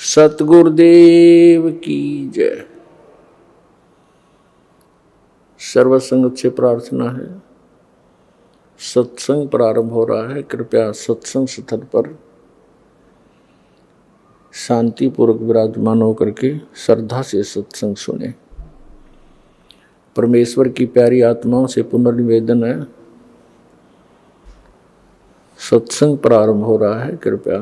सतगुरुदेव की जय। सर्वसंगत से प्रार्थना है, सत्संग प्रारंभ हो रहा है। कृपया सत्संग स्थल पर शांतिपूर्वक विराजमान होकर के श्रद्धा से सत्संग सुने। परमेश्वर की प्यारी आत्माओं से पुनर्निवेदन है, सत्संग प्रारंभ हो रहा है। कृपया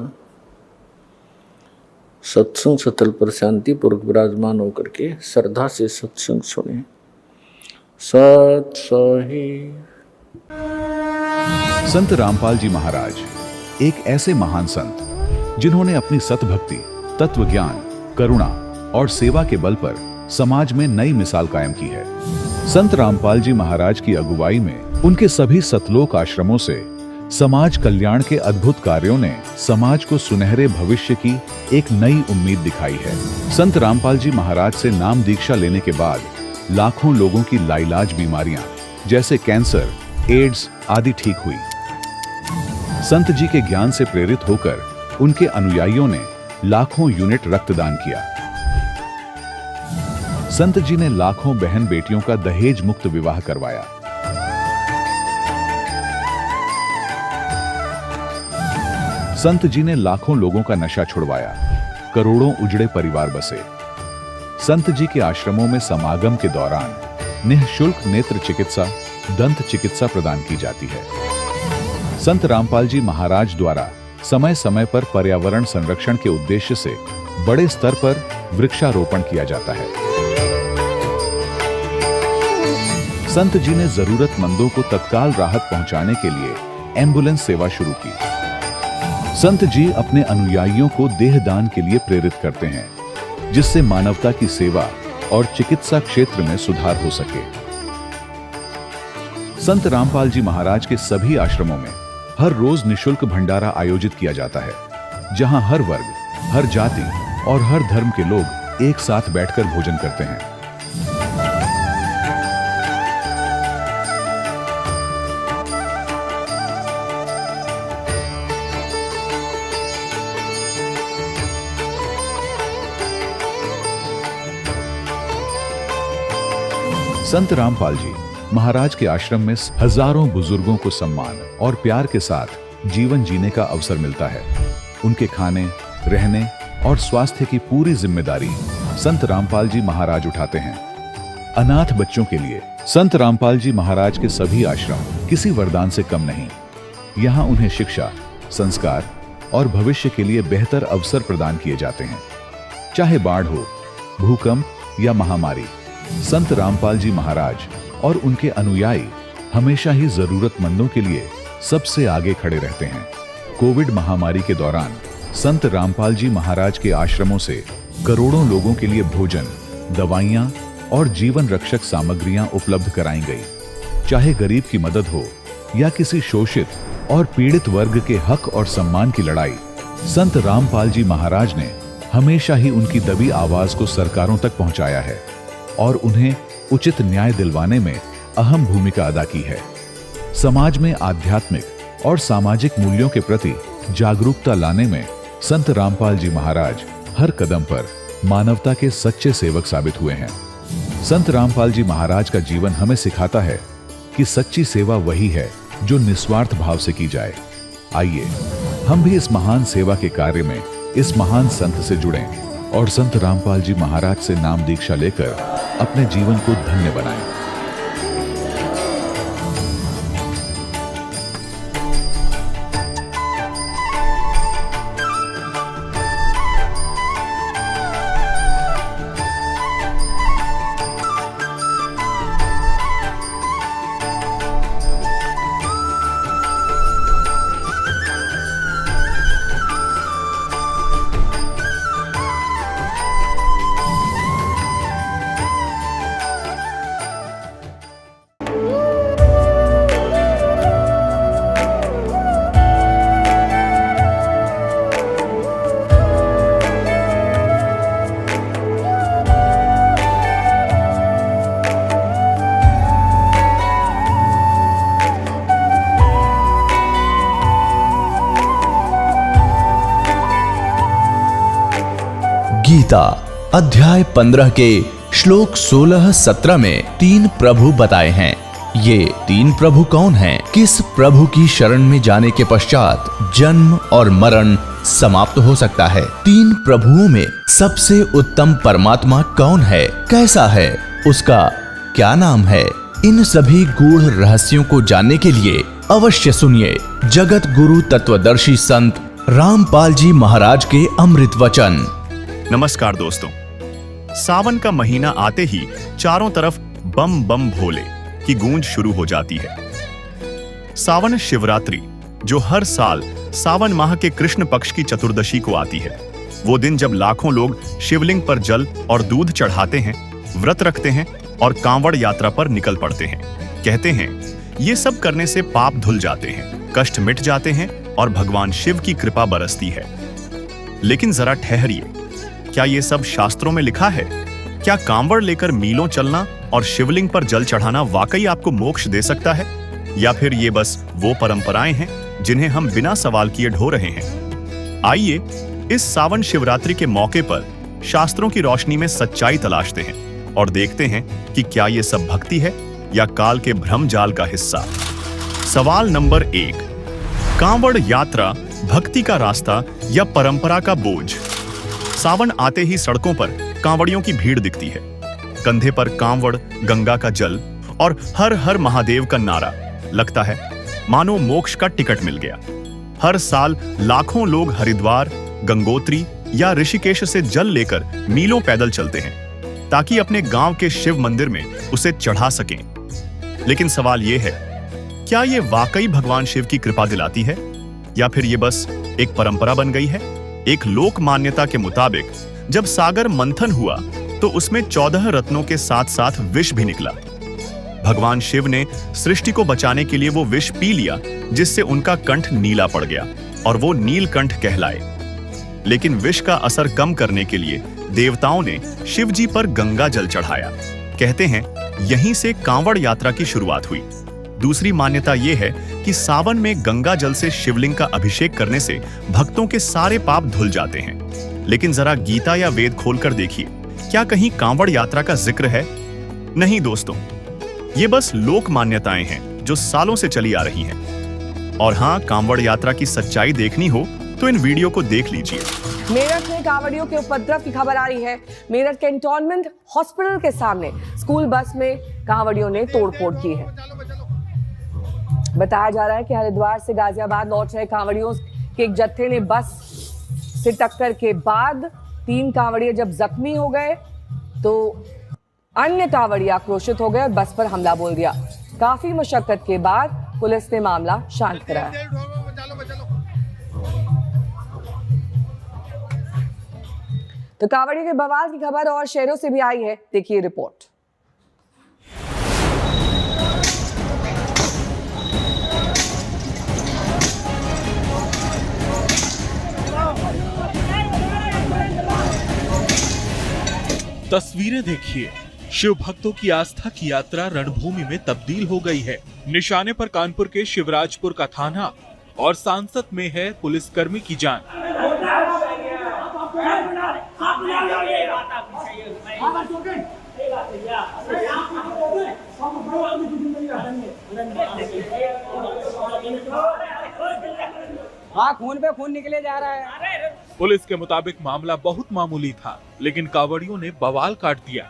सत्संग स्थल पर शांतिपूर्वक विराजमान होकर के श्रद्धा से सत्संग सुने। सत सही। संत रामपाल जी महाराज एक ऐसे महान संत जिन्होंने अपनी सतभक्ति, तत्व ज्ञान, करुणा और सेवा के बल पर समाज में नई मिसाल कायम की है। संत रामपाल जी महाराज की अगुवाई में उनके सभी सतलोक आश्रमों से समाज कल्याण के अद्भुत कार्यों ने समाज को सुनहरे भविष्य की एक नई उम्मीद दिखाई है। संत रामपाल जी महाराज से नाम दीक्षा लेने के बाद लाखों लोगों की लाइलाज बीमारियां जैसे कैंसर, एड्स आदि ठीक हुई। संत जी के ज्ञान से प्रेरित होकर उनके अनुयायियों ने लाखों यूनिट रक्तदान किया। संत जी ने लाखों बहन बेटियों का दहेज मुक्त विवाह करवाया। संत जी ने लाखों लोगों का नशा छुड़वाया, करोड़ों उजड़े परिवार बसे। संत जी के आश्रमों में समागम के दौरान निःशुल्क नेत्र चिकित्सा, दंत चिकित्सा प्रदान की जाती है। संत रामपाल जी महाराज द्वारा समय समय पर पर्यावरण संरक्षण के उद्देश्य से बड़े स्तर पर वृक्षारोपण किया जाता है। संत जी ने जरूरतमंदों को तत्काल राहत पहुंचाने के लिए एम्बुलेंस सेवा शुरू की। संत जी अपने अनुयायियों को देहदान के लिए प्रेरित करते हैं, जिससे मानवता की सेवा और चिकित्सा क्षेत्र में सुधार हो सके। संत रामपाल जी महाराज के सभी आश्रमों में हर रोज निःशुल्क भंडारा आयोजित किया जाता है, जहां हर वर्ग, हर जाति और हर धर्म के लोग एक साथ बैठकर भोजन करते हैं। संत रामपाल जी महाराज के आश्रम में हजारों बुजुर्गों को सम्मान और प्यार के साथ जीवन जीने का अवसर मिलता है। उनके खाने, रहने और स्वास्थ्य की पूरी जिम्मेदारी संत रामपाल जी महाराज उठाते हैं। अनाथ बच्चों के लिए संत रामपाल जी महाराज के सभी आश्रम किसी वरदान से कम नहीं। यहाँ उन्हें शिक्षा, संस्कार और भविष्य के लिए बेहतर अवसर प्रदान किए जाते हैं। चाहे बाढ़ हो, भूकंप या महामारी, संत रामपाल जी महाराज और उनके अनुयायी हमेशा ही जरूरतमंदों के लिए सबसे आगे खड़े रहते हैं। कोविड महामारी के दौरान संत रामपाल जी महाराज के आश्रमों से करोड़ों लोगों के लिए भोजन, दवाइयां और जीवन रक्षक सामग्रियां उपलब्ध कराई गई। चाहे गरीब की मदद हो या किसी शोषित और पीड़ित वर्ग के हक और सम्मान की लड़ाई, संत रामपाल जी महाराज ने हमेशा ही उनकी दबी आवाज को सरकारों तक पहुंचाया है और उन्हें उचित न्याय दिलवाने में अहम भूमिका अदा की है। समाज में आध्यात्मिक और सामाजिक मूल्यों के प्रति जागरूकता लाने में संत रामपाल जी महाराज हर कदम पर मानवता के सच्चे सेवक साबित हुए हैं। संत रामपाल जी महाराज का जीवन हमें सिखाता है कि सच्ची सेवा वही है जो निस्वार्थ भाव से की जाए। आइए हम भी इस महान सेवा के कार्य में इस महान संत से जुड़ें और संत रामपाल जी महाराज से नाम दीक्षा लेकर अपने जीवन को धन्य बनाएं। गीता अध्याय 15 के श्लोक 16-17 में 3 प्रभु बताए हैं। ये 3 प्रभु कौन हैं? किस प्रभु की शरण में जाने के पश्चात जन्म और मरण समाप्त हो सकता है? 3 प्रभुओं में सबसे उत्तम परमात्मा कौन है? कैसा है? उसका क्या नाम है? इन सभी गूढ़ रहस्यों को जानने के लिए अवश्य सुनिए जगत गुरु तत्वदर्शी संत रामपाल जी महाराज के अमृत वचन। नमस्कार दोस्तों, सावन का महीना आते ही चारों तरफ बम बम भोले की गूंज शुरू हो जाती है। सावन शिवरात्रि जो हर साल सावन माह के कृष्ण पक्ष की चतुर्दशी को आती है, वो दिन जब लाखों लोग शिवलिंग पर जल और दूध चढ़ाते हैं, व्रत रखते हैं और कांवड़ यात्रा पर निकल पड़ते हैं। कहते हैं ये सब करने से पाप धुल जाते हैं, कष्ट मिट जाते हैं और भगवान शिव की कृपा बरसती है। लेकिन जरा ठहरिए, क्या ये सब शास्त्रों में लिखा है? क्या कांवड़ लेकर मीलों चलना और शिवलिंग पर जल चढ़ाना वाकई आपको मोक्ष दे सकता है? या फिर ये बस वो परंपराएं हैं जिन्हें हम बिना सवाल किए ढो रहे हैं? आइए इस सावन शिवरात्रि के मौके पर शास्त्रों की रोशनी में सच्चाई तलाशते हैं और देखते हैं कि क्या ये सब भक्ति है या काल के भ्रम जाल का हिस्सा। सवाल नंबर 1, कांवड़ यात्रा भक्ति का रास्ता या परंपरा का बोझ? सावन आते ही सड़कों पर कांवड़ियों की भीड़ दिखती है। कंधे पर कांवड़, गंगा का जल और हर हर महादेव का नारा। लगता है मानो मोक्ष का टिकट मिल गया। हर साल लाखों लोग हरिद्वार, गंगोत्री या ऋषिकेश से जल लेकर मीलों पैदल चलते हैं ताकि अपने गांव के शिव मंदिर में उसे चढ़ा सकें। लेकिन सवाल यह है, क्या ये वाकई भगवान शिव की कृपा दिलाती है या फिर ये बस एक परंपरा बन गई है? एक लोक मान्यता के मुताबिक जब सागर मंथन हुआ तो उसमें 14 रत्नों के साथ साथ विष भी निकला। भगवान शिव ने सृष्टि को बचाने के लिए वो विष पी लिया, जिससे उनका कंठ नीला पड़ गया और वो नीलकंठ कहलाए। लेकिन विष का असर कम करने के लिए देवताओं ने शिव जी पर गंगा जल चढ़ाया। कहते हैं यहीं से कांवड़ यात्रा की शुरुआत हुई। दूसरी मान्यता यह है कि सावन में गंगा जल से शिवलिंग का अभिषेक करने से भक्तों के सारे पाप धुल जाते हैं। लेकिन जरा गीता या वेद खोलकर देखिए, क्या कहीं कांवड़ यात्रा का जिक्र है? नहीं दोस्तों, ये बस लोक मान्यताएं हैं जो सालों से चली आ रही हैं। और हाँ, कांवड़ यात्रा की सच्चाई देखनी हो तो इन वीडियो को देख लीजिए। मेरठ में कांवड़ियों के उपद्रव की खबर आ रही है। मेरठ कैंटोनमेंट हॉस्पिटल के सामने स्कूल बस में कांवड़ियों ने तोड़फोड़ की है। बताया जा रहा है कि हरिद्वार से गाजियाबाद लौट रहे कांवड़ियों के एक जत्थे ने बस से टक्कर के बाद 3 कांवड़िए जब जख्मी हो गए तो अन्य कांवड़िए आक्रोशित हो गए और बस पर हमला बोल दिया। काफी मशक्कत के बाद पुलिस ने मामला शांत कराया। तो कांवड़ियों के बवाल की खबर और शहरों से भी आई है, देखिए रिपोर्ट। तस्वीरें देखिए, शिव भक्तों की आस्था की यात्रा रणभूमि में तब्दील हो गई है। निशाने पर कानपुर के शिवराजपुर का थाना और सांसद में है पुलिसकर्मी की जान। हाँ, खून पे खून निकले जा रहा है। पुलिस के मुताबिक मामला बहुत मामूली था, लेकिन कांवड़ियों ने बवाल काट दिया।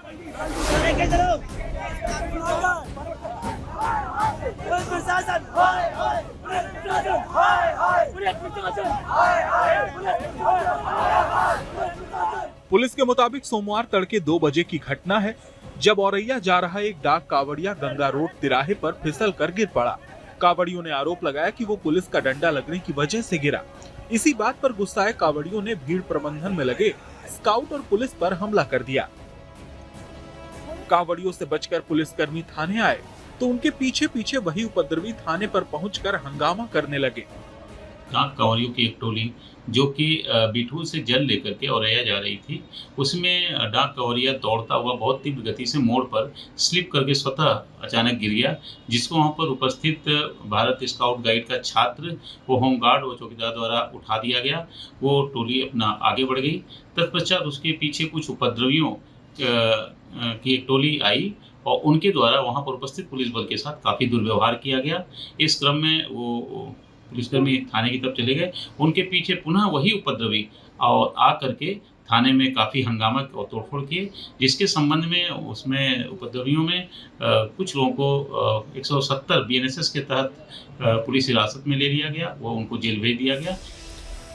पुलिस के मुताबिक सोमवार तड़के 2 बजे की घटना है, जब औरैया जा रहा एक डाक कांवड़िया गंगा रोड तिराहे पर फिसल कर गिर पड़ा। कांवड़ियों ने आरोप लगाया कि वो पुलिस का डंडा लगने की वजह से गिरा। इसी बात पर गुस्साए कांवड़ियों ने भीड़ प्रबंधन में लगे स्काउट और पुलिस पर हमला कर दिया। कांवड़ियों से बचकर पुलिसकर्मी थाने आए तो उनके पीछे पीछे वही उपद्रवी थाने पर पहुंचकर हंगामा करने लगे। डाक कांवरियों की एक टोली जो कि बिठूर से जल लेकर के औरैया जा रही थी। उसमें डाक कांवरिया दौड़ता हुआ बहुत तीव्र गति से मोड़ पर स्लिप करके स्वतः अचानक गिर गया, जिसको वहाँ पर उपस्थित भारत स्काउट गाइड का छात्र, वो होमगार्ड व चौकीदार द्वारा उठा दिया गया। वो टोली अपना आगे बढ़ गई। तत्पश्चात उसके पीछे कुछ उपद्रवियों की एक टोली आई और उनके द्वारा वहाँ पर उपस्थित पुलिस बल के साथ काफ़ी दुर्व्यवहार किया गया। इस क्रम में वो पुलिसकर्मी थाने की तरफ चले गए। उनके पीछे पुनः वही उपद्रवी और आ करके थाने में काफ़ी हंगामा और तोड़फोड़ किए, जिसके संबंध में उसमें उपद्रवियों में कुछ लोगों को 170 BNSS के तहत पुलिस हिरासत में ले लिया गया। वो उनको जेल भेज दिया गया।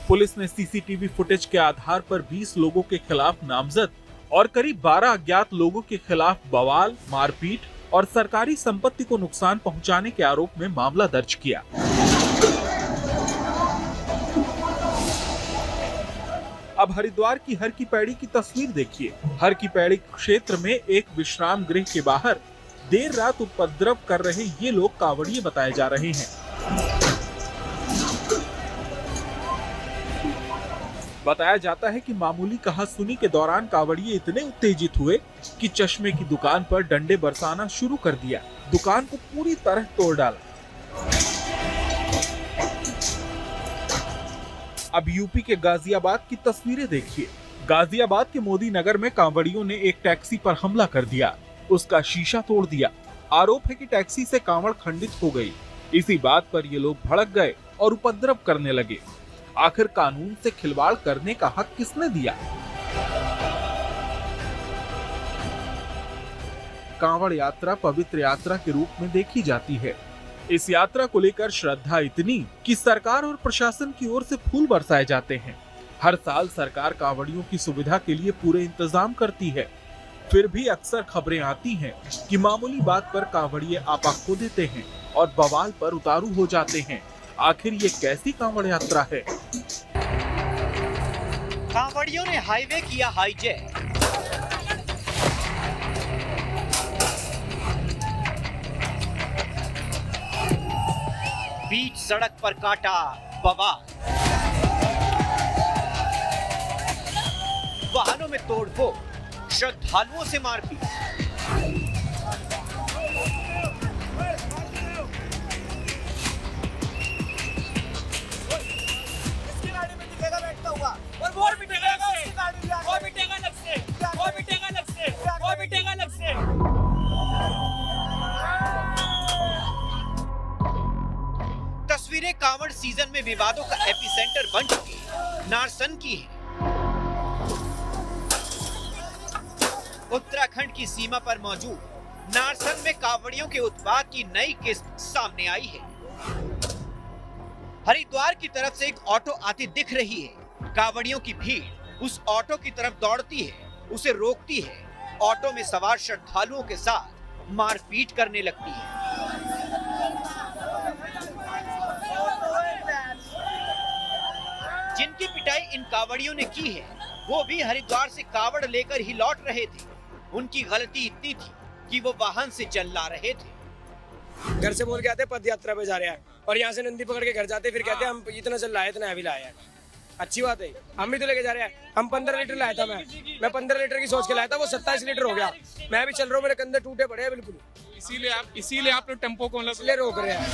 पुलिस ने सीसीटीवी फुटेज के आधार पर 20 लोगों के खिलाफ नामजद और करीब 12 अज्ञात लोगों के खिलाफ बवाल, मारपीट और सरकारी संपत्ति को नुकसान पहुंचाने के आरोप में मामला दर्ज किया। अब हरिद्वार की हर की पैड़ी की तस्वीर देखिए। हर की पैड़ी क्षेत्र में एक विश्राम गृह के बाहर देर रात उपद्रव कर रहे ये लोग कांवड़िए बताए जा रहे हैं। बताया जाता है कि मामूली कहासुनी के दौरान कांवड़िए इतने उत्तेजित हुए कि चश्मे की दुकान पर डंडे बरसाना शुरू कर दिया। दुकान को पूरी तरह तोड़ डाला। अब यूपी के गाजियाबाद की तस्वीरें देखिए। गाजियाबाद के मोदी नगर में कांवड़ियों ने एक टैक्सी पर हमला कर दिया, उसका शीशा तोड़ दिया। आरोप है कि टैक्सी से कांवड़ खंडित हो गई। इसी बात पर ये लोग भड़क गए और उपद्रव करने लगे। आखिर कानून से खिलवाड़ करने का हक किसने दिया? कांवड़ यात्रा पवित्र यात्रा के रूप में देखी जाती है। इस यात्रा को लेकर श्रद्धा इतनी कि सरकार और प्रशासन की ओर से फूल बरसाए जाते हैं। हर साल सरकार कांवड़ियों की सुविधा के लिए पूरे इंतजाम करती है। फिर भी अक्सर खबरें आती हैं कि मामूली बात पर कांवड़िए आपा खो देते हैं और बवाल पर उतारू हो जाते हैं। आखिर ये कैसी कांवड़ यात्रा है? कांवड़ियों ने हाईवे किया हाईजैक। बीच सड़क पर काटा बवाल। वाहनों में तोड़फोड़, श्रद्धालुओं से मारपीट। इसकी गाड़ी में दिखेगा बैठता हुआ और वो भी दिखेगा उसकी गाड़ी में, वो भी टेगा लग से, वो भी टेगा लग से, वो भी टेगा लग से। तस्वीरें कांवड़ सीजन में विवादों का एपिसेंटर बन चुकी नारसन की है। उत्तराखंड की सीमा पर मौजूद नारसन में कांवड़ियों के उत्पात की नई किस्म सामने आई है। हरिद्वार की तरफ से एक ऑटो आती दिख रही है। कांवड़ियों की भीड़ उस ऑटो की तरफ दौड़ती है, उसे रोकती है, ऑटो में सवार श्रद्धालुओं के साथ मारपीट करने लगती है। जिनकी पिटाई इन कांवड़ियों ने की है, वो भी हरिद्वार से कांवड़ लेकर ही लौट रहे थे। उनकी गलती इतनी थी कि वो वाहन से चल ला रहे थे। घर से बोल के आते पद यात्रा पे जा रहे हैं और यहाँ से नंदी पकड़ के घर जाते, फिर कहते हैं हम इतना चल लाए, इतना हैवी लाया है। अच्छी बात है, हम भी तो लेके जा रहे हैं। हम 15 लीटर लाया था, मैं 15 लीटर की सोच के लाया था, वो 27 लीटर हो गया। मैं भी चल रहा हूँ, मेरे कंधे टूटे पड़े हैं बिल्कुल। इसीलिए आप लोग टेम्पो को इसलिए रोक रहे हैं।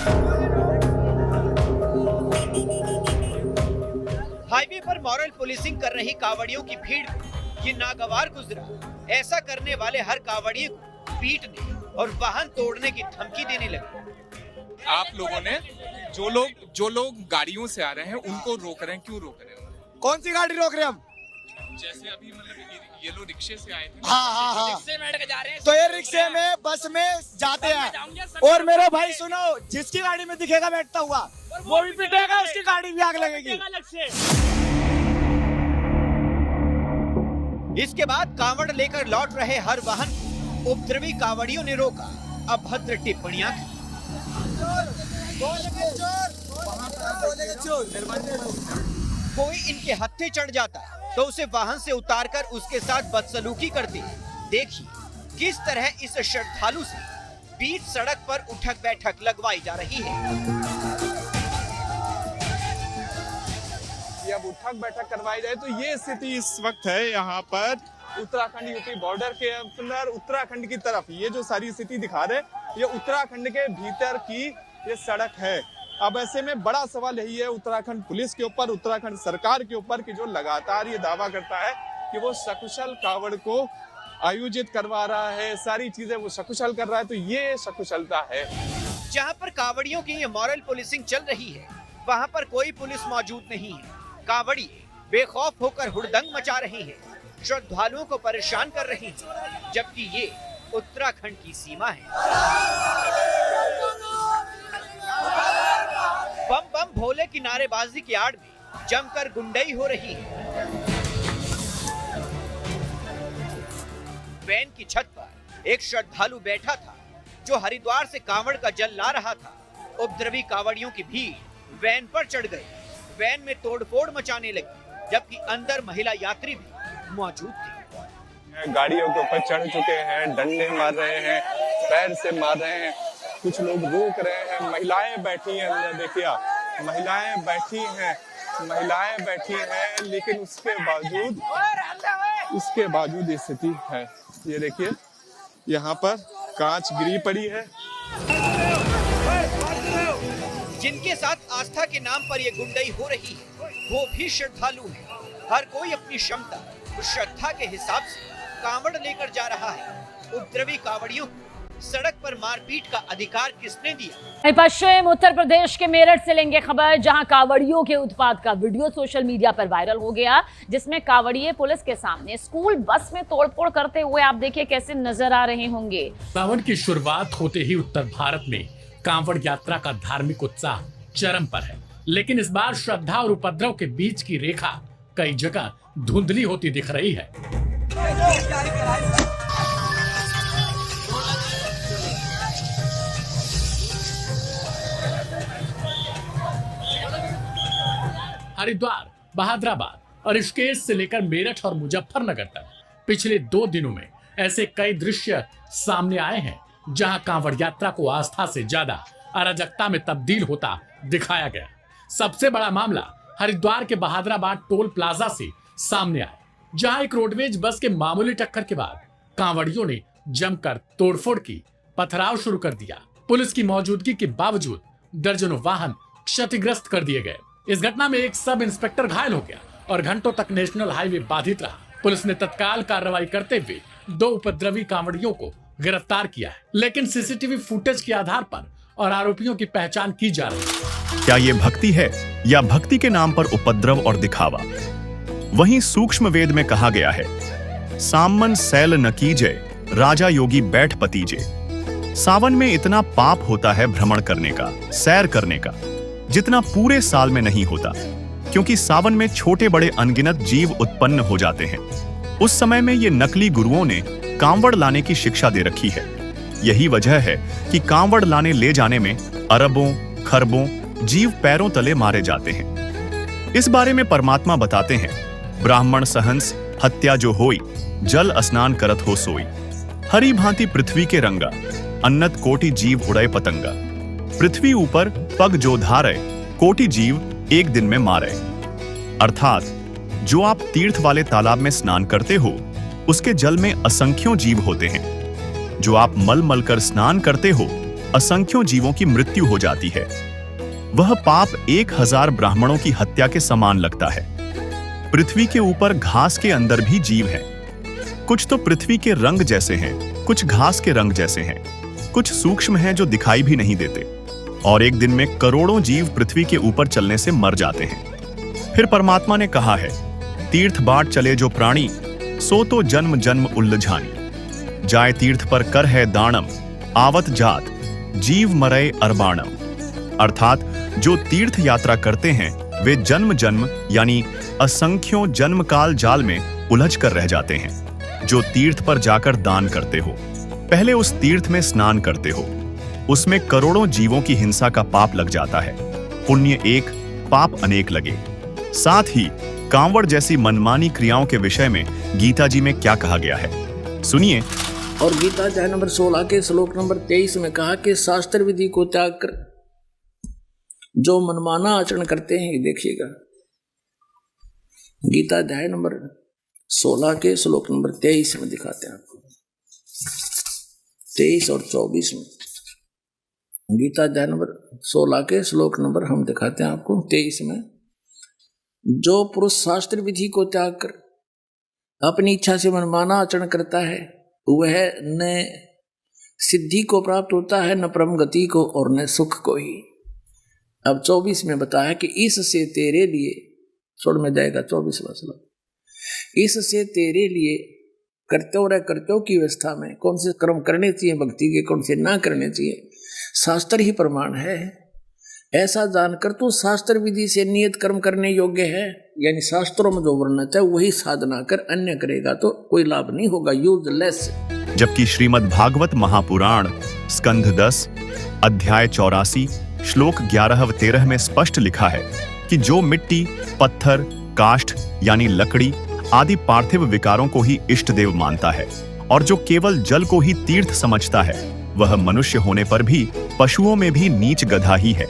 हाईवे पर मॉरल पुलिसिंग कर रही कांवड़ियों की भीड़ ये नागवार गुजरा। ऐसा करने वाले हर कांवड़िए को पीटने और वाहन तोड़ने की धमकी देने लगे। आप लोगों ने जो लोग गाड़ियों से आ रहे हैं उनको रोक रहे हैं, क्यों रोक रहे हैं? कौन सी गाड़ी रोक रहे हैं हम? जैसे अभी मतलब ये लोग रिक्शे से आए थे। हाँ। रिक्शे में बैठ के जा रहे हैं, तो ये रिक्शे में बस में जाते हैं। और मेरे भाई सुनो, जिसकी गाड़ी में दिखेगा बैठता हुआ वो भी पिटेगा, उसकी गाड़ी भी आग लगेगी। इसके बाद कांवड़ लेकर लौट रहे हर वाहन को उपद्रवी कांवड़ियों ने रोका, अभद्र टिप्पणियां की। कोई इनके हत्थे चढ़ जाता तो उसे वाहन से उतारकर उसके साथ बदसलूकी करते। देखिए किस तरह इस श्रद्धालु से बीच सड़क पर उठक बैठक लगवाई जा रही है। अब उठक बैठक करवाई जाए। तो ये स्थिति इस वक्त है यहाँ पर उत्तराखंड यूपी बॉर्डर के अंदर उत्तराखंड की तरफ। ये जो सारी स्थिति दिखा रहे ये उत्तराखंड के भीतर की ये सड़क है। अब ऐसे में बड़ा सवाल यही है उत्तराखंड पुलिस के ऊपर, उत्तराखंड सरकार के ऊपर, कि जो लगातार ये दावा करता है कि वो सकुशल कावड़ को आयोजित करवा रहा है, सारी चीजें वो सकुशल कर रहा है। तो ये सकुशलता है। जहां पर कावड़ियों की ये मॉरल पुलिसिंग चल रही है वहां पर कोई पुलिस मौजूद नहीं है। कावड़ी बेखौफ होकर हुड़दंग मचा रही है, श्रद्धालुओं को परेशान कर रही है, जबकि ये उत्तराखंड की सीमा है। बम बम भोले की नारेबाजी की आड़ में जमकर गुंडई हो रही है। वैन की छत पर एक श्रद्धालु बैठा था जो हरिद्वार से कांवड़ का जल ला रहा था। उपद्रवी कांवड़ियों की भीड़ वैन पर चढ़ गई, वैन में तोड़फोड़ मचाने लगी, जबकि अंदर महिला यात्री भी मौजूद थे। गाड़ियों के ऊपर चढ़ चुके हैं, डंडे मार रहे हैं, पैर से मार रहे हैं, कुछ लोग रोक रहे हैं। महिलाएं बैठी हैं अंदर, देखिए महिलाएं बैठी हैं, लेकिन उसके बावजूद ये स्थिति है। ये देखिए यहाँ पर कांच गिरी पड़ी है। जिनके साथ आस्था के नाम पर ये गुंडई हो रही है वो भी श्रद्धालु है। हर कोई अपनी क्षमता और श्रद्धा के हिसाब से कांवड़ लेकर जा रहा है। उपद्रवी कांवड़ियों को सड़क पर मारपीट का अधिकार किसने दिया? पश्चिम उत्तर प्रदेश के मेरठ से लेंगे खबर, जहां कांवड़ियों के उत्पात का वीडियो सोशल मीडिया पर वायरल हो गया, जिसमें कांवड़िये पुलिस के सामने स्कूल बस में तोड़फोड़ करते हुए आप देखिए कैसे नजर आ रहे होंगे। सावन की शुरुआत होते ही उत्तर भारत में कांवड़ यात्रा का धार्मिक उत्साह चरम पर है, लेकिन इस बार श्रद्धा और उपद्रव के बीच की रेखा कई जगह धुंधली होती दिख रही है। हरिद्वार, बहादुराबाद और ऋषिकेश से लेकर मेरठ और मुजफ्फरनगर तक पिछले 2 दिनों में ऐसे कई दृश्य सामने आए हैं जहां कांवड़ यात्रा को आस्था से ज्यादा अराजकता में तब्दील होता दिखाया गया। सबसे बड़ा मामला हरिद्वार के बहादुराबाद टोल प्लाजा से सामने आया, जहां एक रोडवेज बस के मामूली टक्कर के बाद कांवड़ियों ने जमकर तोड़फोड़ की, पथराव शुरू कर दिया। पुलिस की मौजूदगी के बावजूद दर्जनों वाहन क्षतिग्रस्त कर दिए गए। इस घटना में एक सब इंस्पेक्टर घायल हो गया और घंटों तक नेशनल हाईवे बाधित रहा। पुलिस ने तत्काल कार्रवाई करते हुए 2 उपद्रवी कांवड़ियों को गिरफ्तार किया है, लेकिन सीसीटीवी फुटेज के आधार पर और आरोपियों की पहचान की जा रही है। क्या ये भक्ति है या भक्ति के नाम पर उपद्रव और दिखावा? वहीं सूक्ष्म वेद में कहा गया है, सामन सैल न कीजय, राजा योगी बैठ पतीजे। सावन में इतना पाप होता है भ्रमण करने का, सैर करने का, जितना पूरे साल में नहीं होता, क्योंकि सावन में छोटे बड़े अनगिनत जीव उत्पन्न हो जाते हैं। उस समय में ये नकली गुरुओं ने कांवड़ लाने की शिक्षा दे रखी है। यही वजह है कि कांवड़ लाने ले जाने में अरबों खरबों जीव पैरों तले मारे जाते हैं। इस बारे में परमात्मा बताते हैं, ब्राह्मण सहंस हत्या जो होई, जल स्नान करत हो सोई। हरी भांति पृथ्वी के रंगा, अन्नत कोटि जीव उड़े पतंगा। पृथ्वी ऊपर पग जो धारे, कोटि जीव एक दिन में मारे। अर्थात जो आप तीर्थ वाले तालाब में स्नान करते हो, उसके जल में असंख्यों जीव होते हैं। जो आप मल मल कर स्नान करते हो, असंख्यों जीवों की मृत्यु हो जाती है। वह पाप 1000 ब्राह्मणों की हत्या के समान लगता है। पृथ्वी के ऊपर घास के अंदर भी जीव हैं। कुछ तो पृथ्वी के रंग जैसे हैं, कुछ घास के रंग जैसे हैं, कुछ सूक्ष्म हैं जो दिखाई भी नहीं देते, और एक दिन में करोड़ों जीव पृथ्वी के ऊपर चलने से मर जाते हैं। फिर परमात्मा ने कहा है, तीर्थ बाट चले जो प्राणी, सो तो जन्म जन्म उल्लझानी। जाय तीर्थ पर कर है दानम, आवत जात जीव मरय अरबाणम। अर्थात जो तीर्थ यात्रा करते हैं वे जन्म जन्म यानी असंख्यों जन्म काल जाल में उलझ कर रह जाते हैं। जो तीर्थ पर जाकर दान करते हो, पहले उस तीर्थ में स्नान करते हो, उसमें करोड़ों जीवों की हिंसा का पाप लग जाता है। पुण्य एक पाप अनेक लगे। साथ ही कांवड़ जैसी मनमानी क्रियाओं के विषय में गीता जी में क्या कहा गया है, सुनिए। और गीता अध्याय नंबर 16 के श्लोक नंबर 23 में कहा कि शास्त्र विधि को त्याग कर जो मनमाना आचरण करते हैं, देखिएगा, गीता अध्याय नंबर 16 के श्लोक नंबर 23 में दिखाते हैं आपको, 23 और 24 में। गीता अध्याय नंबर 16 के श्लोक नंबर हम दिखाते हैं आपको 23 में। जो पुरुष शास्त्र विधि को त्याग कर अपनी इच्छा से मनमाना आचरण करता है वह न सिद्धि को प्राप्त होता है, न परम गति को, और न सुख को ही। अब 24 में बताया कि इससे तेरे लिए, छोड़ में जाएगा 24वां श्लोक, इससे तेरे लिए कर्तव्य की व्यवस्था में कौन से कर्म करने चाहिए भक्ति के, कौन से ना करने चाहिए, शास्त्र ही प्रमाण है। ऐसा जानकर तो शास्त्र विधि से नियत कर्म करने योग्य है, यानी शास्त्रों में जो वर्णित है वही साधना कर, अन्य करेगा तो कोई लाभ नहीं होगा, यूजलेस। जबकि श्रीमद् भागवत महापुराण स्कंध 10 अध्याय 84 श्लोक 11 व 13 में स्पष्ट लिखा है कि जो मिट्टी, पत्थर, काष्ठ यानी लकड़ी आदि पार्थिव विकारों को ही इष्ट देव मानता है और जो केवल जल को ही तीर्थ समझता है, वह मनुष्य होने पर भी पशुओं में भी नीच गधा ही है।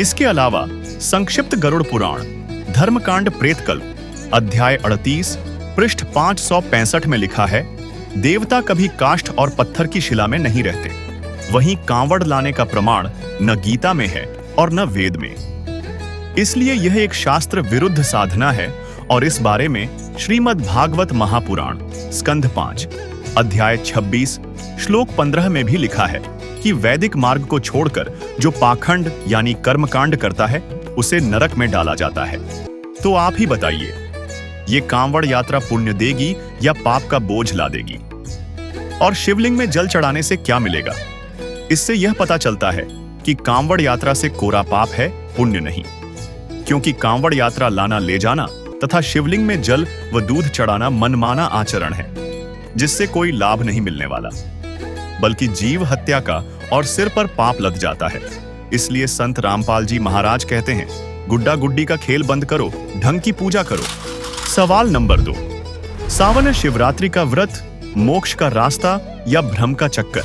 इसके अलावा संक्षिप्त गरुड़ पुराण धर्मकांड प्रेतकल्प अध्याय 38 पृष्ठ 565 में लिखा है, देवता कभी काष्ठ और पत्थर की शिला में नहीं रहते। वहीं कांवड़ लाने का प्रमाण न गीता में है और न वेद में। इसलिए यह एक शास्त्र विरुद्ध साधना है और इस बारे में श्रीमद् भागवत महापुराण स्कंध 5 अध्याय 26 श्लोक 15 में भी लिखा है कि वैदिक मार्ग को छोड़कर जो पाखंड यानी कर्मकांड करता है उसे नरक में डाला जाता है। तो आप ही बताइए, ये कांवड़ यात्रा पुण्य देगी या पाप का बोझ ला देगी? और शिवलिंग में जल चढ़ाने से क्या मिलेगा? इससे यह पता चलता है कि कांवड़ यात्रा से कोरा पाप है, पुण्य नहीं। क्योंकि कांवड़ यात्रा लाना ले जाना तथा शिवलिंग में जल व दूध चढ़ाना मनमाना आचरण है, जिससे कोई लाभ नहीं मिलने वाला, बल्कि जीव हत्या का और सिर पर पाप लग जाता है। इसलिए संत रामपाल जी महाराज कहते हैं, गुड्डा गुड्डी का खेल बंद करो, ढंग की पूजा करो। सवाल नंबर 2, सावन शिवरात्रि का व्रत मोक्ष का रास्ता या भ्रम का चक्कर?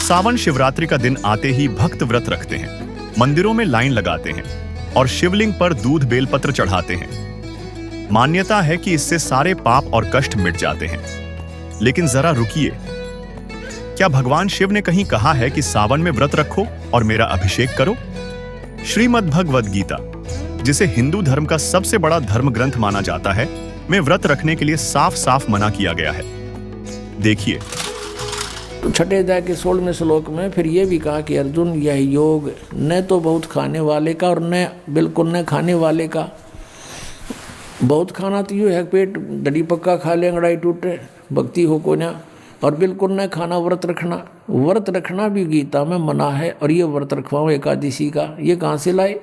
सावन शिवरात्रि का दिन आते ही भक्त व्रत रखते हैं, मंदिरों में लाइन लगाते हैं और शिवलिंग पर दूध बेलपत्र चढ़ाते हैं। मान्यता है कि इससे सारे पाप और कष्ट मिट जाते हैं। लेकिन जरा रुकिए, क्या भगवान शिव ने कहीं कहा है कि सावन में व्रत रखो और मेरा अभिषेक करो? श्रीमद् भगवद गीता, जिसे हिंदू धर्म का सबसे बड़ा धर्म ग्रंथ माना जाता है, में व्रत रखने के लिए साफ साफ मना किया गया है। देखिए, तो छठे अध्याय के 16वें श्लोक में फिर ये भी कहा कि अर्जुन, यह योग न तो बहुत खाने वाले का और न बिल्कुल न खाने वाले का। बहुत खाना तो यूँ है, पेट डडी पक्का खा ले, अंगड़ाई टूटे, भक्ति हो को ना। और बिल्कुल न खाना, व्रत रखना। व्रत रखना भी गीता में मना है, और ये व्रत रखवाओ एकादशी का, ये कहाँ से लाए?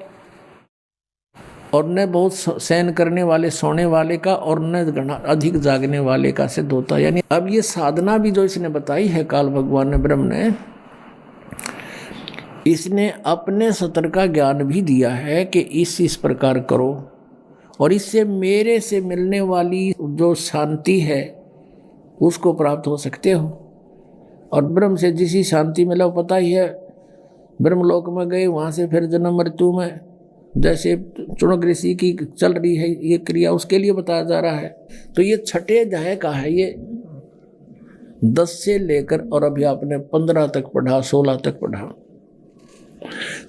और न बहुत सहन करने वाले, सोने वाले का, और न अधिक जागने वाले का सिद्ध होता। यानी अब ये साधना भी जो इसने बताई है काल भगवान ने, ब्रह्म ने, इसने अपने सतर का ज्ञान भी दिया है कि इस प्रकार करो, और इससे मेरे से मिलने वाली जो शांति है उसको प्राप्त हो सकते हो। और ब्रह्म से जिसी शांति मिला पता ही है, ब्रह्मलोक में गए, वहाँ से फिर जन्म मृत्यु में जैसे चुनक ऋषि की चल रही है ये क्रिया, उसके लिए बताया जा रहा है। तो ये छठे अध्याय का है, ये 10 से लेकर और अभी आपने 15 तक पढ़ा, 16 तक पढ़ा।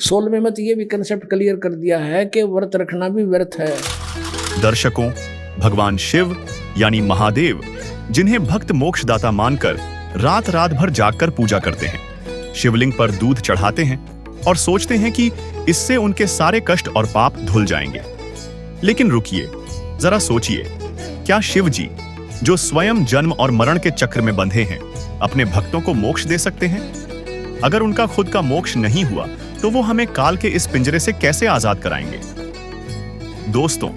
16वें में तो ये भी कंसेप्ट क्लियर कर दिया है कि व्रत रखना भी व्यर्थ है। दर्शकों, भगवान शिव यानी महादेव, जिन्हें भक्त मोक्षदाता मानकर रात रात भर जागकर पूजा करते हैं, शिवलिंग पर दूध चढ़ाते हैं और सोचते हैं कि इससे उनके सारे कष्ट और पाप धुल जाएंगे। लेकिन रुकिए, जरा सोचिए, क्या शिव जी, जो स्वयं जन्म और मरण के चक्र में बंधे हैं, अपने भक्तों को मोक्ष दे सकते हैं? अगर उनका खुद का मोक्ष नहीं हुआ तो वो हमें काल के इस पिंजरे से कैसे आजाद कराएंगे? दोस्तों,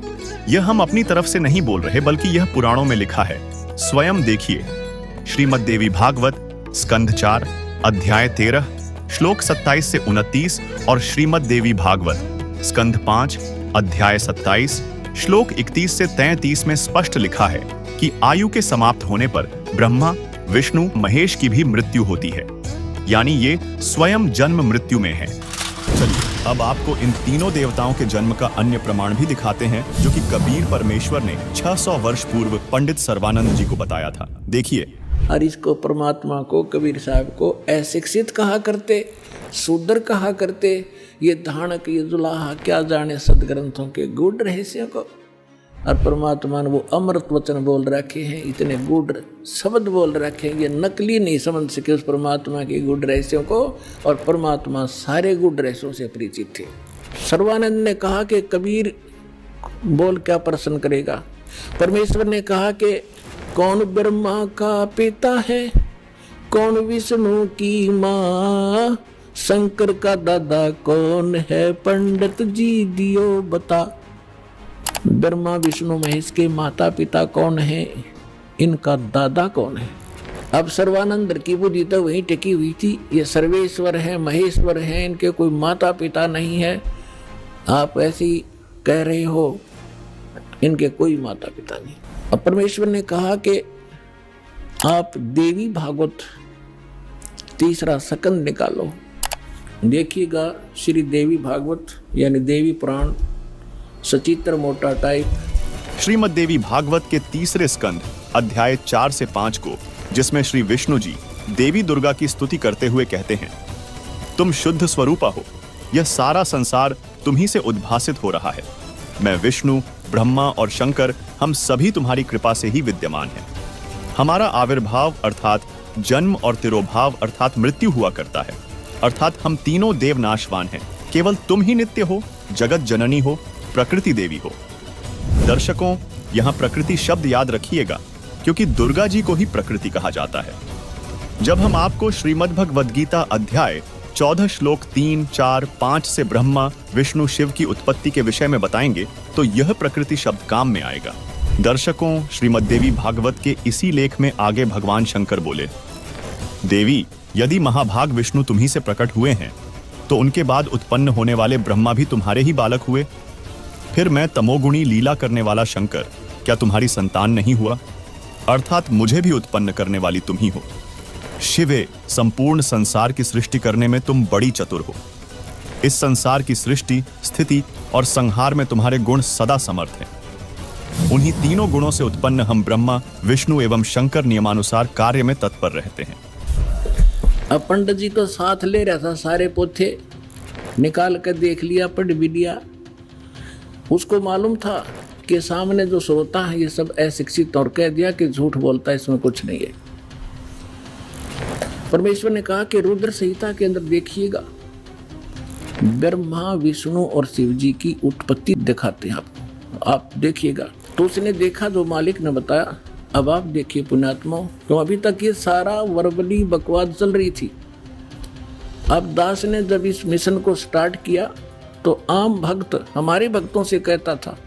यह हम अपनी तरफ से नहीं बोल रहे, बल्कि यह पुराणों में लिखा है। स्वयं देखिए, श्रीमद् देवी भागवत स्कंध 4 अध्याय 13 श्लोक 27 से 29 और श्रीमद् देवी भागवत स्कंध 5 अध्याय 27 श्लोक 31 से 33 में स्पष्ट लिखा है कि आयु के समाप्त होने पर ब्रह्मा, विष्णु, महेश की भी मृत्यु होती है। यानी ये स्वयं जन्म मृत्यु में है। चलिए अब आपको इन तीनों देवताओं के जन्म का अन्य प्रमाण भी दिखाते हैं, जो कि कबीर परमेश्वर ने 600 वर्ष पूर्व पंडित सर्वानंद जी को बताया था। देखिए। और इसको परमात्मा को, कबीर साहब को अशिक्षित कहा करते, शूद्र कहा करते, ये धानक, ये जुलाहा, क्या जाने सदग्रंथों के गूढ़ रहस्यों को। और परमात्मा ने वो अमृत वचन बोल रखे हैं, इतने गूढ़ शब्द बोल रखे हैं, ये नकली नहीं समझ सके उस परमात्मा के गूढ़ रहस्यों को। और परमात्मा सारे गूढ़ रहस्यों से परिचित थे। सर्वानंद ने कहा कि कबीर बोल क्या प्रश्न करेगा। परमेश्वर ने कहा कि कौन ब्रह्मा का पिता है, कौन विष्णु की माँ, शंकर का दादा कौन है, पंडित जी दियो बता। ब्रह्मा विष्णु महेश के माता पिता कौन है, इनका दादा कौन है। अब सर्वानंद की बुद्धि तो वहीं टिकी हुई थी, ये सर्वेश्वर है, महेश्वर है, इनके कोई माता पिता नहीं है। आप ऐसे ही कह रहे हो, इनके कोई माता पिता नहीं। अब परमेश्वर ने कहा कि आप देवी भागवत तीसरा स्कंद निकालो। देखिएगा श्री देवी भागवत यानी देवी पुराण, सचित्र मोटा टाइप। श्रीमद् देवी भागवत के तीसरे स्कंद अध्याय 4 से 5 को, जिसमें श्री विष्णु जी देवी दुर्गा की स्तुति करते हुए कहते हैं, तुम शुद्ध स्वरूपा हो, यह सारा संसार तुम्ही से उद्भासित हो रहा है। मैं विष्णु, ब्रह्मा और शंकर, हम सभी तुम्हारी कृपा से ही विद्यमान हैं। हमारा आविर्भाव अर्थात जन्म और तिरोभाव अर्थात मृत्यु हुआ करता है, अर्थात हम तीनों देव नाशवान हैं। केवल तुम ही नित्य हो, जगत जननी हो, प्रकृति देवी हो। दर्शकों, यहाँ प्रकृति शब्द याद रखिएगा, क्योंकि दुर्गा जी को ही प्रकृति कहा जाता है। जब हम आपको श्रीमद् भगवद गीता अध्याय 14 श्लोक 3, 4, 5 से ब्रह्मा, विष्णु, शिव की उत्पत्ति के विषय में बताएंगे, तो यह प्रकृति शब्द काम में आएगा। दर्शकों, श्रीमद् देवी भागवत के इसी लेख में आगे भगवान शंकर बोले, देवी, यदि महाभाग विष्णु तुम्ही से प्रकट हुए हैं, तो उनके बाद उत्पन्न होने वाले ब्रह्मा भी तुम्हारे ही बालक हुए। फिर मैं तमोगुणी लीला करने वाला शंकर, क्या तुम्हारी संतान नहीं हुआ? अर्थात मुझे भी उत्पन्न करने वाली तुम ही हो। शिवे, संपूर्ण संसार की सृष्टि करने में तुम बड़ी चतुर हो। इस संसार की सृष्टि, स्थिति और संहार में तुम्हारे गुण सदा समर्थ हैं। उन्हीं तीनों गुणों से उत्पन्न हम ब्रह्मा, विष्णु एवं शंकर नियमानुसार कार्य में तत्पर रहते हैं। अब पंडित जी तो साथ ले रहा था, सारे पोथे निकाल कर देख लिया, पढ़ भी लिया। उसको मालूम था कि सामने जो श्रोता है ये सब अशिक्षित, और कह दिया कि झूठ बोलता है, इसमें कुछ नहीं है। परमेश्वर ने कहा कि रुद्र संहिता के अंदर देखिएगा, ब्रह्मा, विष्णु और शिव जी की उत्पत्ति दिखाते हैं आपको, आप देखिएगा। तो उसने देखा जो मालिक ने बताया। अब आप देखिए पुण्यात्मा, तो अभी तक ये सारा वर्बली बकवास चल रही थी। अब दास ने जब इस मिशन को स्टार्ट किया तो आम भक्त हमारे भक्तों से कहता था,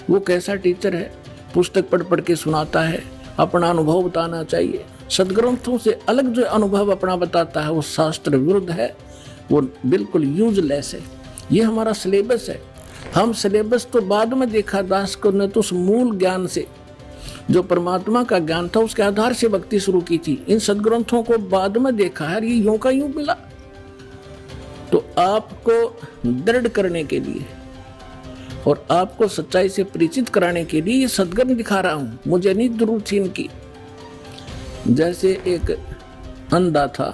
वो कैसा टीचर है, पुस्तक पढ़ पढ़ के सुनाता है, अपना अनुभव बताना चाहिए। सदग्रंथों से अलग जो अनुभव अपना बताता है वो शास्त्र विरुद्ध है, वो बिल्कुल यूजलेस है। ये हमारा सिलेबस है। हम सिलेबस तो बाद में देखा दास को, ने तो उस मूल ज्ञान से, जो परमात्मा का ज्ञान था, उसके आधार से भक्ति शुरू की थी। इन सदग्रंथों को बाद में देखा है, ये यूं का यूं मिला। तो आपको दृढ़ करने के लिए और आपको सच्चाई से परिचित कराने के लिए ये सदग्रंथ दिखा रहा हूं। मुझे नहीं जरूरत थी इनकी। जैसे एक अंधा था,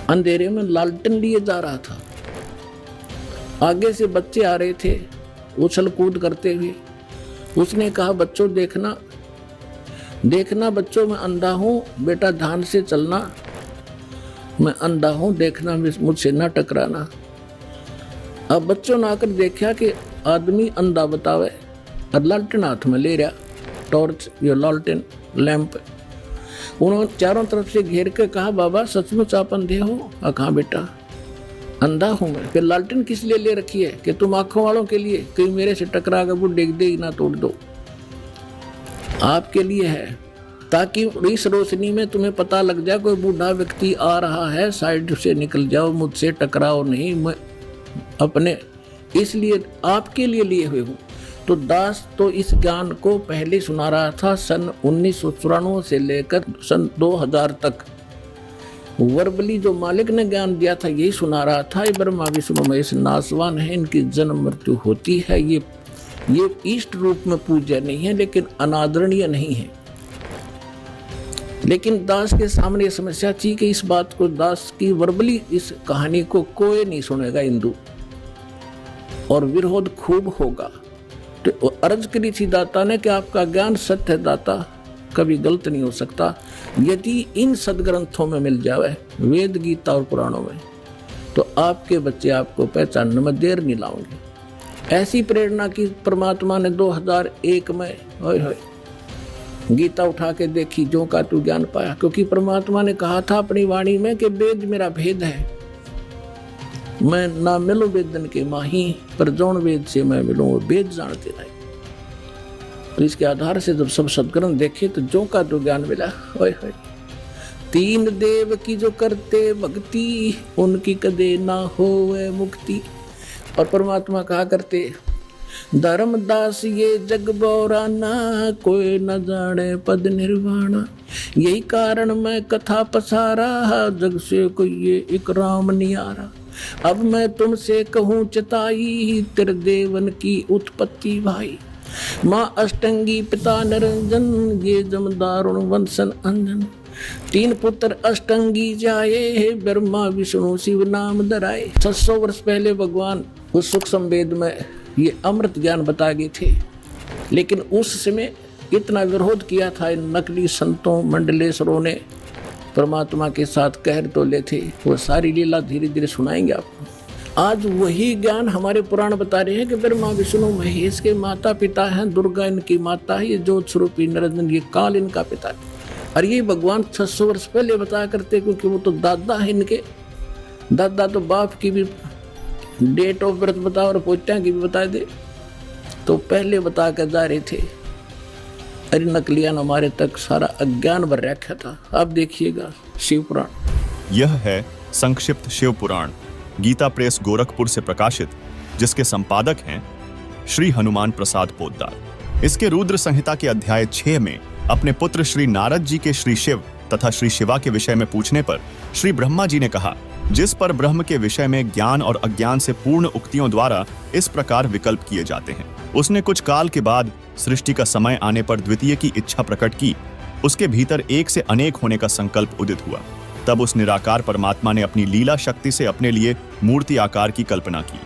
अंधेरे में लालटेन लिए जा रहा था, आगे से बच्चे आ रहे थे उछल कूद करते हुए। उसने कहा, बच्चों देखना, देखना बच्चों, मैं अंधा हूं, बेटा ध्यान से चलना, मैं अंधा हूं, देखना, मुझसे ना टकराना। अब बच्चों ने आकर देखा कि आदमी अंधा बतावे और लालटेन हाथ में ले रहा, टॉर्च या लालटेन लैंप। उन्होंने चारों तरफ से घेर के कहा, बाबा सचमुच आप अंधे हो? कहा, बेटा अंधा हूं मैं। फिर लालटेन किस लिए ले रखी है? कि तुम आंखों वालों के लिए, कहीं मेरे से टकरा कर वो डेग दे ना तोड़ दो। आपके लिए है, ताकि इस रोशनी में तुम्हें पता लग जाए कोई बूढ़ा व्यक्ति आ रहा है, साइड से निकल जाओ, मुझसे टकराओ नहीं, मैं अपने इसलिए आपके लिए हुए हूँ। तो दास तो इस ज्ञान को पहले सुना रहा था सन 1994 से लेकर सन 2000 तक। वर्बली जो मालिक ने ज्ञान दिया था यही सुना रहा था, ये ब्रह्मा विष्णु महेश नासवान है, इनकी जन्म मृत्यु होती है, ये इष्ट रूप में पूज्य नहीं है लेकिन अनादरणीय नहीं है। लेकिन दास के सामने ये समस्या थी कि इस बात को, दास की वर्बली इस कहानी को कोई नहीं सुनेगा हिंदू, और विरोध खूब होगा। तो अर्ज करी थी दाता ने कि आपका ज्ञान सत्य है दाता, कभी गलत नहीं हो सकता, यदि इन सदग्रंथों में मिल जाए, वेद गीता और पुराणों में, तो आपके बच्चे आपको पहचानने में देर नहीं लाओगे। ऐसी प्रेरणा की परमात्मा ने 2001 में होय गीता उठा के देखी, जो का तू ज्ञान पाया, क्योंकि परमात्मा ने कहा था अपनी वाणी में कि वेद मेरा भेद है, मैं ना मिलूं वेदन के माही, पर जौन वेद से मैं मिलूं वो वेद जानते रहे। तो इसके आधार से जब सब सदग्रंथ देखे तो जो का तो ज्ञान मिला। होय तीन देव की जो करते भक्ति, उनकी कदे ना होवे मुक्ति। और परमात्मा कहा करते, धर्मदास ये जग बोराना, कोई न जाने पद निर्वाणा, यही कारण मैं कथा पसारा, जग से कोई ये एक राम नियारा। अब मैं तुमसे कहूँ चताई, तेरे देवन की उत्पत्ति भाई, माँ अष्टंगी पिता निरंजन, ये जमदारुण वंशन अंजन। तीन पुत्र अष्टंगी जाए, ब्रह्मा विष्णु शिव नाम धराए। 600 वर्ष पहले भगवान उस सूक्ष्म वेद में ये अमृत ज्ञान बता गए थे, लेकिन उस समय इतना विरोध किया था इन नकली संतों मंडलेश्वरों ने, परमात्मा के साथ कहर तो ले थे। वो सारी लीला धीरे धीरे सुनाएंगे आपको। आज वही ज्ञान हमारे पुराण बता रहे हैं कि ब्रह्मा विष्णु महेश के माता पिता हैं, दुर्गा इनकी माता है, ये ज्योत स्वरूपी निरंजन, ये काल इनका पिता है। और ये भगवान 600 वर्ष पहले बताया करते, क्योंकि वो तो दादा है इनके, दादा तो बाप की भी डेट ऑफ बर्थ बता और पोतिया की भी बता दे, तो पहले बता कर जा रहे थे। अरे नकलियान हमारे तक सारा अज्ञान भर रखा था। अब देखिएगा शिव पुराण। यह है संक्षिप्त शिव पुराण, गीता प्रेस गोरखपुर से प्रकाशित, जिसके संपादक हैं श्री हनुमान प्रसाद पोद्दार। इसके रुद्र संहिता के अध्याय 6 में अपने पुत्र श्री नारद जी के श्री शिव तथा श्री शिवा के विषय में पूछने पर श्री ब्रह्मा जी ने कहा, जिस पर ब्रह्म के विषय में ज्ञान और अज्ञान से पूर्ण उक्तियों द्वारा इस प्रकार विकल्प किए जाते हैं। उसने कुछ काल के बाद सृष्टि का समय आने पर द्वितीय की इच्छा प्रकट की, उसके भीतर एक से अनेक होने का संकल्प उदित हुआ। तब उस निराकार परमात्मा ने अपनी लीला शक्ति से अपने लिए मूर्ति आकार की कल्पना की।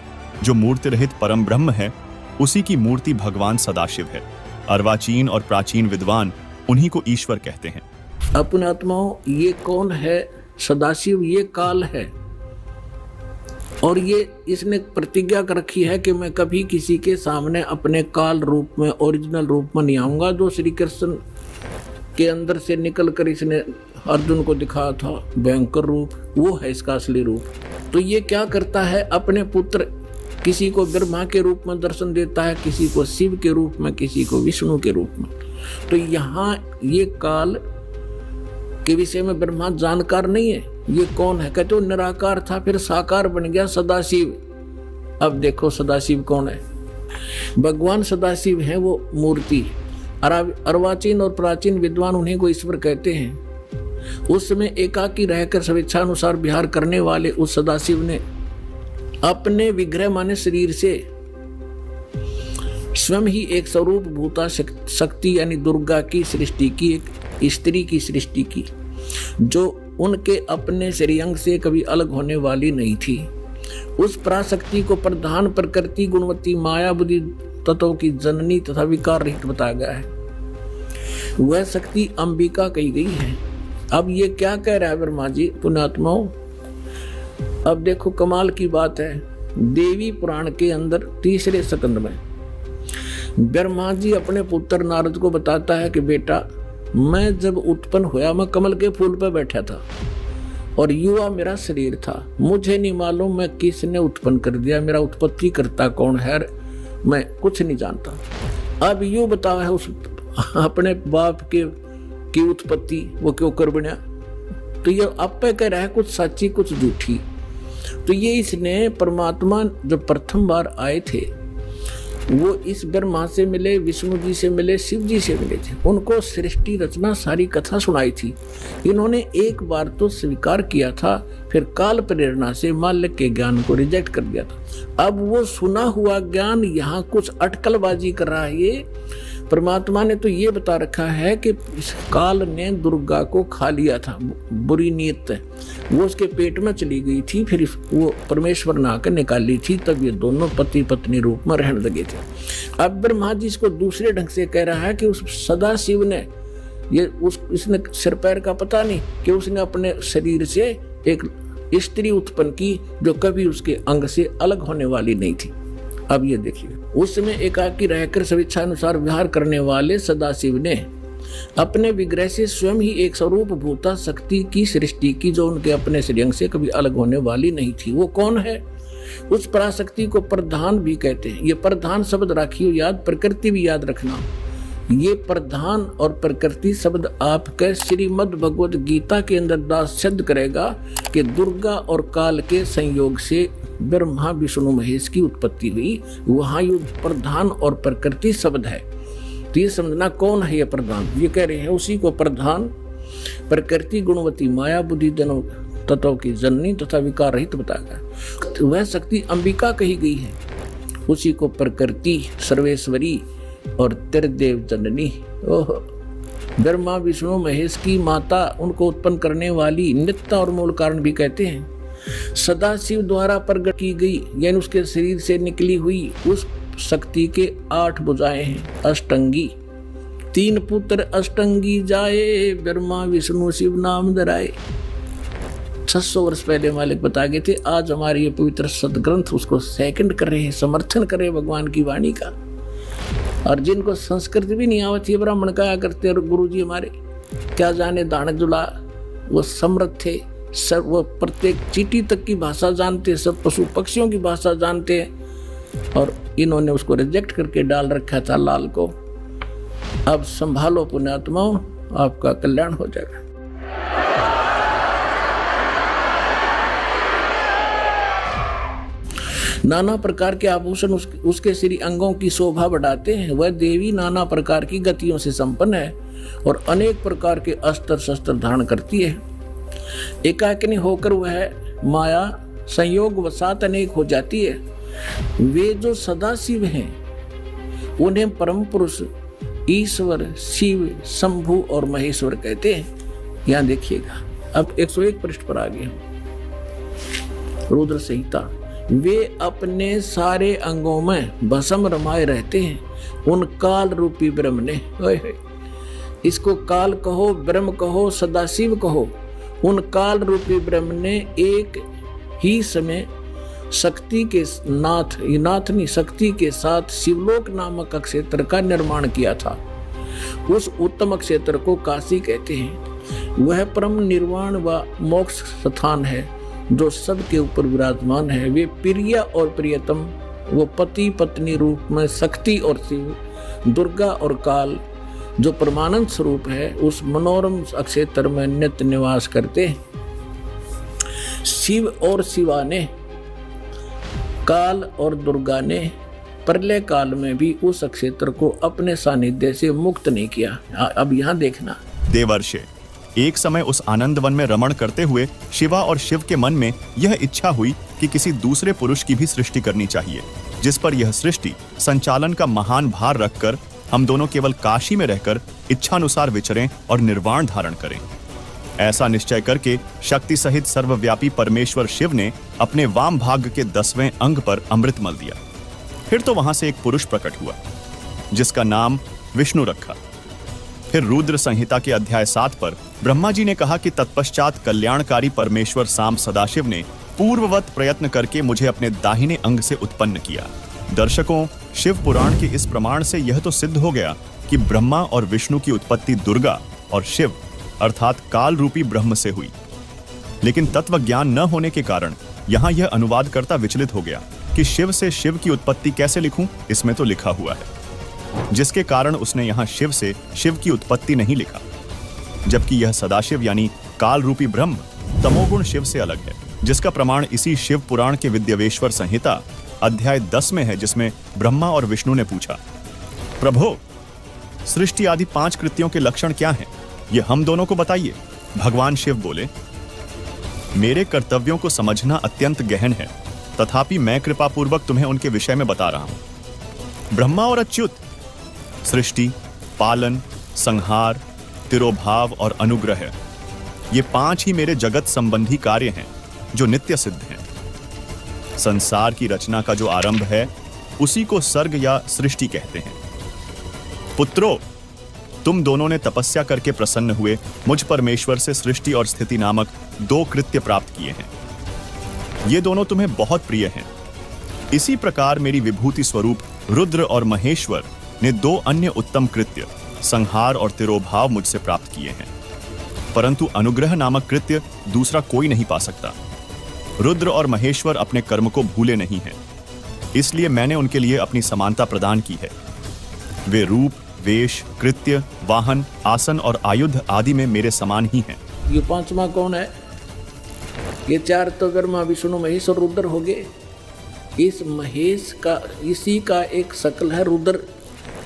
जो मूर्ति रहित परम ब्रह्म है, उसी की मूर्ति भगवान सदाशिव है। अर्वाचीन और प्राचीन विद्वान उन्हीं को ईश्वर कहते हैं। अपने आत्माओं, ये कौन है? सदाशिव ये काल है, और ये इसने प्रतिज्ञा कर रखी है कि मैं कभी किसी के सामने अपने काल रूप में, ओरिजिनल रूप में नहीं आऊंगा। जो श्री कृष्ण के अंदर से निकल कर इसने अर्जुन को दिखाया था भयंकर रूप, वो है इसका असली रूप। तो ये क्या करता है, अपने पुत्र किसी को ब्रह्मा के रूप में दर्शन देता है, किसी को शिव के रूप में, किसी को विष्णु के रूप में। तो यहाँ ये काल के विषय में ब्रह्मा जानकार नहीं है। ये कौन है? कहते वो निराकार था, फिर साकार बन गया सदाशिव। अब देखो सदाशिव कौन है? भगवान सदाशिव है वो मूर्ति। अर्वाचीन और प्राचीन विद्वान उन्हीं को ईश्वर कहते हैं। उस समय एकाकी रहकर स्वेच्छानुसार विहार करने वाले उस सदाशिव ने अपने विग्रह माने शरीर से स्वयं ही एक स्वरूप भूता शक्ति यानी दुर्गा की सृष्टि की, एक स्त्री की सृष्टि की, जो उनके अपने श्रेयंग से कभी अलग होने वाली नहीं थी। उस पराशक्ति को प्रधान प्रकृति गुणवती माया बुद्धि तत्वों की जननी तथा विकार रहित बताया गया है। वह शक्ति अंबिका कही गई है। अब ये क्या कह रहा है ब्रह्मा जी? पुण्यात्माओं, अब देखो कमाल की बात है। देवी पुराण के अंदर 3रे स्कंद में ब्रह्मा जी अपने पुत्र नारद को बताता है कि बेटा, मैं जब उत्पन्न हुआ मैं कमल के फूल पर बैठा था और युवा मेरा शरीर था। मुझे नहीं मालूम मैं किसने उत्पन्न कर दिया, मेरा उत्पत्ति करता कौन है, मैं कुछ नहीं जानता। अब यूं बताओ है उस अपने बाप की उत्पत्ति वो क्यों कर बना? तो ये आप पे कह रहा है कुछ सच्ची कुछ झूठी। तो ये इसने परमात्मा जब प्रथम बार आए थे वो इस ब्रह्मा से मिले, विष्णु जी से मिले, शिव जी से मिले थे। उनको सृष्टि रचना सारी कथा सुनाई थी। इन्होंने एक बार तो स्वीकार किया था, फिर काल प्रेरणा से मालिक के ज्ञान को रिजेक्ट कर दिया था। अब वो सुना हुआ ज्ञान यहाँ कुछ अटकलबाजी कर रहा है। ये परमात्मा ने तो ये बता रखा है कि इस काल ने दुर्गा को खा लिया था, बुरी नीयत है, वो उसके पेट में चली गई थी, फिर वो परमेश्वर ने आकर निकाली थी, तब ये दोनों पति पत्नी रूप में रहने लगे थे। अब ब्रह्मा जी इसको दूसरे ढंग से कह रहा है कि उस सदा शिव ने इसने सिर पैर का पता नहीं कि उसने अपने शरीर से एक स्त्री उत्पन्न की जो कभी उसके अंग से अलग होने वाली नहीं थी। अब ये देखिए, उस समय एकाकी रहकर स्वेच्छा अनुसार व्यवहार करने वाले सदाशिव ने अपने विग्रह से स्वयं ही एक स्वरूप भूता शक्ति की सृष्टि की जो उनके अपने श्रेयंग से कभी अलग होने वाली नहीं थी। वो कौन है? उस पराशक्ति को प्रधान भी कहते हैं। ये प्रधान शब्द राखियो याद, प्रकृति भी याद रखना। ये प्रधान और प्रकृति शब्द आपके श्रीमद् भगवद गीता के अंदर दास सिद्ध करेगा कि दुर्गा और काल के संयोग से ब्रह्मा विष्णु महेश की उत्पत्ति हुई। वहाँ ये प्रधान और प्रकृति शब्द है। तो ये समझना कौन है ये प्रधान। ये कह रहे हैं उसी को प्रधान, प्रकृति गुणवती माया बुद्धि दोनों तत्वों की जननी तथा विकार रहित बताया। तो वह शक्ति अंबिका कही गई है। उसी को प्रकृति सर्वेश्वरी और त्रिदेव जननी, ओह, ब्रह्मा विष्णु महेश की माता, उनको उत्पन्न करने वाली नित्य और मूल कारण भी कहते हैं। सदाशिव द्वारा प्रकट की गई यानी उसके शरीर से निकली हुई उस शक्ति के 8 भुजाएं हैं। अष्टंगी, 3 पुत्र अष्टंगी जाए, ब्रह्मा विष्णु शिव नाम धराए। 600 वर्ष पहले मालिक बता गए थे। आज हमारे ये पवित्र सदग्रंथ उसको सेकंड कर रहे हैं, समर्थन कर रहे हैं भगवान की वाणी का। और जिनको संस्कृत भी नहीं आवती, ब्राह्मण कहा करते और गुरु जी हमारे क्या जाने दाने दुला, वो समृद्ध थे, सब वो प्रत्येक चींटी तक की भाषा जानते, सब पशु पक्षियों की भाषा जानते हैं। और इन्होंने उसको रिजेक्ट करके डाल रखा था लाल को। अब संभालो पुण्यात्माओं, आपका कल्याण हो जाएगा। नाना प्रकार के आभूषण उसके श्री अंगों की शोभा बढ़ाते हैं। वह देवी नाना प्रकार की गतियों से संपन्न है और अनेक प्रकार के अस्त्र शस्त्र धारण करती है। एकाकिनी होकर वह माया संयोग वसात अनेक हो जाती है। वे जो सदाशिव हैं उन्हें परम पुरुष ईश्वर शिव शंभु और महेश्वर कहते हैं। यहाँ देखिएगा, अब 101 पृष्ठ पर आ गए हम। रुद्र संहिता। वे अपने सारे अंगों में भस्म रमाए रहते हैं। उन काल रूपी ब्रह्म ने, इसको काल कहो, ब्रह्म कहो, सदाशिव कहो, उन काल रूपी ब्रह्म ने एक ही समय शक्ति के नाथ शक्ति के साथ शिवलोक नामक क्षेत्र का निर्माण किया था। उस उत्तम क्षेत्र को काशी कहते हैं। वह परम निर्वाण व मोक्ष स्थान है जो सबके ऊपर विराजमान है। वे प्रिय और प्रियतम, वो पति पत्नी रूप में शक्ति और शिव, दुर्गा और काल जो परमानंद स्वरूप है, उस मनोरम क्षेत्र में नित्य निवास करते हैं। शिव और शिवा ने, काल और दुर्गा ने प्रलय काल में भी उस क्षेत्र को अपने सानिध्य से मुक्त नहीं किया। अब यहाँ देखना, देवर्षे, एक समय उस आनंद वन में रमण करते हुए शिवा और शिव के मन में यह इच्छा हुई कि किसी दूसरे पुरुष की भी सृष्टि करनी चाहिए, जिस पर यह सृष्टि संचालन का महान भार रखकर हम दोनों केवल काशी में रहकर इच्छानुसार विचरें और निर्वाण धारण करें। ऐसा निश्चय करके शक्ति सहित सर्वव्यापी परमेश्वर शिव ने अपने वाम भाग के 10वें अंग पर अमृत मल दिया। फिर तो वहां से एक पुरुष प्रकट हुआ जिसका नाम विष्णु रखा। फिर रुद्र संहिता के अध्याय 7 पर ब्रह्मा जी ने कहा कि तत्पश्चात कल्याणकारी परमेश्वर साम सदाशिव ने पूर्ववत प्रयत्न करके मुझे अपने दाहिने अंग से उत्पन्न किया। दर्शकों, शिव पुराण के इस प्रमाण से यह तो सिद्ध हो गया कि ब्रह्मा और विष्णु की उत्पत्ति दुर्गा और शिव अर्थात काल रूपी ब्रह्म से हुई। लेकिन तत्व ज्ञान न होने के कारण यहाँ यह अनुवादकर्ता विचलित हो गया कि शिव से शिव की उत्पत्ति कैसे लिखूं। इसमें तो लिखा हुआ है, जिसके कारण उसने यहाँ शिव से शिव की उत्पत्ति नहीं लिखा, जबकि यह सदाशिव यानी काल रूपी ब्रह्म तमोगुण शिव से अलग है, जिसका प्रमाण इसी शिव पुराण के विद्यवेश्वर संहिता अध्याय 10 में है, जिसमें ब्रह्मा और विष्णु ने पूछा, प्रभो, सृष्टि आदि 5 कृत्यों के लक्षण क्या हैं? ये हम दोनों को बताइए। भगवान शिव बोले, मेरे कर्तव्यों को समझना अत्यंत गहन है, तथापि मैं कृपापूर्वक तुम्हें उनके विषय में बता रहा हूं। ब्रह्मा और अच्युत, सृष्टि, पालन, संहार, तिरोभाव और अनुग्रह, ये 5 ही मेरे जगत संबंधी कार्य हैं जो नित्य सिद्ध हैं। संसार की रचना का जो आरंभ है उसी को सर्ग या सृष्टि कहते हैं। पुत्रों, तुम दोनों ने तपस्या करके प्रसन्न हुए मुझ परमेश्वर से सृष्टि और स्थिति नामक 2 कृत्य प्राप्त किए हैं। ये दोनों तुम्हें बहुत प्रिय हैं। इसी प्रकार मेरी विभूति स्वरूप रुद्र और महेश्वर ने 2 अन्य उत्तम कृत्य, संहार और तिरोभाव, मुझसे प्राप्त किए हैं। परंतु अनुग्रह नामक कृत्य दूसरा कोई नहीं पा सकता। रुद्र और महेश्वर अपने कर्म को भूले नहीं हैं, इसलिए मैंने उनके लिए अपनी समानता प्रदान की है। वे रूप, वेश, कृत्य, वाहन, आसन और आयुध आदि में मेरे समान ही हैं। ये 5वां कौन है? ये 4 तो ब्रह्मा, विष्णु, महेश और रुद्र हो गए। इस महेश का, इसी का एक शकल है रुद्र,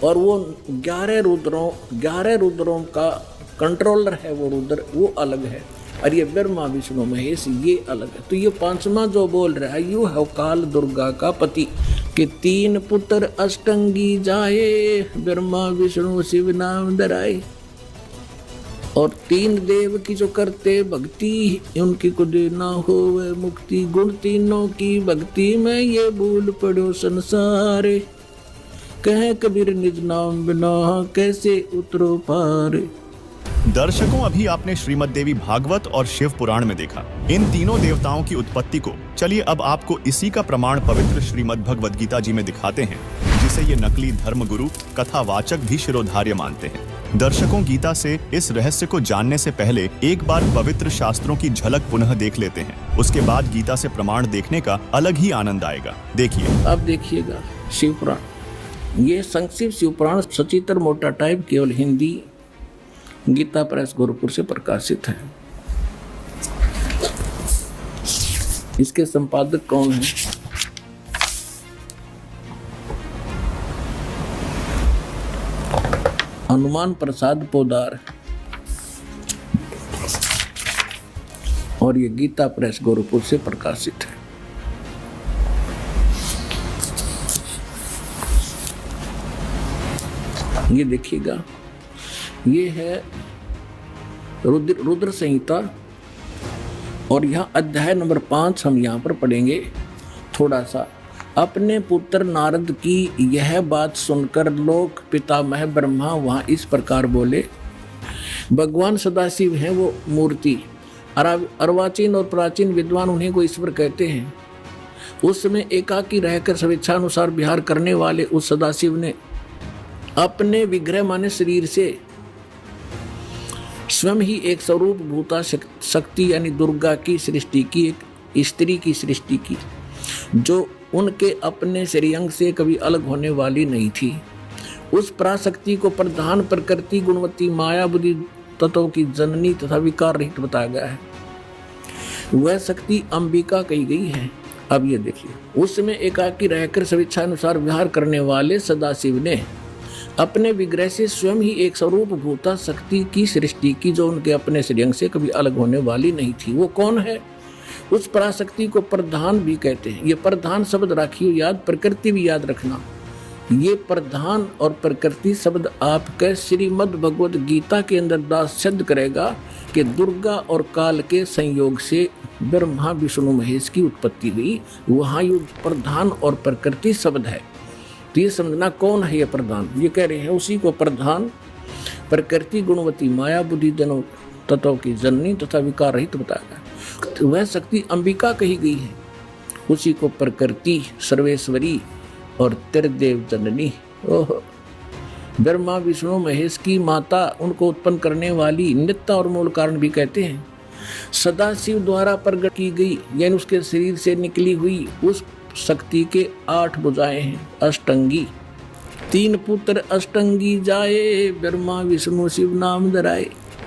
और वो 11 रुद्रों का कंट्रोलर है। वो रुद्र, वो अलग है, और ये ब्रह्मा, विष्णु, महेश, ये अलग है। तो ये 5वां जो बोल रहा है, यू है काल दुर्गा का पति कि 3 पुत्र अष्टंगी जाए, ब्रह्मा विष्णु शिव नाम धराए। और 3 देव की जो करते भक्ति, उनकी को देना हो वह मुक्ति। गुण तीनों की भक्ति में ये भूल पड़ो संसारे, कहे कबीर निज नाम बिना कैसे उतरो पार। दर्शकों, अभी आपने श्रीमद् देवी भागवत और शिव पुराण में देखा इन तीनों देवताओं की उत्पत्ति को। चलिए अब आपको इसी का प्रमाण पवित्र श्रीमद् भगवद गीता जी में दिखाते हैं, जिसे ये नकली धर्मगुरु कथावाचक भी शिरोधार्य मानते हैं। दर्शकों, गीता से इस रहस्य को जानने से पहले एक बार पवित्र शास्त्रों की झलक पुनः देख लेते हैं। उसके बाद गीता से प्रमाण देखने का अलग ही आनंद आएगा। देखिए। अब देखिएगा शिव पुराण, ये संक्षिप्त शिव पुराण सचित्र मोटा टाइप, केवल हिंदी, गीता प्रेस गोरखपुर से प्रकाशित है। इसके संपादक कौन है? हनुमान प्रसाद पोदार, और ये गीता प्रेस गोरखपुर से प्रकाशित है। ये देखिएगा, ये है रुद्र संहिता, और यहाँ अध्याय नंबर 5 हम यहाँ पर पढ़ेंगे थोड़ा सा। अपने पुत्र नारद की यह बात सुनकर लोक पितामह ब्रह्मा वहाँ इस प्रकार बोले। भगवान सदाशिव हैं वो मूर्ति, अर्वाचीन और प्राचीन विद्वान उन्हीं को ईश्वर कहते हैं। उस समय एकाकी रहकर स्वेच्छानुसार विहार करने वाले उस सदाशिव ने अपने विग्रह माने शरीर से स्वयं ही एक स्वरूप भूता शक्ति यानी दुर्गा की सृष्टि की, एक स्त्री की सृष्टि की, जो उनके अपने श्रेयंग से कभी अलग होने वाली नहीं थी। उस पराशक्ति को प्रधान प्रकृति गुणवती माया बुद्धि तत्वों की जननी तथा विकार रहित बताया गया है। वह शक्ति अंबिका कही गई है। अब ये देखिए, उस समय एकाकी रहकर स्वेच्छानुसार विहार करने वाले सदाशिव ने अपने विग्रह से स्वयं ही एक स्वरूप भूता शक्ति की सृष्टि की, जो उनके अपने श्रेयंग से कभी अलग होने वाली नहीं थी। वो कौन है? उस पराशक्ति को प्रधान भी कहते हैं। ये प्रधान शब्द राखियो याद, प्रकृति भी याद रखना। ये प्रधान और प्रकृति शब्द आपके श्रीमद् भगवद गीता के अंदर दास सिद्ध करेगा कि दुर्गा और काल के संयोग से ब्रह्मा विष्णु महेश की उत्पत्ति हुई। वहाँ ये प्रधान और प्रकृति शब्द है। तो ये समझना कौन है ये प्रधान। ये कह रहे हैं उसी को प्रधान प्रकृति गुणवती माया बुद्धि जनों तत्वों की जननी तथा विकार रहित बताया। तो वह शक्ति अंबिका कही गई है। उसी को प्रकृति सर्वेश्वरी और त्रिदेव जननी, ओह, ब्रह्मा विष्णु महेश की माता, उनको उत्पन्न करने वाली नित्य और मूल कारण भी कहते हैं। सदाशिव द्वारा प्रकट की गई यानी उसके शरीर से निकली हुई उस शक्ति के 8 भुजाएं हैं, अष्टंगी। 3 पुत्र अष्टंगी जाए, ब्रह्मा विष्णु शिव नाम धराए।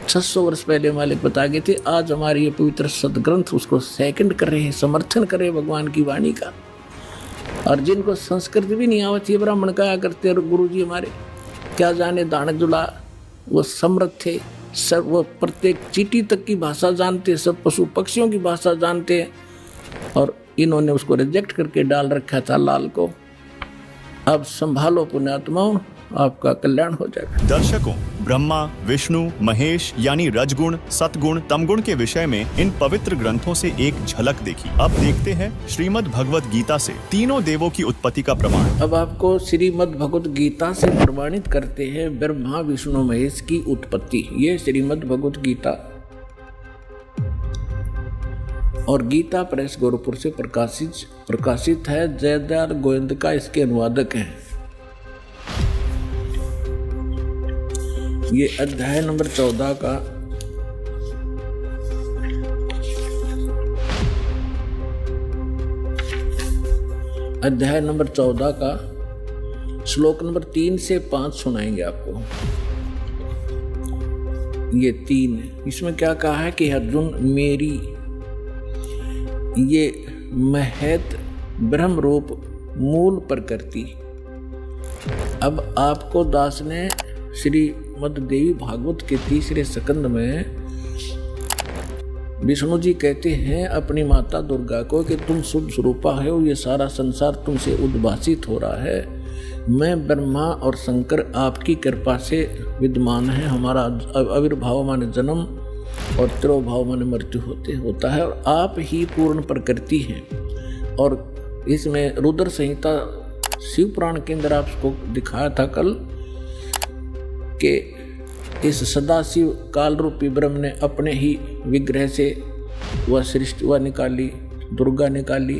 600 वर्ष पहले मालिक बता गए थे। आज हमारे ये पवित्र सदग्रंथ उसको सेकंड कर रहे हैं, समर्थन कर रहे हैं भगवान की वाणी का। और जिनको संस्कृत भी नहीं आवती है ब्राह्मण क्या करते गुरु जी हमारे, क्या जाने दाने दुला, वो समृद्ध थे, सब वो प्रत्येक चींटी तक की भाषा जानते, सब पशु पक्षियों की भाषा जानते हैं, और इन्होंने उसको रिजेक्ट करके डाल रखा था लाल को। अब संभालो पुण्यात्माओं, आपका कल्याण हो जाएगा। दर्शकों, ब्रह्मा, विष्णु, महेश यानी रजगुण, सतगुण, तमगुण के विषय में इन पवित्र ग्रंथों से एक झलक देखी। अब देखते हैं श्रीमद् भगवत गीता से तीनों देवों की उत्पत्ति का प्रमाण। अब आपको श्रीमद् भगवत गीता से प्रमाणित करते हैं ब्रह्मा, विष्णु, महेश की उत्पत्ति। ये श्रीमद् भगवत गीता और गीता प्रेस गोरखपुर से प्रकाशित है। जयदयाल गोविंदका इसके अनुवादक हैं। ये अध्याय नंबर 14 का श्लोक नंबर 3 से 5 सुनाएंगे आपको। ये 3, इसमें क्या कहा है कि अर्जुन मेरी ये महत ब्रह्म रूप मूल प्रकृति। अब आपको दास ने श्रीमद् देवी भागवत के 3रे स्कंद में विष्णु जी कहते हैं अपनी माता दुर्गा को कि तुम शुद्ध स्वरूपा हो, ये सारा संसार तुमसे उद्भासित हो रहा है। मैं ब्रह्मा और शंकर आपकी कृपा से विद्यमान है। हमारा आविर्भाव माने जन्म और तिरोभाव माने मृत्यु होता है, और आप ही पूर्ण प्रकृति हैं। और इसमें रुद्र संहिता शिव पुराण के अंदर आपको दिखाया था कल कि इस सदाशिव काल रूपी ब्रह्म ने अपने ही विग्रह से वह सृष्टि वह निकाली, दुर्गा निकाली,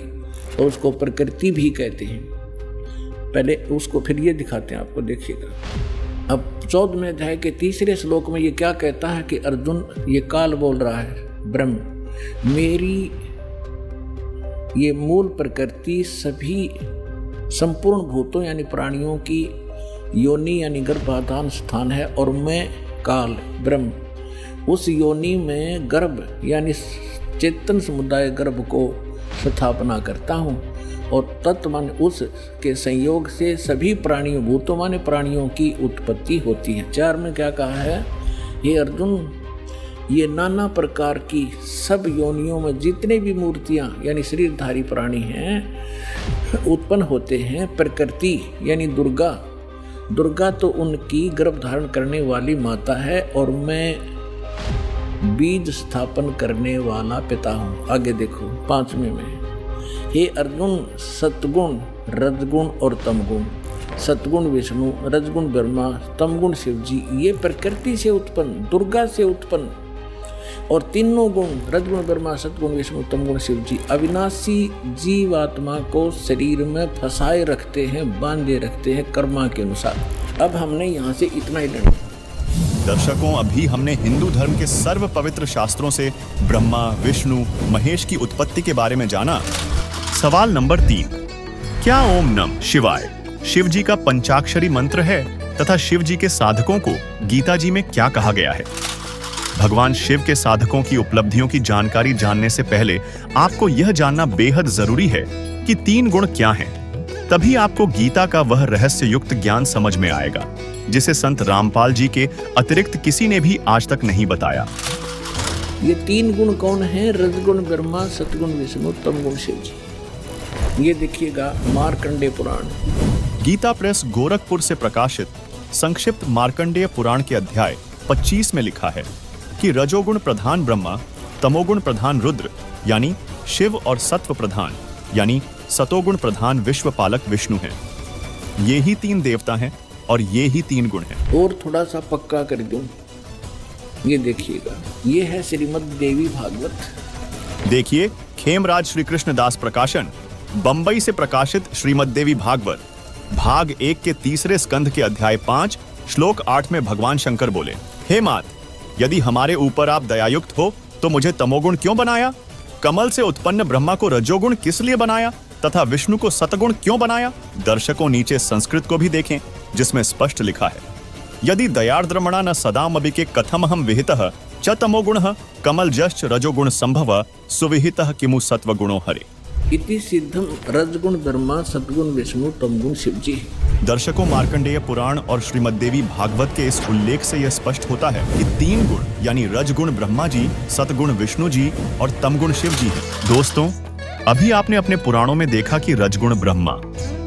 और उसको प्रकृति भी कहते हैं। पहले उसको फिर ये दिखाते हैं आपको, देखिएगा। अब 14वें अध्याय के 3रे श्लोक में ये क्या कहता है कि अर्जुन, ये काल बोल रहा है ब्रह्म, मेरी ये मूल प्रकृति सभी संपूर्ण भूतों यानी प्राणियों की योनि यानी गर्भाधान स्थान है, और मैं काल ब्रह्म उस योनि में गर्भ यानी चेतन समुदाय गर्भ को स्थापना करता हूँ, और तत्व माने उस के संयोग से सभी प्राणियों भूतों माने प्राणियों की उत्पत्ति होती है। 4 में क्या कहा है, हे अर्जुन, ये नाना प्रकार की सब योनियों में जितने भी मूर्तियां यानी शरीरधारी प्राणी हैं उत्पन्न होते हैं, प्रकृति यानी दुर्गा तो उनकी गर्भ धारण करने वाली माता है, और मैं बीज स्थापन करने वाला पिता हूँ। आगे देखो 5वें में, हे अर्जुन, सतगुण, रजगुण और तमगुण, सतगुण विष्णु, रजगुण ब्रह्मा, तमगुण शिव जी, ये प्रकृति से उत्पन्न दुर्गा से उत्पन्न, और तीनों गुण रजगुण ब्रह्मा, सतगुण विष्णु, तमगुण शिव जी अविनाशी जीवात्मा को शरीर में फंसाए रखते हैं, बांधे रखते हैं कर्मा के अनुसार। अब हमने यहाँ से इतना ही लेना। दर्शकों, अभी हमने हिंदू धर्म के सर्व पवित्र शास्त्रों से ब्रह्मा, विष्णु, महेश की उत्पत्ति के बारे में जाना। सवाल नंबर 3, क्या ओम नम शिवाय शिव जी का पंचाक्षरी मंत्र है तथा शिव जी के साधकों को गीता जी में क्या कहा गया है? भगवान शिव के साधकों की उपलब्धियों की जानकारी जानने से पहले आपको यह जानना बेहद जरूरी है कि 3 गुण क्या हैं। तभी आपको गीता का वह रहस्य युक्त ज्ञान समझ में आएगा जिसे संत रामपाल जी के अतिरिक्त किसी ने भी आज तक नहीं बताया। ये 3 गुण कौन है? रजगुण ब्रह्मा, सतगुण विष्णु, तमगुण शिव जी। ये देखिएगा मार्कंडेय पुराण। गीता प्रेस गोरखपुर से प्रकाशित संक्षिप्त मार्कंडेय पुराण के अध्याय 25 में लिखा है कि रजोगुण प्रधान ब्रह्मा, तमोगुण प्रधान रुद्र यानी शिव, और सत्व प्रधान यानी सतोगुण प्रधान विश्वपालक विष्णु हैं। ये ही 3 देवता हैं और ये ही 3 गुण हैं। और थोड़ा सा पक्का कर दूं, ये देखिएगा, ये है श्रीमद् देवी भागवत। देखिए, खेमराज श्री कृष्ण दास प्रकाशन, बंबई से प्रकाशित श्रीमद् देवी भागवत भाग 1 के 3रे स्कंध के अध्याय 5 श्लोक 8 में भगवान शंकर बोले, हे मात, यदि हमारे ऊपर आप दयायुक्त हो तो मुझे तमोगुण क्यों बनाया? कमल से उत्पन्न ब्रह्मा को रजोगुण किस लिए बनाया तथा विष्णु को सतगुण क्यों बनाया? दर्शकों, नीचे संस्कृत को भी देखें जिसमें स्पष्ट लिखा है, यदि दयार्द्रमणा न सदामपि के कथमहं विहितः च तमोगुणः कमल जश्च रजोगुण संभव सुविहितः किमु सत्वगुणो हरे। इति सिद्धम रजगुण ब्रह्मा सतगुण विष्णु तमगुण शिव जी। दर्शकों, मार्कंडेय पुराण और श्रीमद्देवी भागवत के इस उल्लेख से यह स्पष्ट होता है कि 3 गुण यानी रजगुण ब्रह्मा जी, सतगुण विष्णु जी और तमगुण शिव जी हैं। दोस्तों, अभी आपने अपने पुराणों में देखा कि रजगुण ब्रह्मा,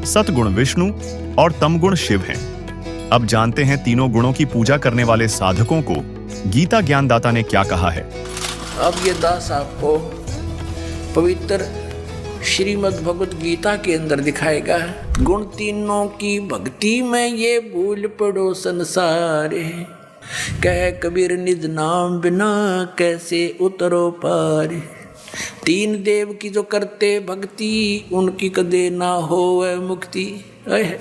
सतगुण विष्णु और तमगुण शिव हैं। अब जानते हैं तीनों गुणों की पूजा करने वाले साधकों को गीता ज्ञानदाता ने क्या कहा है। अब ये दास आपको पवित्र श्रीमद् भगवत गीता के अंदर दिखाएगा। गुण तीनों की भक्ति में ये भूल पड़ो संसार, कह कबीर निज नाम बिना कैसे उतरो पार। 3 देव की जो करते भक्ति, उनकी कदे ना होवे मुक्ति।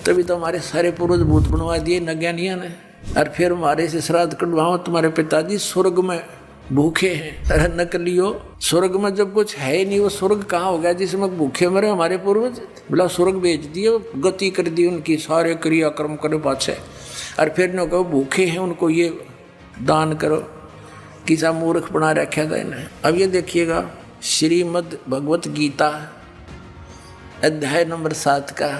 तभी तो हमारे सारे पूर्वज भूत बनवा दिए नज्ञानिया ने, और फिर हमारे से श्राद्ध कटवाओ, तुम्हारे पिताजी स्वर्ग में भूखे हैं। अरे नकलियो, स्वर्ग में जब कुछ है ही नहीं, वो स्वर्ग कहाँ हो गया जिसमें भूखे मरे हमारे पूर्वज। बोला स्वर्ग भेज दिए, गति कर दी उनकी, सारे क्रियाक्रम करे पाछे, और फिर न कहो भूखे हैं उनको ये दान करो। किसा मूर्ख बना रखा था इन्हें। अब ये देखिएगा श्रीमद् भगवत गीता अध्याय नंबर 7 का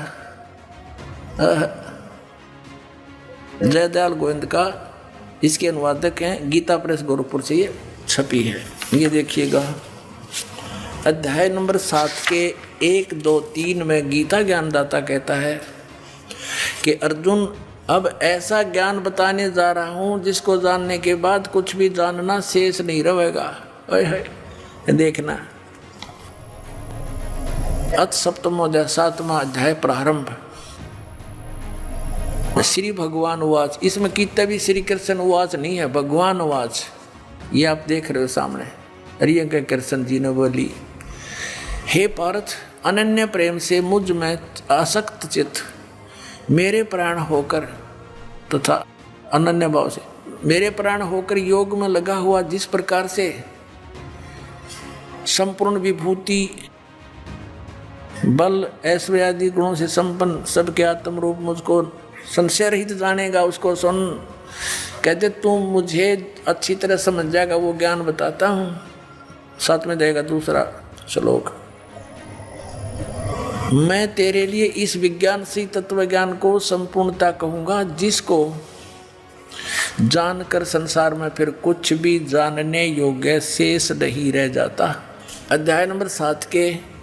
जयदयाल गोविंद का इसके अनुवादक हैं, गीता प्रेस गोरखपुर से ये छपी है। ये देखिएगा अध्याय नंबर 7 के 1, 2, 3 में गीता ज्ञानदाता कहता है कि अर्जुन, अब ऐसा ज्ञान बताने जा रहा हूँ जिसको जानने के बाद कुछ भी जानना शेष नहीं रहेगा। देखना, अथ सप्तमोध्याय 7वां अध्याय प्रारंभ। श्री भगवान उवाच, इसमें कितना भी श्री कृष्ण उवाच नहीं है, भगवान उवाच। ये आप देख रहे हो सामने। अरिय के कृष्ण जी ने बोली, हे पार्थ, अनन्य प्रेम से मुझ में आसक्त चित्त मेरे प्राण होकर तथा अनन्य भाव से मेरे प्राण होकर योग में लगा हुआ, जिस प्रकार से संपूर्ण विभूति बल ऐश्वर्य आदि गुणों से संपन्न सबके आत्म रूप मुझको संशय रहित जानेगा, उसको सुन। कहते तू मुझे अच्छी तरह समझ जाएगा, वो ज्ञान बताता हूँ। साथ में देगा दूसरा श्लोक, मैं तेरे लिए इस विज्ञान से तत्व ज्ञान को संपूर्णता कहूँगा, जिसको जानकर संसार में फिर कुछ भी जानने योग्य शेष नहीं रह जाता। अध्याय नंबर 7 के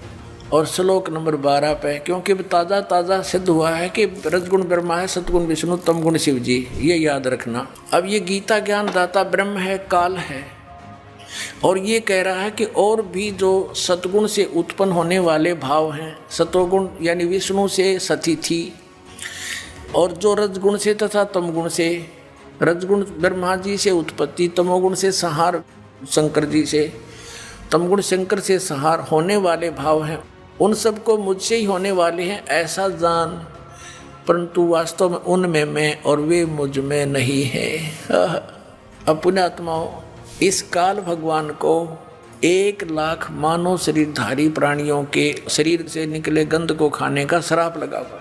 और श्लोक नंबर 12 पे, क्योंकि ताज़ा ताज़ा सिद्ध हुआ है कि रजगुण ब्रह्मा है, सतगुण विष्णु, तमगुण शिव जी, ये याद रखना। अब ये गीता ज्ञान दाता ब्रह्म है, काल है, और ये कह रहा है कि और भी जो सतगुण से उत्पन्न होने वाले भाव हैं, सतोगुण यानी विष्णु से सतिथि, और जो रजगुण से तथा तमगुण से, रजगुण ब्रह्मा जी से उत्पत्ति, तमोगुण से संहार शंकर जी से, तमगुण शंकर से संहार होने वाले भाव हैं, उन सबको मुझसे ही होने वाले हैं ऐसा जान, परंतु वास्तव में उनमें मैं और वे मुझ में नहीं है। अब पुण्यात्माओं, इस काल भगवान को 1,00,000 मानव शरीरधारी प्राणियों के शरीर से निकले गंध को खाने का श्राप लगा हुआ,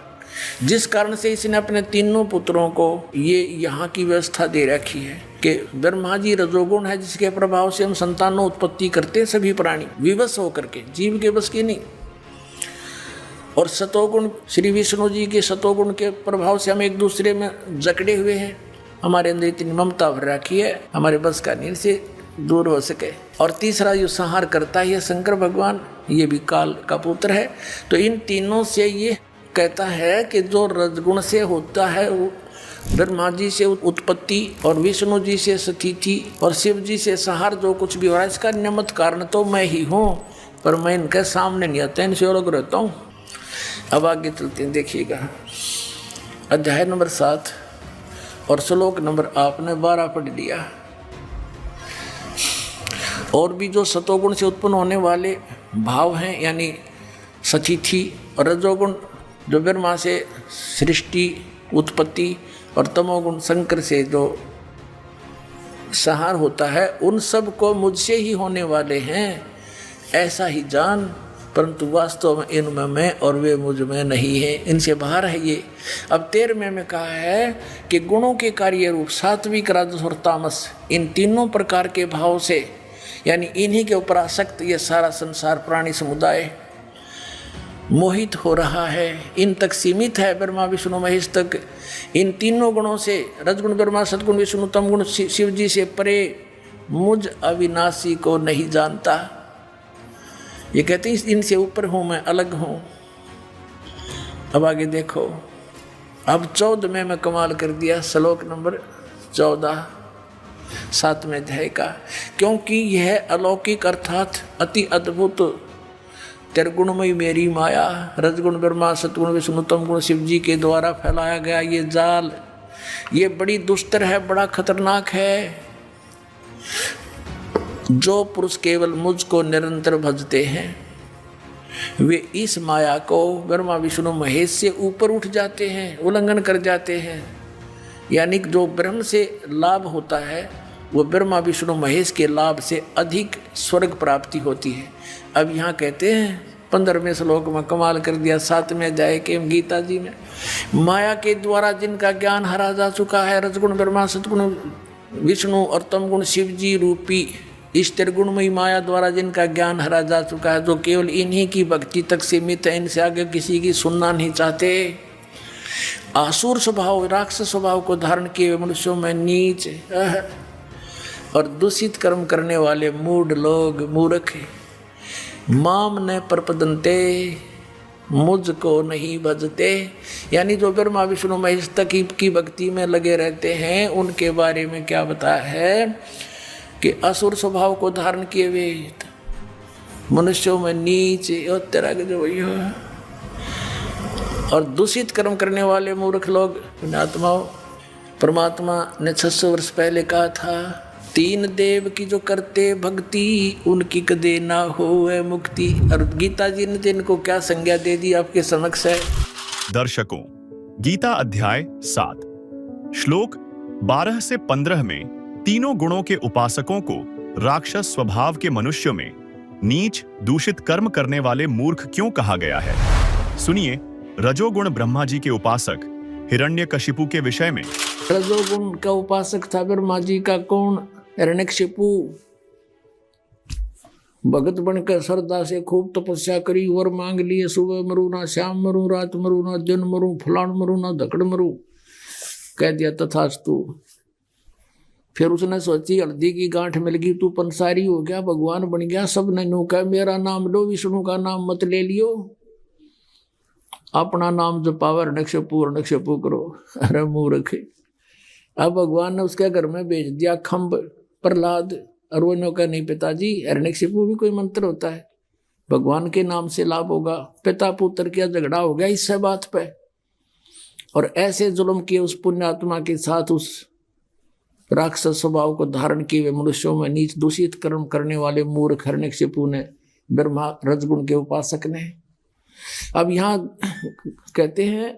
जिस कारण से इसने अपने तीनों पुत्रों को ये यहाँ की व्यवस्था दे रखी है कि ब्रह्मा जी रजोगुण है, जिसके प्रभाव से हम संतानों उत्पत्ति करते हैं सभी प्राणी विवश होकर के, जीव के बस की नहीं। और सतोगुण श्री विष्णु जी के सतोगुण के प्रभाव से हम एक दूसरे में जकड़े हुए हैं, हमारे अंदर इतनी ममता भर रखी है, हमारे बस का नहीं से दूर हो सके। और तीसरा जो संहार करता है शंकर भगवान, ये भी काल का पुत्र है। तो इन तीनों से ये कहता है कि जो रजगुण से होता है वो ब्रह्मा जी से उत्पत्ति और विष्णु जी से स्थिति और शिव जी से संहार जो कुछ भी हो रहा है, इसका निमित्त कारण तो मैं ही हूँ, पर मैं इनके सामने नहीं आता, इनसे अलग रहता हूँ। अब आगे चलते हैं, देखिएगा अध्याय नंबर 7 और श्लोक नंबर आपने 12 पढ़ लिया। और भी जो सतोगुण से उत्पन्न होने वाले भाव हैं, यानी सतिथि और रजोगुण जो ब्रह्मा से सृष्टि उत्पत्ति और तमोगुण शंकर से जो संहार होता है, उन सब को मुझसे ही होने वाले हैं ऐसा ही जान, परंतु वास्तव में इनमें मैं और वे मुझ में नहीं है, इनसे बाहर है ये। अब 13वें में कहा है कि गुणों के कार्य रूप सात्विक राजस और तामस, इन तीनों प्रकार के भाव से यानी इन्हीं के ऊपर आसक्त ये सारा संसार प्राणी समुदाय मोहित हो रहा है, इन तक सीमित है, ब्रह्मा विष्णु महेश तक। इन तीनों गुणों से, रजगुण ब्रह्मा, सतगुण विष्णु, तमगुण शिव जी से परे मुझ अविनाशी को नहीं जानता। ये कहते हैं इनसे ऊपर हूं मैं, अलग हूं। अब आगे देखो, अब 14 में कमाल कर दिया, श्लोक नंबर 14 7वें अध्याय का। क्योंकि यह अलौकिक अर्थात अति अद्भुत त्रिगुणमयी मेरी माया, रजगुण ब्रह्मा, सतगुण विष्णु, तमगुण शिव जी के द्वारा फैलाया गया ये जाल, ये बड़ी दुस्तर है, बड़ा खतरनाक है। जो पुरुष केवल मुझको निरंतर भजते हैं वे इस माया को ब्रह्मा विष्णु महेश से ऊपर उठ जाते हैं, उल्लंघन कर जाते हैं। यानी जो ब्रह्म से लाभ होता है वो ब्रह्मा विष्णु महेश के लाभ से अधिक स्वर्ग प्राप्ति होती है। अब यहाँ कहते हैं 15वें श्लोक में कमाल कर दिया, 7वें अध्याय के गीता जी में, माया के द्वारा जिनका ज्ञान हरा जा चुका है, रजगुण ब्रह्मा, सतगुण विष्णु और तमगुण शिव जी रूपी इस त्रिगुणमयी माया द्वारा जिनका ज्ञान हरा जा चुका है, जो केवल इन्हीं की भक्ति तक सीमित है, इनसे आगे किसी की सुनना नहीं चाहते, आसुर स्वभाव, राक्षस स्वभाव को धारण किए मनुष्यों में नीच और दूषित कर्म करने वाले मूढ़ लोग, मूर्ख, माम न प्रपदन्ते, मुझको नहीं भजते। यानी जो ब्रह्मा विष्णु महेश तक की भक्ति में लगे रहते हैं, उनके बारे में क्या बताया है कि असुर स्वभाव को धारण किए हुए मनुष्यों में नीच और तरह के जो वही हो, और दूषित कर्म करने वाले मूर्ख लोग, पुण्यात्माओं, परमात्मा ने 600 वर्ष पहले कहा था, 3 देव की जो करते भक्ति उनकी कदे ना होए मुक्ति। और गीता जी ने जिनको क्या संज्ञा दे दी आपके समक्ष है। दर्शकों, गीता अध्याय 7 श्लोक 12 से 15 में तीनों गुणों के उपासकों को राक्षस स्वभाव के मनुष्यों में नीच दूषित कर्म करने वाले मूर्ख क्यों कहा गया है। सुनिए रजोगुण ब्रह्मा जी के उपासक हिरण्यकशिपु के विषय में। रजोगुण का उपासक था ब्रह्मा जी का कौन? हिरण्यकशिपु। भगत बनकर श्रद्धा से खूब तपस्या करी, वर मांग लिए, सुबह मरू ना, शाम मरू, रात मरू ना, दिन मरू, फलान मरू ना, धकड़ मरू, कह दिया तथास्तु। फिर उसने सोची हल्दी की गांठ मिल गई, तू पंसारी हो गया, भगवान बन गया, सब ने नो कहा मेरा नाम लो, विष्णु का नाम मत ले लियो, अपना नाम जपावे, हिरण्यकशिपु करो। अरे मूर्ख। अब भगवान ने उसके घर में भेज दिया खम्ब, प्रहलाद, और वो नो कहा नहीं पिताजी, हिरण्यकशिपु भी कोई मंत्र होता है, भगवान के नाम से लाभ होगा। पिता पुत्र का झगड़ा हो गया इससे बात पे, और ऐसे जुल्म किए उस पुण्यात्मा के साथ, उस राक्षस स्वभाव को धारण किए हुए मनुष्यों में नीच दूषित कर्म करने वाले मूर्ख हिरण्यकशिपु ने, ब्रह्मा रजगुण के उपासक ने। अब यहाँ कहते हैं,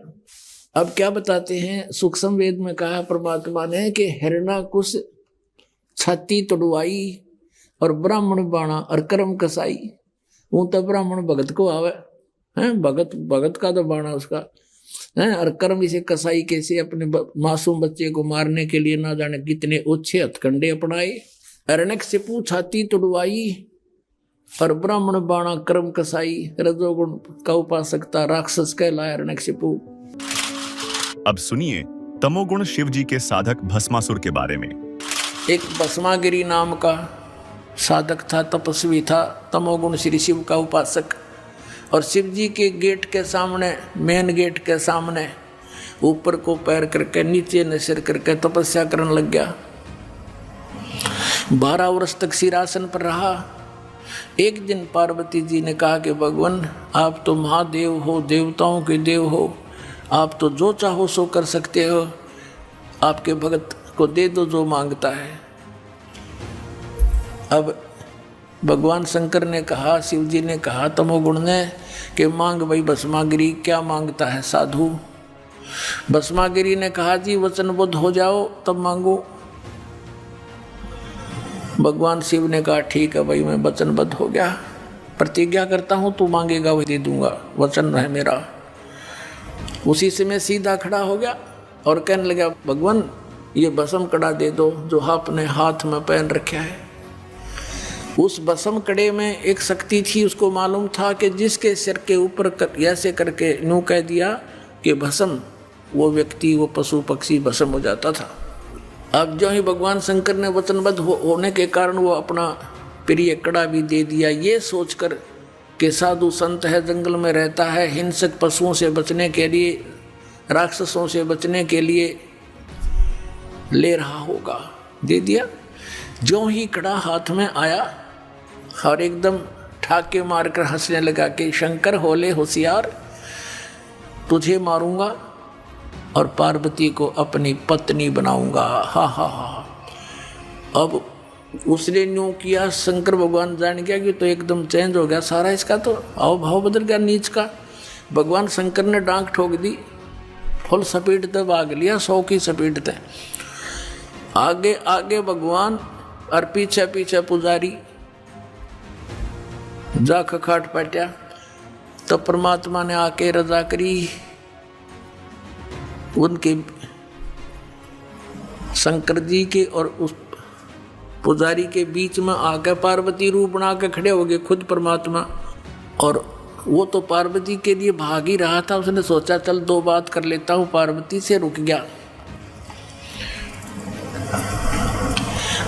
अब क्या बताते हैं, सूक्ष्म वेद में कहा परमात्मा ने कि हिरण्यकुश छाती तोड़वाई और ब्राह्मण बाणा और कर्म कसाई। वो तो ब्राह्मण भगत को आवे हैं, भगत का तो बाणा उसका है, और कर्म इसे कसाई कैसे अपने मासूम बच्चे को मारने के लिए ना जाने कितने ओछे हथकंडे अपनाए। हिरण्यकशिपु छाती तोड़वाई और ब्राह्मण बाणा कर्म कसाई, रजोगुण का उपासक था, राक्षस कहलाया हिरण्यकशिपु। अब सुनिए तमोगुण शिव जी के साधक भस्मासुर के बारे में। एक भस्मागिरी नाम का साधक था, तपस्वी था, तमोगुण श्री शिव का उपासक, और शिव जी के गेट के सामने, मेन गेट के सामने ऊपर को पैर करके नीचे ने सिर करके तपस्या करने लग गया। 12 वर्ष तक सिरासन पर रहा। एक दिन पार्वती जी ने कहा कि भगवान आप तो महादेव हो, देवताओं के देव हो, आप तो जो चाहो सो कर सकते हो, आपके भगत को दे दो जो मांगता है। अब भगवान शंकर ने कहा, शिव जी ने कहा तमोगुण ने कि मांग भाई भस्मागिरी, क्या मांगता है साधु। भस्मागिरी ने कहा जी वचनबद्ध हो जाओ तब मांगो। भगवान शिव ने कहा ठीक है भाई मैं वचनबद्ध हो गया, प्रतिज्ञा करता हूँ तू मांगेगा वही दे दूंगा, वचन है मेरा। उसी से मैं सीधा खड़ा हो गया और कहने लगा भगवान ये भस्म कड़ा दे दो जो आपने हाथ में पहन रखा है। उस भस्म कड़े में एक शक्ति थी, उसको मालूम था कि जिसके सिर के ऊपर ऐसे करके यूं कह दिया कि भस्म, वो व्यक्ति, वो पशु पक्षी भस्म हो जाता था। अब जो ही भगवान शंकर ने वचनबद्ध होने के कारण वो अपना प्रिय कड़ा भी दे दिया, ये सोचकर कि साधु संत है, जंगल में रहता है, हिंसक पशुओं से बचने के लिए, राक्षसों से बचने के लिए ले रहा होगा, दे दिया। जो ही कड़ा हाथ में आया और एकदम ठाके मारकर हंसने लगा कि शंकर होले होशियार, तुझे मारूंगा और पार्वती को अपनी पत्नी बनाऊंगा। हा हा हा। अब उसने न्यू किया, शंकर भगवान जान गया कि तो एकदम चेंज हो गया सारा, इसका तो आओ भाव बदल गया नीच का। भगवान शंकर ने डांक ठोक दी, फुल स्पीड तक भाग लिया, 100 की स्पीड तक। आगे आगे भगवान और पीछे पीछे पुजारी जा खखाट पटा। तो परमात्मा ने आके रजा करी, उनके शंकर जी के और उस पुजारी के बीच में आकर पार्वती रूप बना के खड़े हो गए खुद परमात्मा। और वो तो पार्वती के लिए भाग ही रहा था, उसने सोचा चल 2 बात कर लेता हूँ, पार्वती से रुक गया।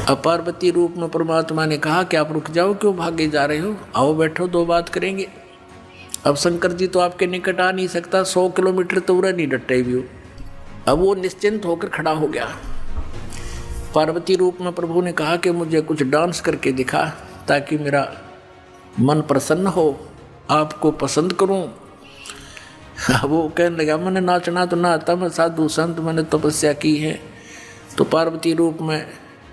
अब पार्वती रूप में परमात्मा ने कहा कि आप रुक जाओ, क्यों भागे जा रहे हो, आओ बैठो, 2 बात करेंगे। अब शंकर जी तो आपके निकट आ नहीं सकता, 100 किलोमीटर तो उड़ा नहीं डटे भी हो। अब वो निश्चिंत होकर खड़ा हो गया। पार्वती रूप में प्रभु ने कहा कि मुझे कुछ डांस करके दिखा ताकि मेरा मन प्रसन्न हो, आपको पसंद करूं। वो कहने लगा मैंने नाचना तो ना आता, मैं साधु संत, मैंने तपस्या की है। तो पार्वती रूप में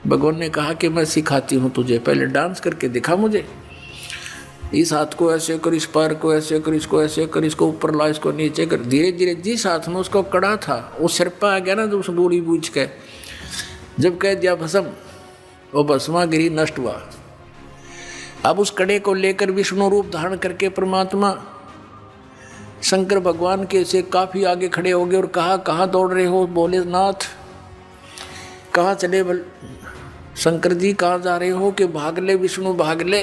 भगवान ने कहा कि मैं सिखाती हूँ तुझे, पहले डांस करके दिखा मुझे। इस हाथ को ऐसे कर, इस पैर को ऐसे कर, इसको ऐसे कर, इसको ऊपर ला, इसको नीचे कर। धीरे धीरे जिस हाथ में उसको कड़ा था वो सिर पर आ गया ना, जो उस गोली बूझ के जब कह दिया भस्म, वो भस्मागिरी नष्ट हुआ। अब उस कड़े को लेकर विष्णु रूप धारण करके परमात्मा शंकर भगवान के से काफी आगे खड़े हो गए और कहा कहाँ दौड़ रहे हो। बोले नाथ कहाँ चले, बल शंकर जी कहाँ जा रहे हो कि भाग ले विष्णु भाग ले,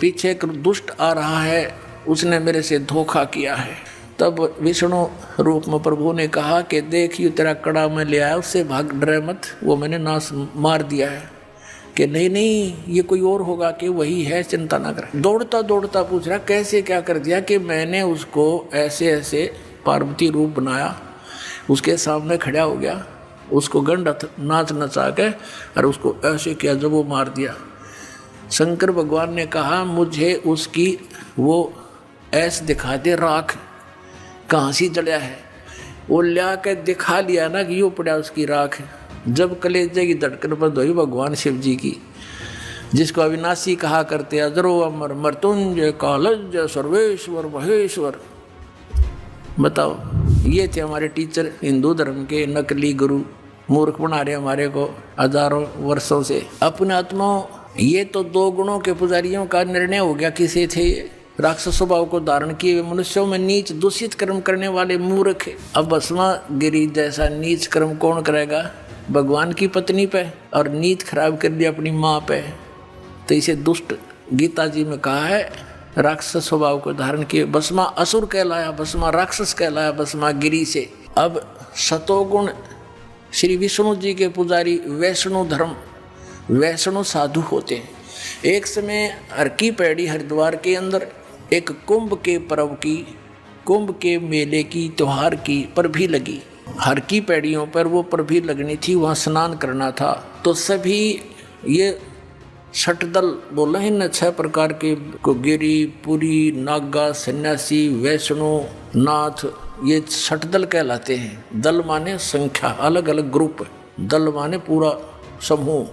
पीछे एक दुष्ट आ रहा है, उसने मेरे से धोखा किया है। तब विष्णु रूप में प्रभु ने कहा कि देख ये तेरा कड़ा मैं ले आया, उससे भाग, डरे मत, वो मैंने नाश मार दिया है। कि नहीं नहीं ये कोई और होगा, कि वही है, चिंता ना कर। दौड़ता दौड़ता पूछ रहा कैसे क्या कर दिया, कि मैंने उसको ऐसे ऐसे पार्वती रूप बनाया, उसके सामने खड़ा हो गया, उसको गंड नाच नचा के और उसको ऐसे किया, जब वो मार दिया। शंकर भगवान ने कहा मुझे उसकी वो ऐस दिखा दे, राख कहाँ सी जलिया है। वो लिया के दिखा लिया ना कि यूँ पड़ा उसकी राख। जब कलेजे की धड़कन बंद हुई भगवान शिव जी की, जिसको अविनाशी कहा करते, अजरो अमर मृत्युंजय कालज सर्वेश्वर महेश्वर। बताओ, ये थे हमारे टीचर हिंदू धर्म के, नकली गुरु, मूर्ख बना रहे हमारे को हजारों वर्षों से। अपने आत्माओं, ये तो 2 गुणों के पुजारियों का निर्णय हो गया। किसे थे ये? राक्षस स्वभाव को धारण किए मनुष्यों में नीच दूषित कर्म करने वाले मूर्ख। अब भस्मागिरी जैसा नीच कर्म कौन करेगा? भगवान की पत्नी पे, और नीत खराब कर दिया अपनी माँ पे। तो इसे दुष्ट गीता जी में कहा है, राक्षस स्वभाव को धारण किए। भस्मा असुर कहलाया, भस्मा राक्षस कहलाया भस्मागिरी से। अब सतोगुण श्री विष्णु जी के पुजारी वैष्णो धर्म, वैष्णो साधु होते हैं। एक समय हर की पैड़ी हरिद्वार के अंदर एक कुंभ के पर्व की, कुंभ के मेले की, त्योहार की प्रभी लगी। हर की पैड़ियों पर वो प्रभी लगनी थी, वहाँ स्नान करना था। तो सभी ये षटदल बोला है न, 6 प्रकार के को, गिरी, पुरी, नागा, सन्यासी, वैष्णो, नाथ, ये षटदल कहलाते हैं। दल माने संख्या, अलग अलग ग्रुप, दल माने पूरा समूह।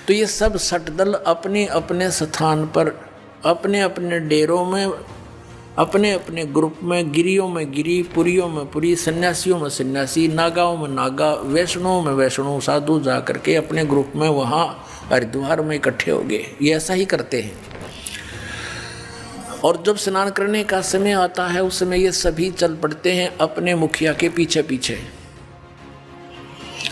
तो ये सब षटदल अपने अपने स्थान पर, अपने अपने डेरों में, अपने अपने ग्रुप में, गिरियों में गिरी, पुरियों में पुरी, सन्यासियों में सन्यासी, नागाओं में नागा, वैष्णों में वैष्णो साधु जा करके अपने ग्रुप में वहाँ हरिद्वार में इकट्ठे हो गए। ये ऐसा ही करते हैं। और जब स्नान करने का समय आता है, उस समय ये सभी चल पड़ते हैं अपने मुखिया के पीछे पीछे।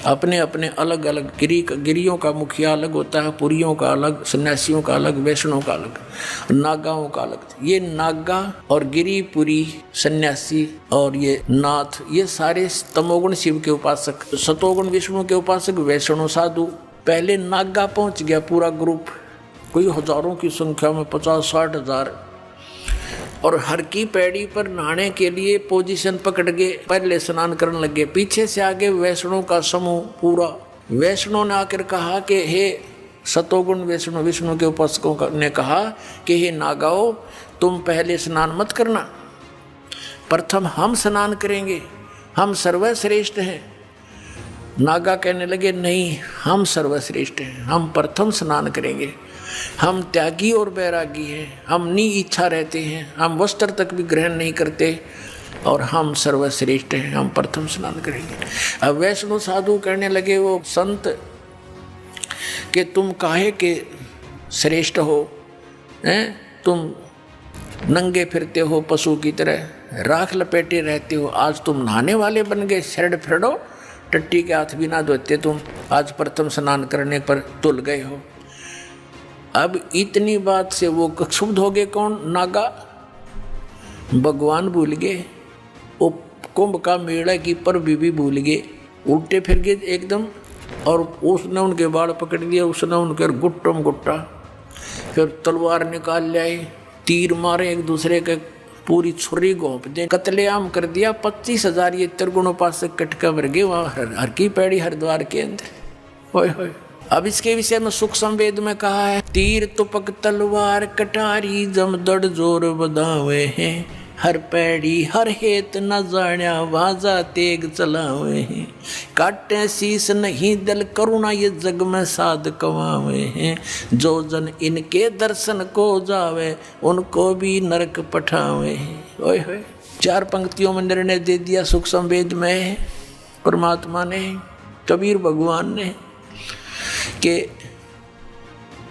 अपने अपने अलग अलग गिरियों का मुखिया अलग होता है, पुरियों का अलग, सन्यासियों का अलग, वैष्णव का अलग, नागाओं का अलग। ये नागा और गिरी, पुरी, सन्यासी और ये नाथ, ये सारे तमोगुण शिव के उपासक, सतोगुण विष्णु के उपासक, वैष्णव साधु। पहले नागा पहुंच गया पूरा ग्रुप, कोई हजारों की संख्या में, 50-60 हजार, और हर की पैड़ी पर नहाने के लिए पोजीशन पकड़ के पहले स्नान करने लगे। पीछे से आगे वैष्णव का समूह पूरा। वैष्णव ने आकर कहा कि हे सतोगुण वैष्णव, विष्णु के उपासकों ने कहा कि हे नागाओ, तुम पहले स्नान मत करना, प्रथम हम स्नान करेंगे, हम सर्वश्रेष्ठ हैं। नागा कहने लगे नहीं, हम सर्वश्रेष्ठ हैं, हम प्रथम स्नान करेंगे, हम त्यागी और बैरागी हैं, हम इच्छा रहते हैं, हम वस्त्र तक भी ग्रहण नहीं करते, और हम सर्वश्रेष्ठ हैं, हम प्रथम स्नान करेंगे। अब वैष्णव साधु कहने लगे वो संत कि तुम काहे के श्रेष्ठ हो, हैं? तुम नंगे फिरते हो पशु की तरह, राख लपेटे रहते हो, आज तुम नहाने वाले बन गए, शरण फिरो, टट्टी के हाथ भी ना धोते तुम, आज प्रथम स्नान करने पर तुल गए हो। अब इतनी बात से वो क्षुब्ध हो गए। कौन? नागा। भगवान भूल गए, वो कुंभ का मेला की पर भी भूल गए, उल्टे फिर गए एकदम, और उसने उनके बाल पकड़ लिया, उसने उनके गुट्टम गुट्टा, फिर तलवार निकाल लाए, तीर मारे एक दूसरे के, पूरी छुरी घोंप दे, कत्लेआम कर दिया। 25,000 ये त्रिगुण उपासक कटका मर गए वहाँ हर की पैड़ी हरिद्वार के अंदर। होय होय। अब इसके विषय में सुख संवेद में कहा है, तीर तुपक तलवार कटारी जम दड़ जोर बधावे हैं, हर पैड़ी हर हेत न जाण्या वाजा तेग चलावे हैं, काटे शीस नहीं दल करुणा ये जग में साध कमावे हैं, जो जन इनके दर्शन को जावे उनको भी नरक पठावे हैं। ओए होए, 4 पंक्तियों में निर्णय दे दिया सुख संवेद में परमात्मा ने, कबीर भगवान ने, कि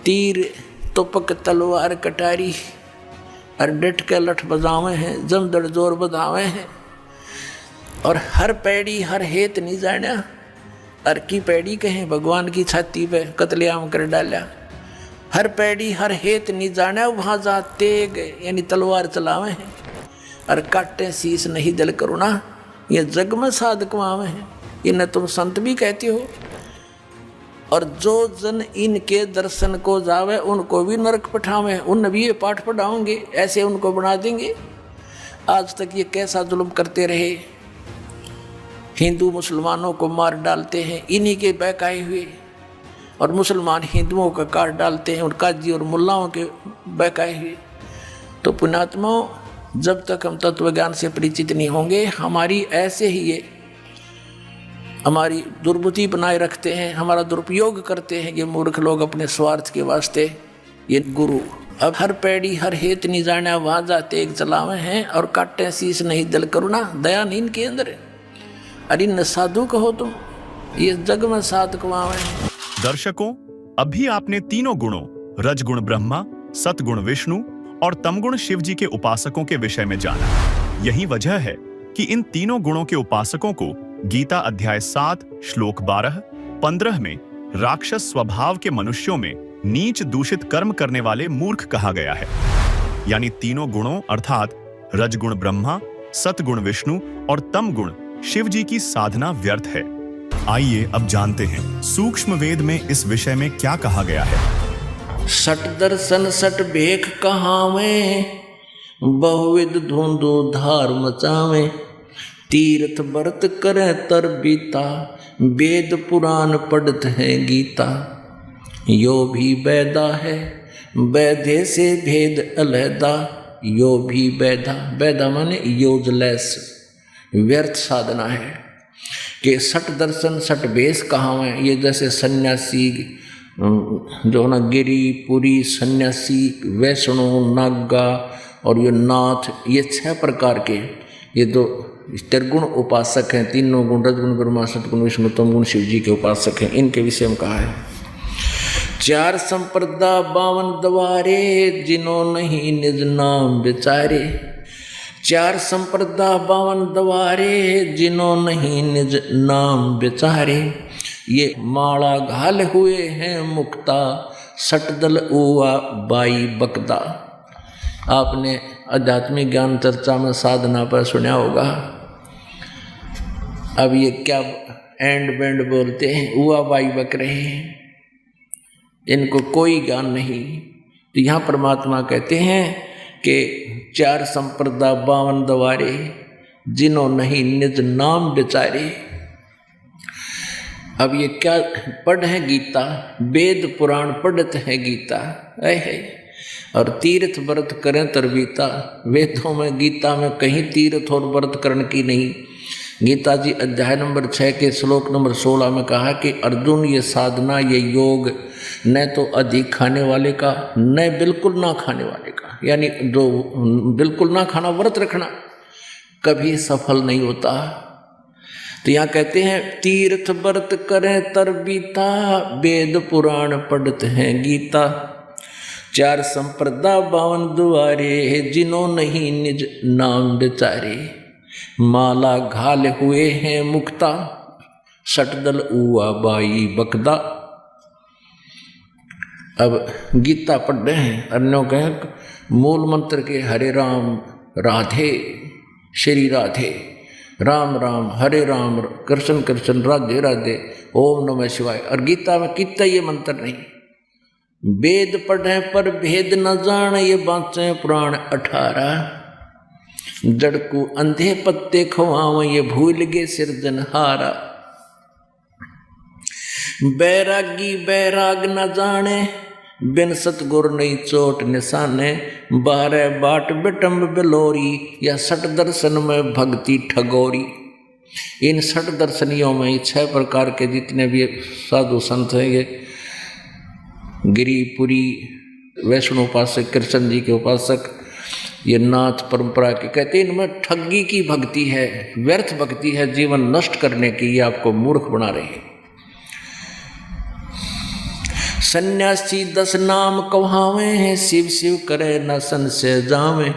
तीर तुपक तलवार कटारी और डट के लठ बजावे हैं, जम दड़ जोर बजावे हैं, और हर पैड़ी हर हेत नहीं जाना, हर की पैड़ी कहें भगवान की छाती पे कत्लेआम कर डाला, हर पैड़ी हर हेत नहीं जाना, वहाँ जाते गए यानी तलवार चलावे हैं, और काटे शीस नहीं दल करुणा ये जग में साध कमावे हैं, इन्हें तुम संत भी कहते हो, और जो जन इनके दर्शन को जावे उनको भी नरक पठावे, उन भी ये पाठ पढ़ाओगे, ऐसे उनको बना देंगे। आज तक ये कैसा जुल्म करते रहे, हिंदू मुसलमानों को मार डालते हैं इन्हीं के बहकाए हुए, और मुसलमान हिंदुओं का काट डालते हैं, और काजी और मुल्लाओं के बहकाए हुए। तो पुण्यात्माओं, जब तक हम तत्व ज्ञान से परिचित नहीं होंगे, हमारी ऐसे ही ये हमारी दुर्बुद्धि बनाए रखते हैं, हमारा दुरुपयोग करते हैं ये मूर्ख लोग अपने स्वार्थ के वास्ते, ये गुरु। अब हर पैड़ी हर हेत नहीं जाना वहाँ जाते एक चलावे हैं, और काटे शीस नहीं दल करुणा, दया नहीं इनके अंदर। अरे न साधु कहो तुम, ये जग में साध कमावे। दर्शकों, अभी आपने तीनों गुणों रजगुण ब्रह्मा, सतगुण विष्णु और तमगुण शिव जी के उपासकों के विषय में जाना। यही वजह है कि इन तीनों गुणों के उपासकों को गीता अध्याय 7 श्लोक 12-15 में राक्षस स्वभाव के मनुष्यों में नीच दूषित कर्म करने वाले मूर्ख कहा गया है। यानी तीनों गुणों अर्थात रजगुण ब्रह्मा, सतगुण विष्णु और तमगुण शिव जी की साधना व्यर्थ है। आइए अब जानते हैं सूक्ष्म वेद में इस विषय में क्या कहा गया है। सट दर्शन सट भेख कहावे, बहुविध धुंधु धार मचावे, तीर्थ व्रत करे तर बीता, वेद पुराण पढ़त है गीता, यो भी वैदा है वैधे से भेद अलहदा, यो भी वैदा, वैदा माने यूजलेस, व्यर्थ साधना है। कि सट दर्शन सट भेष कहावे, ये जैसे सन्यासी जो ना गिरी पुरी सन्यासी, वैष्णव, नागा और ये नाथ, ये 6 प्रकार के ये दो त्रिगुण उपासक हैं। तीनों गुण रजगुण ब्रह्मा सतगुण विष्णु तमगुण शिव जी के उपासक हैं। इनके विषय में कहा है 4 संप्रदा 52 द्वारे, जिन्हों नहीं निज नाम विचारे। 4 संप्रदा 52 द्वारे, जिन्हों नहीं निज नाम विचारे। ये माला घाल हुए हैं मुक्ता, सटदल उआ बाई बकदा। आपने आध्यात्मिक ज्ञान चर्चा में साधना पर सुना होगा। अब ये क्या एंड बैंड बोलते हैं, उआ बाई बक रहे हैं, इनको कोई ज्ञान नहीं। तो यहाँ परमात्मा कहते हैं कि 4 संप्रदा 52 द्वारे, जिन्हों नहीं निज नाम विचारे। अब ये क्या पढ़ है गीता, वेद पुराण पढ़त है गीता है, और तीर्थ व्रत करें तरबीता। वेदों में गीता में कहीं तीर्थ और व्रत करने की नहीं। गीता जी अध्याय नंबर 6 के श्लोक नंबर 16 में कहा कि अर्जुन ये साधना, ये योग न तो अधिक खाने वाले का, न बिल्कुल ना खाने वाले का, यानी जो बिल्कुल ना खाना व्रत रखना कभी सफल नहीं होता। तो यहाँ कहते हैं तीर्थ व्रत करें तरबीता, वेद पुराण पढ़ते हैं गीता। 4 संप्रदा 52 द्वारे, जिन्हों नहीं निज नाम विचारे। माला घाल हुए हैं मुक्ता, सटदल उआ बाई बकदा। अब गीता पढ़ रहे हैं, अन्यों कहें मूल मंत्र के हरे राम राधे श्री राधे, राम राम हरे राम कृष्ण कृष्ण राधे राधे, ओम नमः शिवाय। और गीता में कितना ये मंत्र नहीं। वेद पढ़े पर भेद न जाने, ये बाँचे पुराण 18। जड़ को अंधे पत्ते खवाव, ये भूल गए सिरजनहारा। बैरागी बैराग न जाने, बिन सतगुर नहीं चोट निशाने। 12 बाट बिटम्ब बिलोरी, या 6 दर्शन में भक्ति ठगोरी। इन 6 दर्शनियों में 6 प्रकार के जितने भी साधु संत हैं, ये गिरिपुरी वैष्णव उपासक, कृष्ण जी के उपासक, ये नाथ परंपरा के, कहते हैं इनमें ठगी की भक्ति है, व्यर्थ भक्ति है, जीवन नष्ट करने की, ये आपको मूर्ख बना रहे हैं। सन्यासी 10 नाम कहावे हैं, शिव शिव करे न संशय जावे।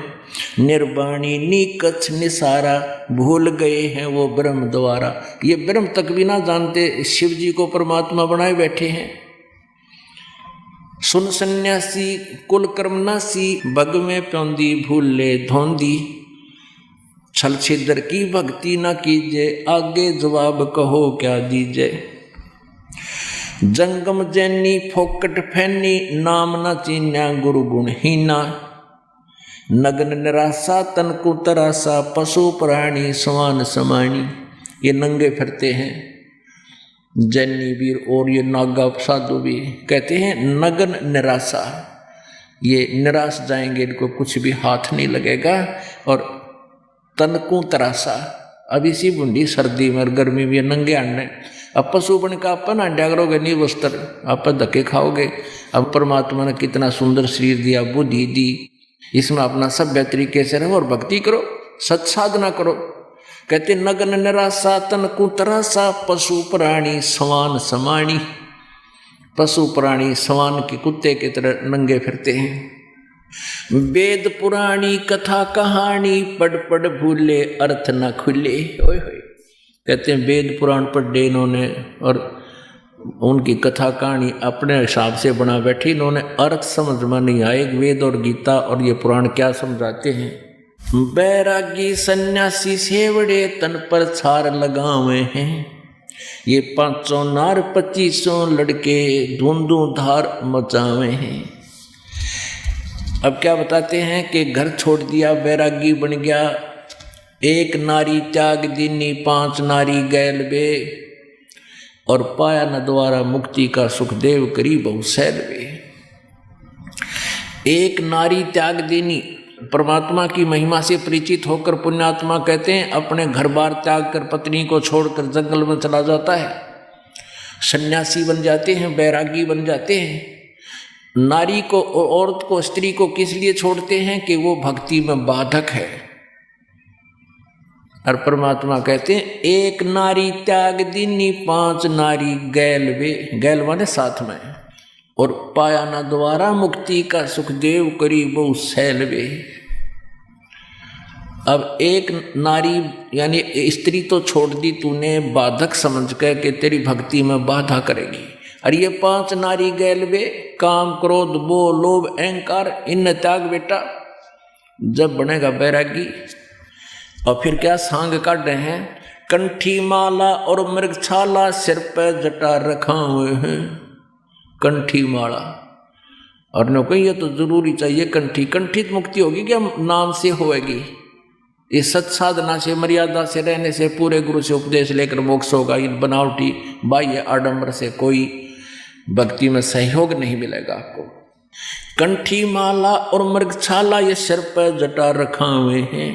निर्वाणी नीकछ निसारा, भूल गए हैं वो ब्रह्म द्वारा। ये ब्रह्म तक भी ना जानते, शिव जी को परमात्मा बनाए बैठे हैं। सुन सन्यासी कुल कर्मनासी, बग में प्योंदी भूले धोंदी। छल छिद्र की भक्ति न कीजिए, आगे जवाब कहो क्या दीजिए। जंगम जैनी फोकट फैनी, नाम न चीन्या गुरु गुण हीना। नग्न निराशा तन को तरासा, पशु प्राणी समान समानी। ये नंगे फिरते हैं जैनी वीर, और ये नागा साधु भी कहते हैं नग्न निराशा, ये निराश जाएंगे, इनको कुछ भी हाथ नहीं लगेगा। और तनकू तरासा, अब इसी बूंदी सर्दी में और गर्मी में नंगे आने। अब पशु बन का अपन अंडा करोगे नहीं वस्त्र, आप धक्के खाओगे। अब परमात्मा ने कितना सुंदर शरीर दिया, बुद्धि दी, इसमें अपना सभ्य तरीके से रहो और भक्ति करो, सत साधना करो। कहते नग्न निराशा तन कुतरासा, पशु प्राणी समान समानी। पशु प्राणी समान के कुत्ते की तरह नंगे फिरते हैं। वेद पुराणी कथा कहानी, पढ़ पढ़ भूले अर्थ न खुले। ओए होए, कहते हैं वेद पुराण पढ़े इन्होंने, और उनकी कथा कहानी अपने हिसाब से बना बैठी, इन्होंने अर्थ समझ में नहीं आए। वेद और गीता और ये पुराण क्या समझाते हैं। बैरागी सन्यासी सेवड़े, तन पर छार लगावे हैं। ये 500 नार 2500 लड़के, धुंधु धार मचावे हैं। अब क्या बताते हैं कि घर छोड़ दिया, बैरागी बन गया। 1 नारी त्याग दीनी, 5 नारी गैल बे। और पाया न द्वारा मुक्ति का सुखदेव, करी बहु सैल बे। 1 नारी त्याग दीनी, परमात्मा की महिमा से परिचित होकर पुण्यात्मा कहते हैं अपने घर बार त्याग कर, पत्नी को छोड़कर जंगल में चला जाता है। सन्यासी बन जाते हैं, बैरागी बन जाते हैं। नारी को, औरत को, स्त्री को किस लिए छोड़ते हैं कि वो भक्ति में बाधक है। और परमात्मा कहते हैं 1 नारी त्याग दीनी, 5 नारी गैल वे। गैल माने साथ में। और पाया न द्वारा मुक्ति का सुखदेव, करी बहु सैल वे। अब एक नारी यानी स्त्री तो छोड़ दी तूने बाधक समझ कर के तेरी भक्ति में बाधा करेगी। और ये 5 नारी गैल वे काम क्रोध मोह लोभ अहंकार इन त्याग बेटा, जब बनेगा बैरागी। और फिर क्या सांग काट रहे हैं, कंठी माला और मृगछाला सिर पे जटा रखा हुए हैं। कंठी माला और न कोई ये तो जरूरी चाहिए कंठी, कंठित मुक्ति होगी क्या नाम से होएगी। ये सत साधना से मर्यादा से रहने से पूरे गुरु से उपदेश लेकर मोक्ष होगा। इन बनावटी बाह्य आडंबर से कोई भक्ति में सहयोग नहीं मिलेगा आपको। कंठी माला और मृगछाला ये सिर पर जटा रखा हुए हैं।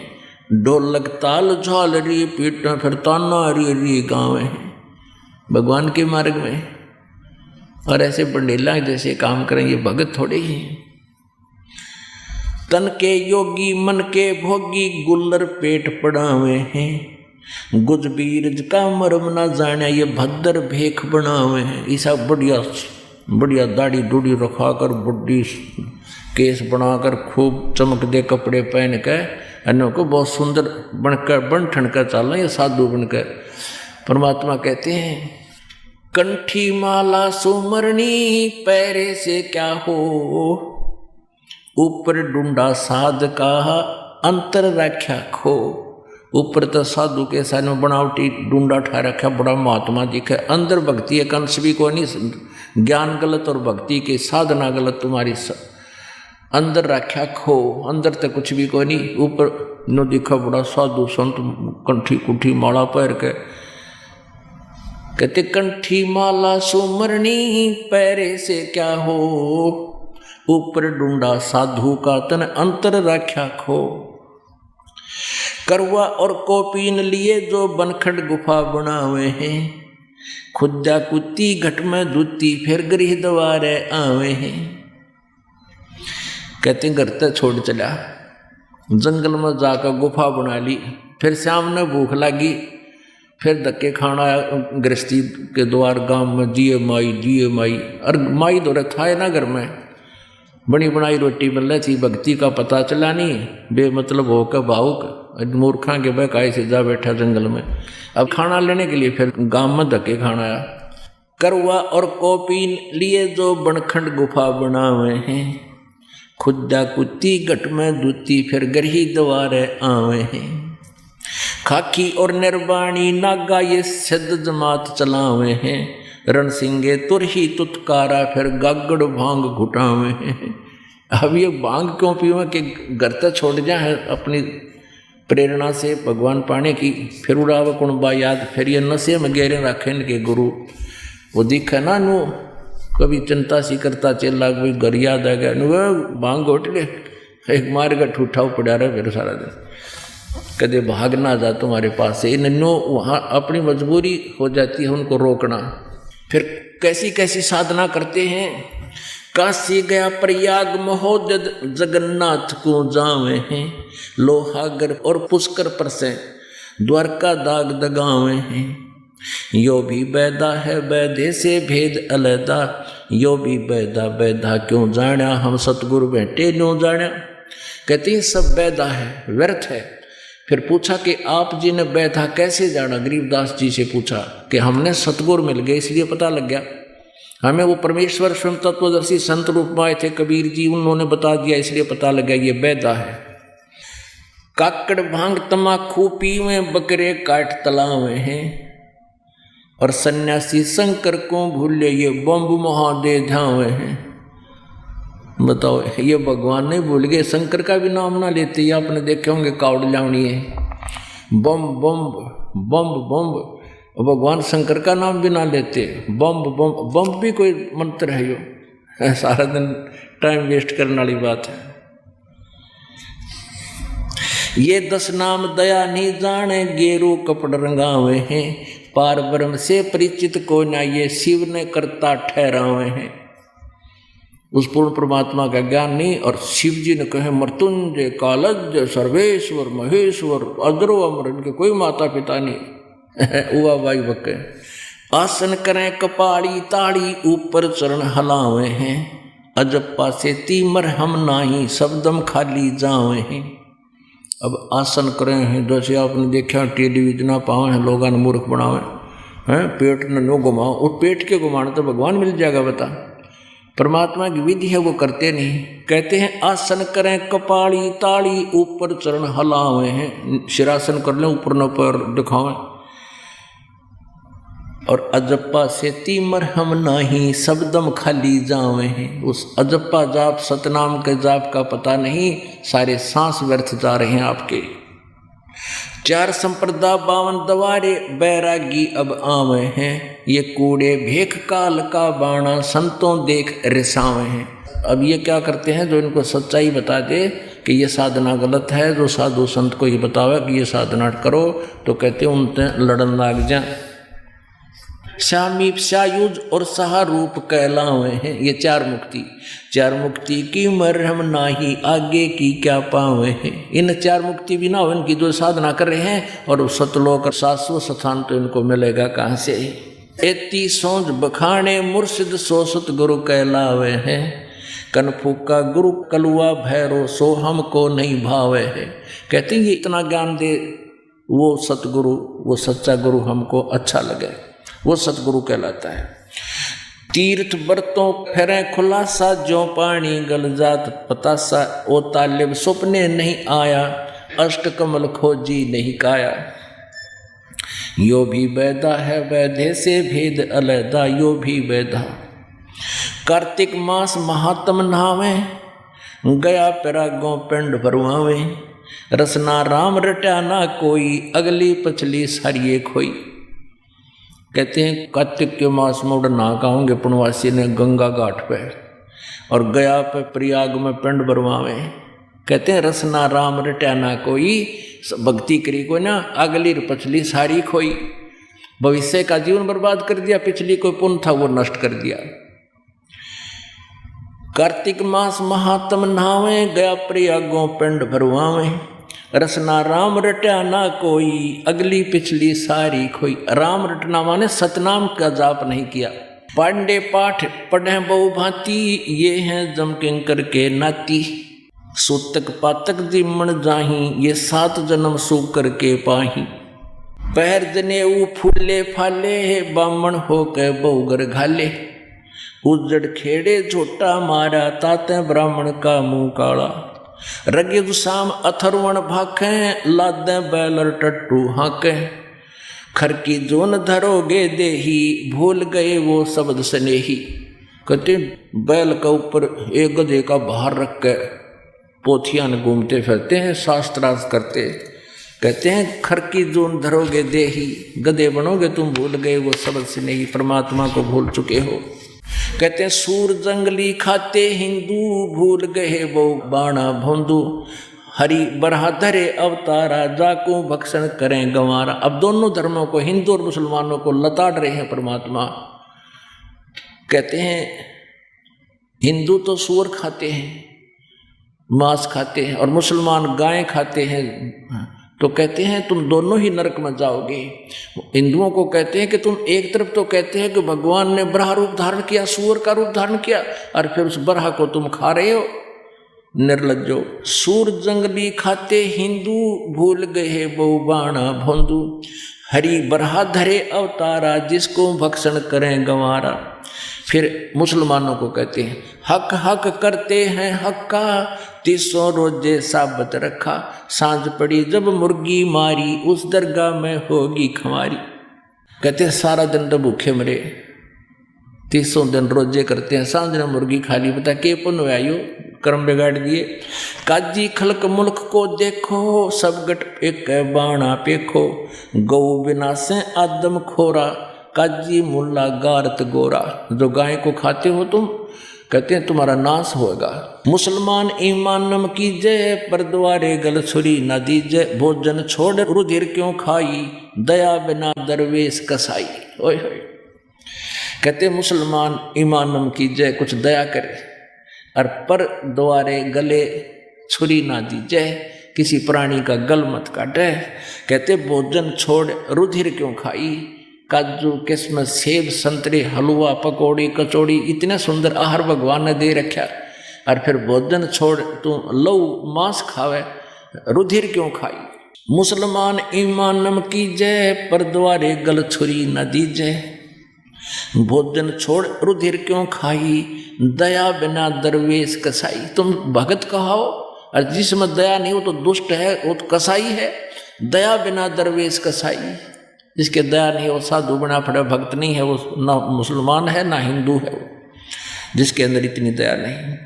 ढोलक ताल झालरी पीठ फिर ताना री गाँव हैं भगवान के मार्ग में। और ऐसे बंडेला जैसे काम करें ये भगत थोड़े ही हैं। तन के योगी मन के भोगी गुल्लर पेट पड़ावे हैं। गुज बीरज का मरम ना जाने ये भद्र भेख बनावे हैं। ऐसा बढ़िया बढ़िया दाढ़ी डूढ़ी रखा कर बुढ़ी केस बनाकर खूब चमक दे कपड़े पहन कर अन्यों को बहुत सुंदर बनकर बन ठन कर चलना ये साधु बनकर। परमात्मा कहते हैं कंठी माला सुमरणी पैरे से क्या हो, ऊपर डूंडा साध का अंतर रख्या खो। ऊपर तो साधु के साथ बनावटी डूंडा ठा रखा बड़ा महात्मा जी के अंदर भक्ति एक अंश भी को नहीं। ज्ञान गलत और भक्ति की साधना गलत तुम्हारी अंदर रख्या खो, अंदर तो कुछ भी को नहीं। ऊपर नो दिखा बड़ा साधु संत कंठी कुठी माला पैर के कहते कंठी माला सुमरणी पैरे से क्या हो, ऊपर डूंडा साधु का तन अंतर राख्या खो। करवा और कोपीन लिए जो बनखंड गुफा बनावे हैं। खुदा कुत्ती घट में दूती फिर गृह द्वारे आवे हैं। कहते घर तक छोड़ चला, जंगल में जाकर गुफा बना ली। फिर शाम ने भूख लगी, फिर धक्के खाना गृहस्थी के द्वार गांव में दिए माई। और माई दौरे था ना घर में बनी बनाई रोटी मिल रही थी। भक्ति का पता चला नहीं, बेमतलब होकर भावुक मूर्खा के बहकाए से जा बैठा जंगल में। अब खाना लेने के लिए फिर गांव में धक्के खाना आया। करवा और कोपीन लिए जो बनखंड गुफा बनावे हैं। खुदा कुत्ती घट में दूती फिर गरही द्वारे आवे हैं। खाकी और निर्वाणी नागा ये सिद्ध जमात चलावे हैं। रण सिंगे तुरही तुतकारा फिर गागड़ भांग घुटावे हैं। अब ये भांग क्यों पीवे कि घर तक छोड़ जाए अपनी प्रेरणा से भगवान पाने की। फिर उड़ाव कुणबा याद, फिर ये नशे में गहरे रखे इनके गुरु। वो दिखे ना नु कभी चिंता सी करता चेला कोई घर याद आ गया नु भांग घोट ले, एक मार का ठूठा पड़ा रहा फिर सारा दिन। कदे भाग ना जा तुम्हारे पास से। इन्हों वहाँ अपनी मजबूरी हो जाती है उनको रोकना। फिर कैसी कैसी साधना करते हैं। काशी गया प्रयाग महोदय जगन्नाथ को जावे हैं। लोहागर और पुष्कर पर से द्वारका दाग दगावे हैं। यो भी बैदा है बैदे से भेद अलैदा। यो भी बैदा बैदा क्यों जाना, हम सतगुरु बैठे न्यों जाना। कहते हैं सब बैदा है, व्यर्थ है। फिर पूछा कि आप जी ने बैठा कैसे जाना। गरीबदास जी से पूछा कि हमने सतगुरु मिल गए इसलिए पता लग गया। हमें वो परमेश्वर स्वयं तत्वदर्शी संत रूप में आए थे कबीर जी, उन्होंने बता दिया इसलिए पता लग गया ये बैदा है। काकड़ भांग तमाकू पीवे बकरे काट तलावे हैं। और सन्यासी शंकर को भूले ये बम्ब महादे धावे हैं। बताओ ये भगवान नहीं भूल गए, शंकर का भी नाम ना लेते। ये आपने देखे होंगे कावड़ लावणी है बम बम बम बम, भगवान शंकर का नाम भी ना लेते। बम बम बम भी कोई मंत्र है यो, सारा दिन टाइम वेस्ट करने वाली बात है। ये 10 नाम दया नहीं जाने गेरू कपड़ रंगावे हैं। पार ब्रह्म से परिचित को ना ये शिव ने करता ठहरावे हैं। उस पूर्ण परमात्मा का ज्ञान नहीं। और शिव जी ने कहे मृत्युंजय कालज्ञ सर्वेश्वर महेश्वर अद्रो अमर, इनके कोई माता पिता नहीं। उवा भाई बके आसन करें कपाड़ी ताड़ी ऊपर चरण हलावे हैं। अजब पासे तीमर हम नाही शब्दम खाली जावे हैं। अब आसन करें हैं, जैसे आपने देखा टेलीविजन पावे हैं लोगों ने मूर्ख बनावे हैं, पेट न नो घुमाओ, और पेट के घुमाने तो भगवान मिल जाएगा बता। परमात्मा की विधि है वो करते नहीं। कहते हैं आसन करें कपाली ताली, ऊपर चरण हलावे हैं, शिरासन कर लें ऊपर न पर दिखावें, और अजप्पा से तीमर हम नहीं सबदम खाली जावे हैं। उस अजप्पा जाप सतनाम के जाप का पता नहीं, सारे सांस व्यर्थ जा रहे हैं आपके। 4 संप्रदा 52 दवारे बैरागी अब आवे हैं, ये कूड़े भेख काल का बाणा संतों देख रिसावे हैं। अब ये क्या करते हैं, जो इनको सच्चाई बता दे कि ये साधना गलत है, जो साधु संत को ये बतावे कि ये साधना करो, तो कहते हैं उनसे लड़न लाग जा। शामीप शायुज और सहारूप कहलावे हैं, ये 4 मुक्ति। 4 मुक्ति की मरहम नाही, आगे की क्या पावे हैं। इन 4 मुक्ति भी ना हो इनकी जो साधना कर रहे हैं, और सतलोक शाश्वत स्थान तो इनको मिलेगा कहाँ से। एती सोच बखाने मुर्शिद सो सतगुरु कहलावे हैं, कनफू का गुरु कलुआ भैरो सो हमको नहीं भावे है। कहते हैं ये इतना ज्ञान दे वो सतगुरु, वो सच्चा गुरु हमको अच्छा लगे, वो सतगुरु कहलाता है। तीर्थ बरतों फेरे खुलासा, जो पानी गल जात पतासा, ओ तालिब सुपने नहीं आया, अष्ट कमल खोजी नहीं काया। यो भी वैदा है वैधे से भेद अलैदा, यो भी वैदा। कार्तिक मास महात्म नहावे, गया पिरागों पिंड भरवावे, रसना राम रटा ना कोई, अगली पछली सारिये खोई। कहते हैं कार्तिक के मास में उड़ नहा का होंगे पुणवासी ने गंगा घाट पे, और गया पे प्रयाग में पिंड भरवावे। कहते हैं रसना राम रटा ना कोई, भक्ति करी को ना अगली पछली सारी खोई। भविष्य का जीवन बर्बाद कर दिया, पिछली कोई पुण्य था वो नष्ट कर दिया। कार्तिक मास महात्म नहावे, गया प्रयागों पिंड भरवावे, रसना राम रटा ना कोई, अगली पिछली सारी खोई। राम रटना माने सतनाम का जाप नहीं किया। पांडे पाठ पढ़े बहु भांति, ये हैं जम किंकर के नाती, सूतक पातक जिमण जाही, ये 7 जन्म सू करके पाही। पैर जनेऊ फूले फाले, बामण हो के बहुगर घाले, उजड़ खेड़े झोटा मारा, ताते ब्राह्मण का मुंह काला। रगे गुसाम अथर्वण भाखे, लादे बैलर टट्टू हाके, खरकी जोन धरोगे देही, भूल गए वो शब्द स्नेही। कहते बैल का ऊपर एक गधे का बाहर रख के पोथियां घूमते फिरते हैं, शास्त्रार्थ करते। कहते हैं खरकी जोन धरोगे देही, गधे बनोगे तुम, भूल गए वो शब्द स्नेही, परमात्मा को भूल चुके हो। कहते हैं सूर जंगली खाते हिंदू, भूल गए वो बाणा भोंदू, हरि बरहाधरे अवतारा, जाको भक्षण करें गंवारा। अब दोनों धर्मों को, हिंदू और मुसलमानों को लताड़ रहे हैं परमात्मा। कहते हैं हिंदू तो सूअर खाते हैं, मांस खाते हैं, और मुसलमान गाय खाते हैं, तो कहते हैं तुम दोनों ही नरक में जाओगे। हिंदुओं को कहते हैं कि तुम एक तरफ तो कहते हैं कि भगवान ने बरहा रूप धारण किया, सूअर का रूप धारण किया, और फिर उस बरहा को तुम खा रहे हो, निर्लज्जो। सूर जंगली खाते हिंदू, भूल गए वो बाणा भोंदू, हरि बरहा धरे अवतारा, जिसको भक्षण करें गंवारा। फिर मुसलमानों को कहते हैं हक हक करते हैं हक्का, 300 रोजे साबत रखा, सांझ पड़ी जब मुर्गी मारी, उस दरगाह में होगी खमारी। कहते हैं सारा दिन तो भूखे मरे, 300 दिन रोजे करते हैं, सांझ ने मुर्गी खा ली, बता के पुण्य आयो, कर्म बिगाड़ दिए। काजी खलक मुल्क को देखो, सब गट एक बाणा पेखो, गौ बिना से आदम खोरा, काजी मुल्ला गारत गोरा। जो गाय को खाते हो तुम, कहते हैं तुम्हारा नाश होगा। मुसलमान ईमान नम कीजय, पर द्वारे गल छुरी न दीजय, भोजन छोड़ रुधिर क्यों खाई, दया बिना दरवेश कसाई। ओए होए, कहते मुसलमान ईमान नम कीजय, कुछ दया करे, और पर द्वारे गले छुरी ना दीजय, किसी प्राणी का गल मत काटे। कहते भोजन छोड़ रुधिर क्यों खाई, काजू किस्मत सेब संतरे हलवा पकौड़ी कचौड़ी, इतने सुंदर आहार भगवान ने दे रखा, और फिर भोजन छोड़ तू लहू मांस खावे, रुधिर क्यों खाई। मुसलमान ईमानम की जय, पर द्वारे गल छुरी न दीजय। भोजन छोड़ रुधिर क्यों खाई, दया बिना दरवेश कसाई। तुम भगत कहाओ और जिसमें दया नहीं हो तो दुष्ट है, वो तो कसाई है। दया बिना दरवेश कसाई, जिसके दया नहीं हो साधु बना पड़ा, भक्त नहीं है वो, ना मुसलमान है ना हिंदू है वो, जिसके अंदर इतनी दया नहीं।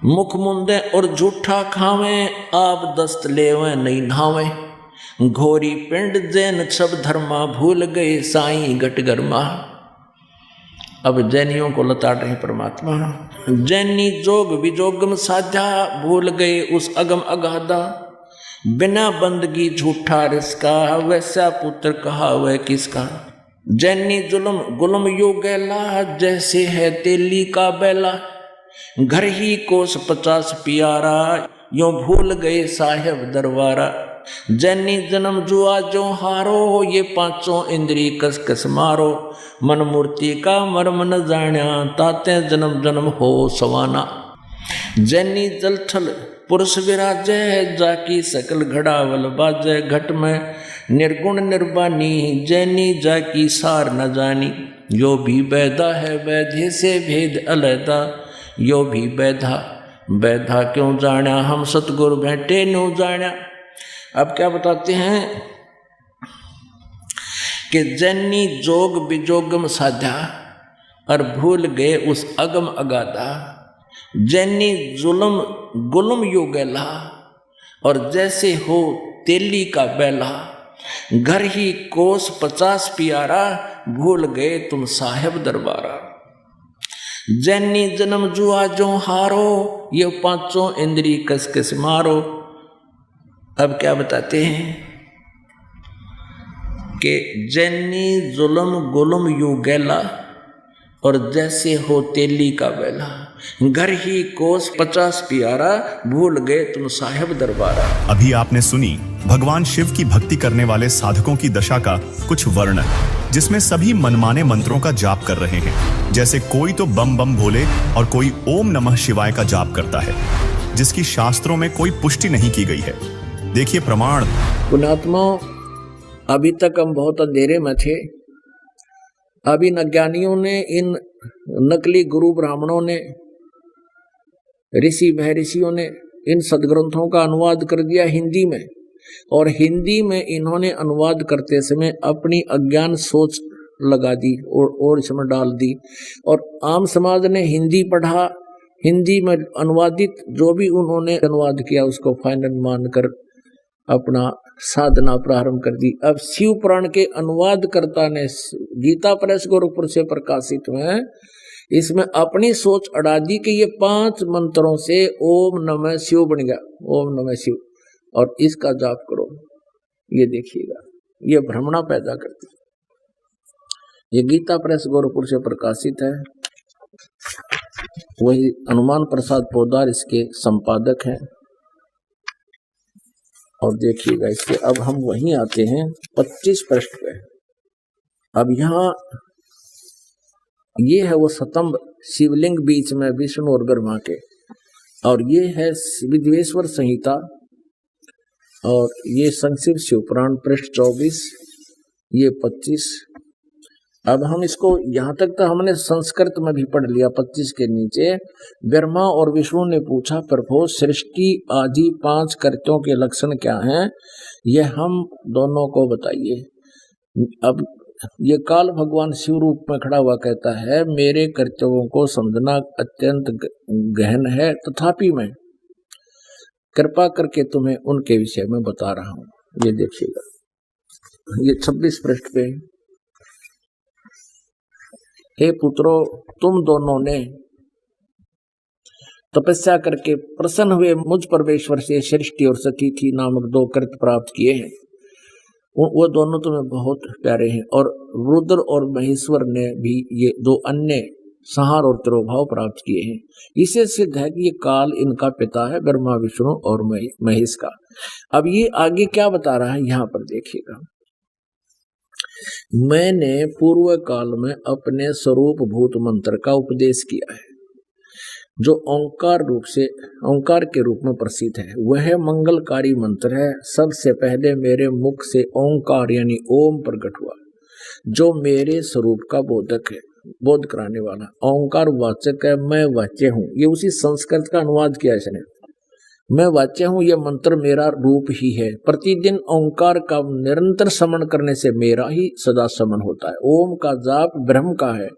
मुख मुंदे और झूठा खावे, आप दस्त लेवे नहीं नहावे। घोरी पिंड जैन सब धर्मा, भूल गए साईं घट गरमा। अब जैनियों को लताड़ रहे परमात्मा। जैनी जोग विजोगम साधा, भूल गए उस अगम अगाधा। बिना बंदगी झूठा रिसका, वैसा पुत्र कहा वह किसका। जैनी जुलम गुलम यो गैला, जैसे है तेली का बैला। घर ही कोस 50 प्यारा, यो भूल गए साहेब दरबारा। जैनी जन्म जुआ जो हारो, ये पांचों इंद्री कस कस मारो। मन मूर्ति का मर्म न जान्या, ताते जन्म जन्म हो सवाना। जैनी जलथल पुरुष विराजय, जाकी सकल घड़ावल बाजय। घट में निर्गुण निर्वाणी, जैनी जाकी सार न जानी। यो भी बैधा है वैधे से भेद अलैदा, यो भी बैधा बैधा क्यों जाना, हम सतगुरु बैठे न्यू जाना। अब क्या बताते हैं कि जैनी जोग विजोगम साधा, और भूल गए उस अगम अगाधा। जैनी जुलम गुलम यो गैला, और जैसे हो तेली का बैला। घर ही कोस 50 प्यारा, भूल गए तुम साहेब दरबारा। जैनी जन्म जुआ जो हारो, ये पांचों इंद्री कस कस मारो। अब क्या बताते हैं कि जैनी जुलम गुलम यू गैला, और जैसे हो तेली का बैला। घर ही कोस 50 प्यारा, भूल गए तुम साहेब दरबारा। अभी आपने सुनी भगवान शिव की भक्ति करने वाले साधकों की दशा का कुछ वर्णन, जिसमें सभी मनमाने मंत्रों का जाप कर रहे हैं। जैसे कोई तो बम बम भोले और कोई ओम नमः शिवाय का जाप करता है, जिसकी शास्त्रों में कोई पुष्टि नहीं की गई है। देखिए प्रमाण। पुण्यात्मा, अभी तक हम बहुत अंधेरे में थे। अभी इन अज्ञानियों ने, इन नकली गुरु ब्राह्मणों ने, ऋषि महर्षियों ने इन सदग्रंथों का अनुवाद कर दिया हिंदी में, और हिंदी में इन्होंने अनुवाद करते समय अपनी अज्ञान सोच लगा दी और इसमें डाल दी। और आम समाज ने हिंदी पढ़ा, हिंदी में अनुवादित जो भी उन्होंने अनुवाद किया उसको फाइनल मानकर अपना साधना प्रारंभ कर दी। अब शिव पुराण के अनुवादकर्ता ने गीता प्रेस गोरखपुर से प्रकाशित में इसमें अपनी सोच अड़ा दी कि ये 5 मंत्रों से ओम नमः शिव बन गया, ओम नमः शिव, और इसका जाप करो। ये देखिएगा, ये भ्रमणा पैदा करती है। ये गीता प्रेस गोरखपुर से प्रकाशित है। वही हनुमान प्रसाद पोदार इसके संपादक हैं। और देखिएगा इसके, अब हम वहीं आते हैं 25 पृष्ठ पे। अब यहाँ ये है वो स्तंभ शिवलिंग बीच में विष्णु और ब्रह्मा के, और ये है विद्वेश्वर संहिता, और ये संक्षिप्त शिव पुराण पृष्ठ 24, ये 25। अब हम इसको यहाँ तक तो हमने संस्कृत में भी पढ़ लिया। 25 के नीचे ब्रह्मा और विष्णु ने पूछा, प्रभु सृष्टि आदि 5 कर्तव्यों के लक्षण क्या हैं, ये हम दोनों को बताइए। अब ये काल भगवान शिव रूप में खड़ा हुआ कहता है, मेरे कर्तव्यों को समझना अत्यंत गहन है, तथापि मैं कृपा करके तुम्हें उनके विषय में बता रहा हूँ। ये देखिएगा, ये 26 पृष्ठ पे। हे पुत्रो, तुम दोनों ने तपस्या करके प्रसन्न हुए मुझ परमेश्वर से सृष्टि और सतीथि नामक 2 कृत्य प्राप्त किए हैं। वो दोनों तुम्हें बहुत प्यारे हैं। और रुद्र और महेश्वर ने भी ये 2 अन्य संहार और तिरोभाव प्राप्त किए हैं। इसे सिद्ध है कि ये काल इनका पिता है, ब्रह्मा विष्णु और महेश का। अब ये आगे क्या बता रहा है यहाँ पर देखिएगा। मैंने पूर्व काल में अपने स्वरूप भूत मंत्र का उपदेश किया है। जो ओंकार के रूप में प्रसिद्ध है, वह मंगलकारी मंत्र है। सबसे पहले मेरे मुख से ओंकार यानी ओम प्रकट हुआ, जो मेरे स्वरूप का बोधक है, बोध कराने वाला। ओंकार वाचक है, मैं वाच्य हूँ। ये उसी संस्कृत का अनुवाद किया इसने। मैं वाच्य हूँ, यह मंत्र मेरा रूप ही है। प्रतिदिन ओंकार का निरंतर स्मरण करने से मेरा ही सदा स्मरण होता है। ओम का जाप ब्रह्म का है,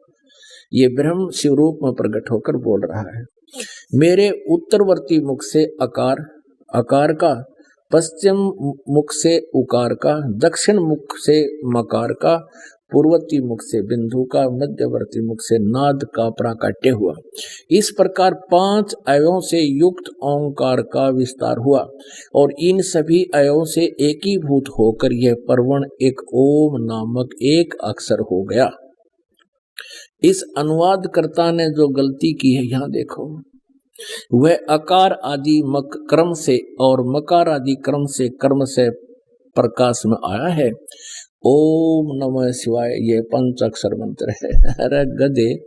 ये ब्रह्म शिव रूप में प्रकट होकर बोल रहा है। मेरे उत्तरवर्ती मुख से आकार का, पश्चिम मुख से उकार का, दक्षिण मुख से मकार का, पूर्ववर्ती मुख से बिंदु का, मध्यवर्ती मुख से नाद का प्राकट्य हुआ। इस प्रकार 5 अवयवों से युक्त ओंकार का विस्तार हुआ और इन सभी अवयवों से एकीभूत होकर यह परवण एक ओम नामक एक अक्षर हो गया। इस अनुवादकर्ता ने जो गलती की है, यहाँ देखो, वह अकार आदि क्रम से और मकार आदि क्रम से कर्म से प्रकाश में आया है। ओम नमः शिवाय, ये 5 अक्षर मंत्र है। अरे गधे,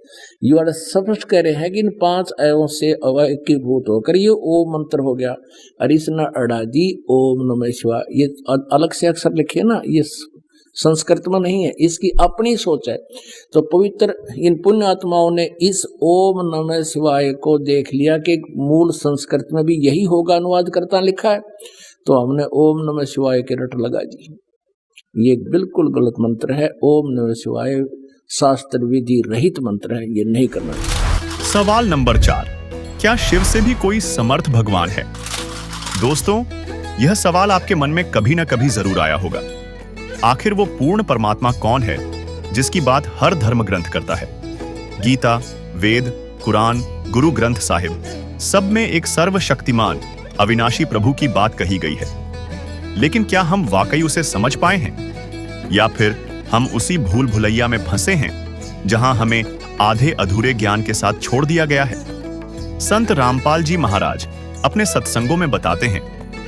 यू आर समझ कह रहे हैं कि इन 5 अवयवों से एकीभूत होकर ये ओम मंत्र हो गया। अरिसना अड़ादी ओम नमः शिवाय, ये अलग से अक्षर लिखे ना, ये संस्कृत में नहीं है, इसकी अपनी सोच है। तो पवित्र इन पुण्य आत्माओं ने इस ओम नमः शिवाय को देख लिया कि मूल संस्कृत में भी यही होगा, अनुवादकर्ता लिखा है, तो हमने ओम नमः शिवाय के रट लगा दी। ये बिल्कुल गलत मंत्र है। ओम नमः शिवाय शास्त्र विधि रहित मंत्र है, ये नहीं करना चाहिए। सवाल नंबर 4, क्या शिव से भी कोई समर्थ भगवान है? दोस्तों, यह सवाल आपके मन में कभी न कभी जरूर आया होगा। आखिर वो पूर्ण परमात्मा कौन है जिसकी बात हर धर्म ग्रंथ करता है? गीता, वेद, कुरान, गुरु ग्रंथ साहिब, सब में एक सर्वशक्तिमान अविनाशी प्रभु की बात कही गई है। लेकिन क्या हम वाकई उसे समझ पाए हैं, या फिर हम उसी भूल भुलैया में फंसे हैं जहां हमें आधे अधूरे ज्ञान के साथ छोड़ दिया गया है? संत रामपाल जी महाराज अपने सत्संगों में बताते हैं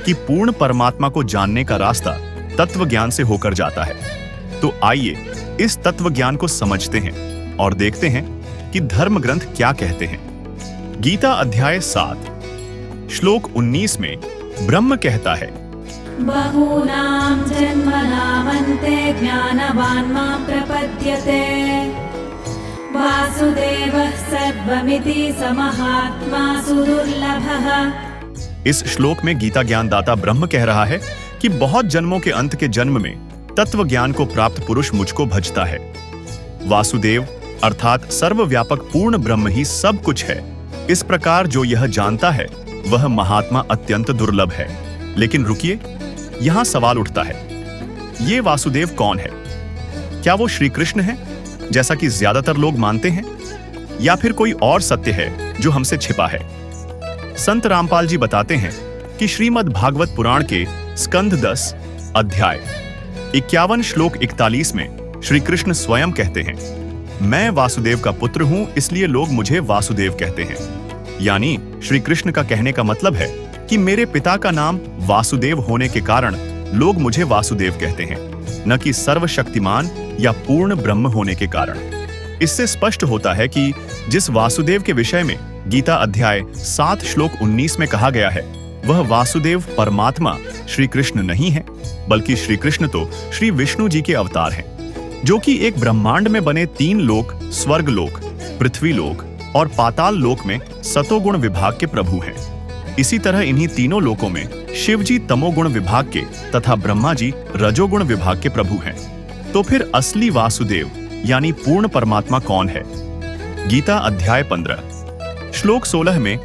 कि पूर्ण परमात्मा को जानने का रास्ता तत्व ज्ञान से होकर जाता है। तो आइए इस तत्व ज्ञान को समझते हैं और देखते हैं कि धर्म ग्रंथ क्या कहते हैं। गीता अध्याय 7 श्लोक 19 में ब्रह्म कहता है, बहूनां जन्मनामन्ते ज्ञानवान् मां प्रपद्यते, वासुदेवः सर्वमिति समहात्मा सुदुर्लभः। इस श्लोक में गीता ज्ञानदाता ब्रह्म कह रहा है कि बहुत जन्मों के अंत के जन्म में तत्व ज्ञान को प्राप्त पुरुष मुझको भजता है। वासुदेव अर्थात सर्वव्यापक पूर्ण ब्रह्म ही सब कुछ है। इस प्रकार जो यह जानता है वह महात्मा अत्यंत दुर्लभ है। लेकिन रुकिए, यहां सवाल उठता है, ये वासुदेव कौन है? क्या वो श्री कृष्ण है जैसा कि ज्यादातर लोग मानते हैं, या फिर कोई और सत्य है जो हमसे छिपा है? संत रामपाल जी बताते हैं कि श्रीमद् भागवत पुराण के स्कंध 10 अध्याय 51 श्लोक 41 में श्री कृष्ण स्वयं कहते हैं, मैं वासुदेव का पुत्र हूं, इसलिए लोग मुझे वासुदेव कहते हैं। यानी श्री कृष्ण का कहने का मतलब है कि मेरे पिता का नाम वासुदेव होने के कारण लोग मुझे वासुदेव कहते हैं, न कि सर्वशक्तिमान या पूर्ण ब्रह्म होने के कारण। इससे स्पष्ट होता है कि जिस वासुदेव के विषय में गीता अध्याय 7 श्लोक 19 में कहा गया है, वह वासुदेव परमात्मा श्री कृष्ण नहीं है, बल्कि श्री कृष्ण तो श्री विष्णु जी के अवतार हैं, जो कि एक ब्रह्मांड में बने 3 लोक, स्वर्ग लोक, पृथ्वी लोक और पाताल लोक में सतोगुण विभाग के प्रभु हैं। इसी तरह इन्हीं तीनों लोकों में शिव जी तमोगुण विभाग के तथा ब्रह्मा जी रजोगुण विभाग के प्रभु हैं। तो फिर असली वासुदेव यानी पूर्ण परमात्मा कौन है? गीता अध्याय 15 श्लोक 16 में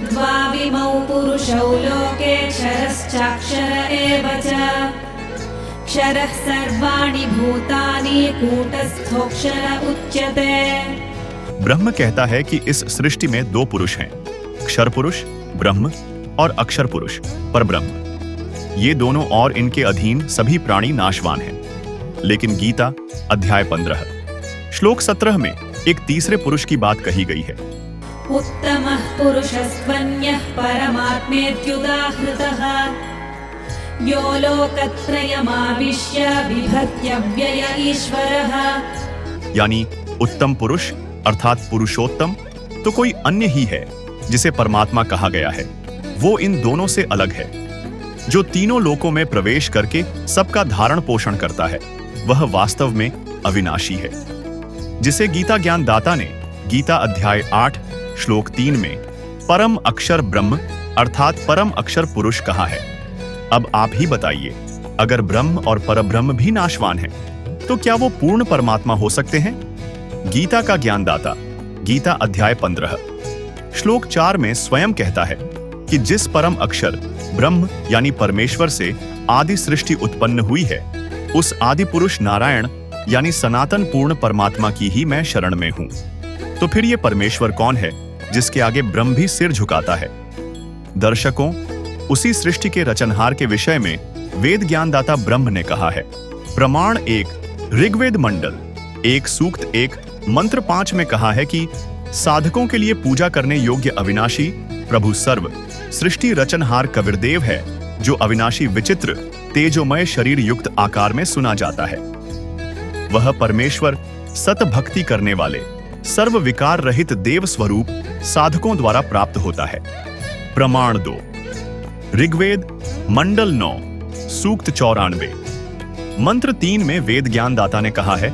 द्वाविमौ पुरुषौ लोके क्षरश्चाक्षर एव च, क्षरः सर्वाणि भूतानि कूटस्थोऽक्षर उच्यते। ब्रह्म कहता है कि इस सृष्टि में 2 पुरुष हैं, क्षर पुरुष ब्रह्म और अक्षर पुरुष परब्रह्म। ये दोनों और इनके अधीन सभी प्राणी नाशवान हैं। लेकिन गीता अध्याय 15 श्लोक 17 में एक तीसरे पुरुष की बात कही गई है। उत्तमः पुरुषस्त्वन्यः परमात्मेत्युदाहृतः, यो लोकत्रयमाविश्य बिभर्त्यव्यय ईश्वरः। यानी उत्तम पुरुष अर्थात पुरुषोत्तम तो कोई अन्य ही है जिसे परमात्मा कहा गया है, वो इन दोनों से अलग है। जो तीनों लोकों में प्रवेश करके सबका धारण पोषण करता है, वह वास्तव में अविनाशी है, जिसे गीता ज्ञान दाता ने गीता अध्याय 8 श्लोक 3 में परम अक्षर ब्रह्म अर्थात परम अक्षर पुरुष कहा है। अब आप ही बताइए, अगर ब्रह्म और परब्रह्म भी नाशवान है, तो क्या वो पूर्ण परमात्मा हो सकते हैं? गीता का ज्ञानदाता गीता अध्याय 15 श्लोक 4 में स्वयं कहता है कि जिस परम अक्षर ब्रह्म यानी परमेश्वर से आदि सृष्टि उत्पन्न हुई है, उस आदि पुरुष नारायण यानी सनातन पूर्ण परमात्मा की ही मैं शरण में हूं। तो फिर ये परमेश्वर कौन है जिसके आगे ब्रह्म भी सिर झुकाता है? दर्शकों, उसी सृष्टि के रचनहार के विषय में वेद ज्ञानदाता ब्रह्म ने कहा है। प्रमाण 1 ऋग्वेद मंडल 1 सूक्त 1 मंत्र 5 में कहा है कि साधकों के लिए पूजा करने योग्य अविनाशी प्रभु सर्व सृष्टि रचनहार कबीरदेव है, जो अविनाशी विचित्र तेजोमय शरीर युक्त आकार में सुना जाता है। वह परमेश्वर सत भक्ति करने वाले सर्व विकार रहित देव स्वरूप साधकों द्वारा प्राप्त होता है। प्रमाण 2 ऋग्वेद मंडल 9 सूक्त 94 मंत्र 3 में वेद ज्ञानदाता ने कहा है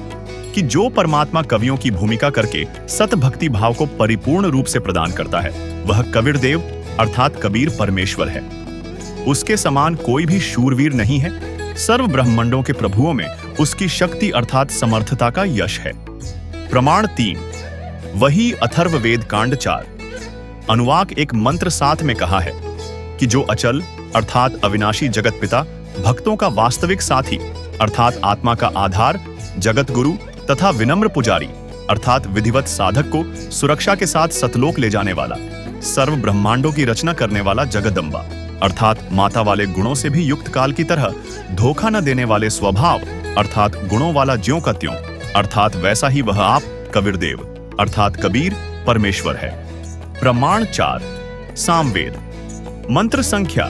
कि जो परमात्मा कवियों की भूमिका करके सत भक्ति भाव को परिपूर्ण रूप से प्रदान करता है, वह कबीरदेव अर्थात कबीर परमेश्वर है। उसके समान कोई भी शूरवीर नहीं है। सर्व ब्रह्मांडों के प्रभुओं में उसकी शक्ति अर्थात समर्थता का यश है। प्रमाण 3 वही अथर्ववेद कांड 4 अनुवाक 1 मंत्र 7 में कहा है कि जो अचल अर्थात अविनाशी जगत पिता भक्तों का वास्तविक साथी अर्थात आत्मा का आधार जगत गुरु तथा विनम्र पुजारी अर्थात विधिवत साधक को सुरक्षा के साथ सतलोक ले जाने वाला सर्व ब्रह्मांडों की रचना करने वाला जगदम्बा अर्थात माता वाले गुणों से भी युक्त काल की तरह धोखा न देने वाले स्वभाव अर्थात गुणों वाला ज्यों का त्यों अर्थात वैसा ही वह आप कबीरदेव अर्थात कबीर परमेश्वर है। प्रमाण 4 सामवेद मंत्र संख्या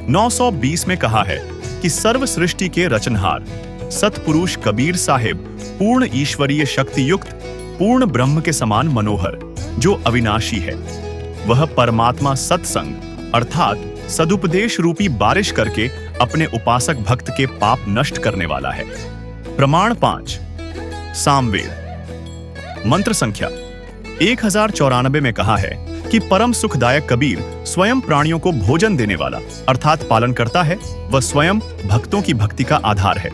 920 में कहा है कि सर्व सृष्टि के रचनहार सतपुरुष कबीर साहिब पूर्ण ईश्वरीय शक्ति युक्त पूर्ण ब्रह्म के समान मनोहर जो अविनाशी है, वह परमात्मा सत्संग अर्थात सदुपदेश रूपी बारिश करके अपने उपासक भक्त के पाप नष्ट करने वाला है। प्रमाण 5 सामवेद मंत्र संख्या 1094 में कहा है कि परम सुखदायक कबीर स्वयं प्राणियों को भोजन देने वाला अर्थात पालन करता है, वह स्वयं भक्तों की भक्ति का आधार है,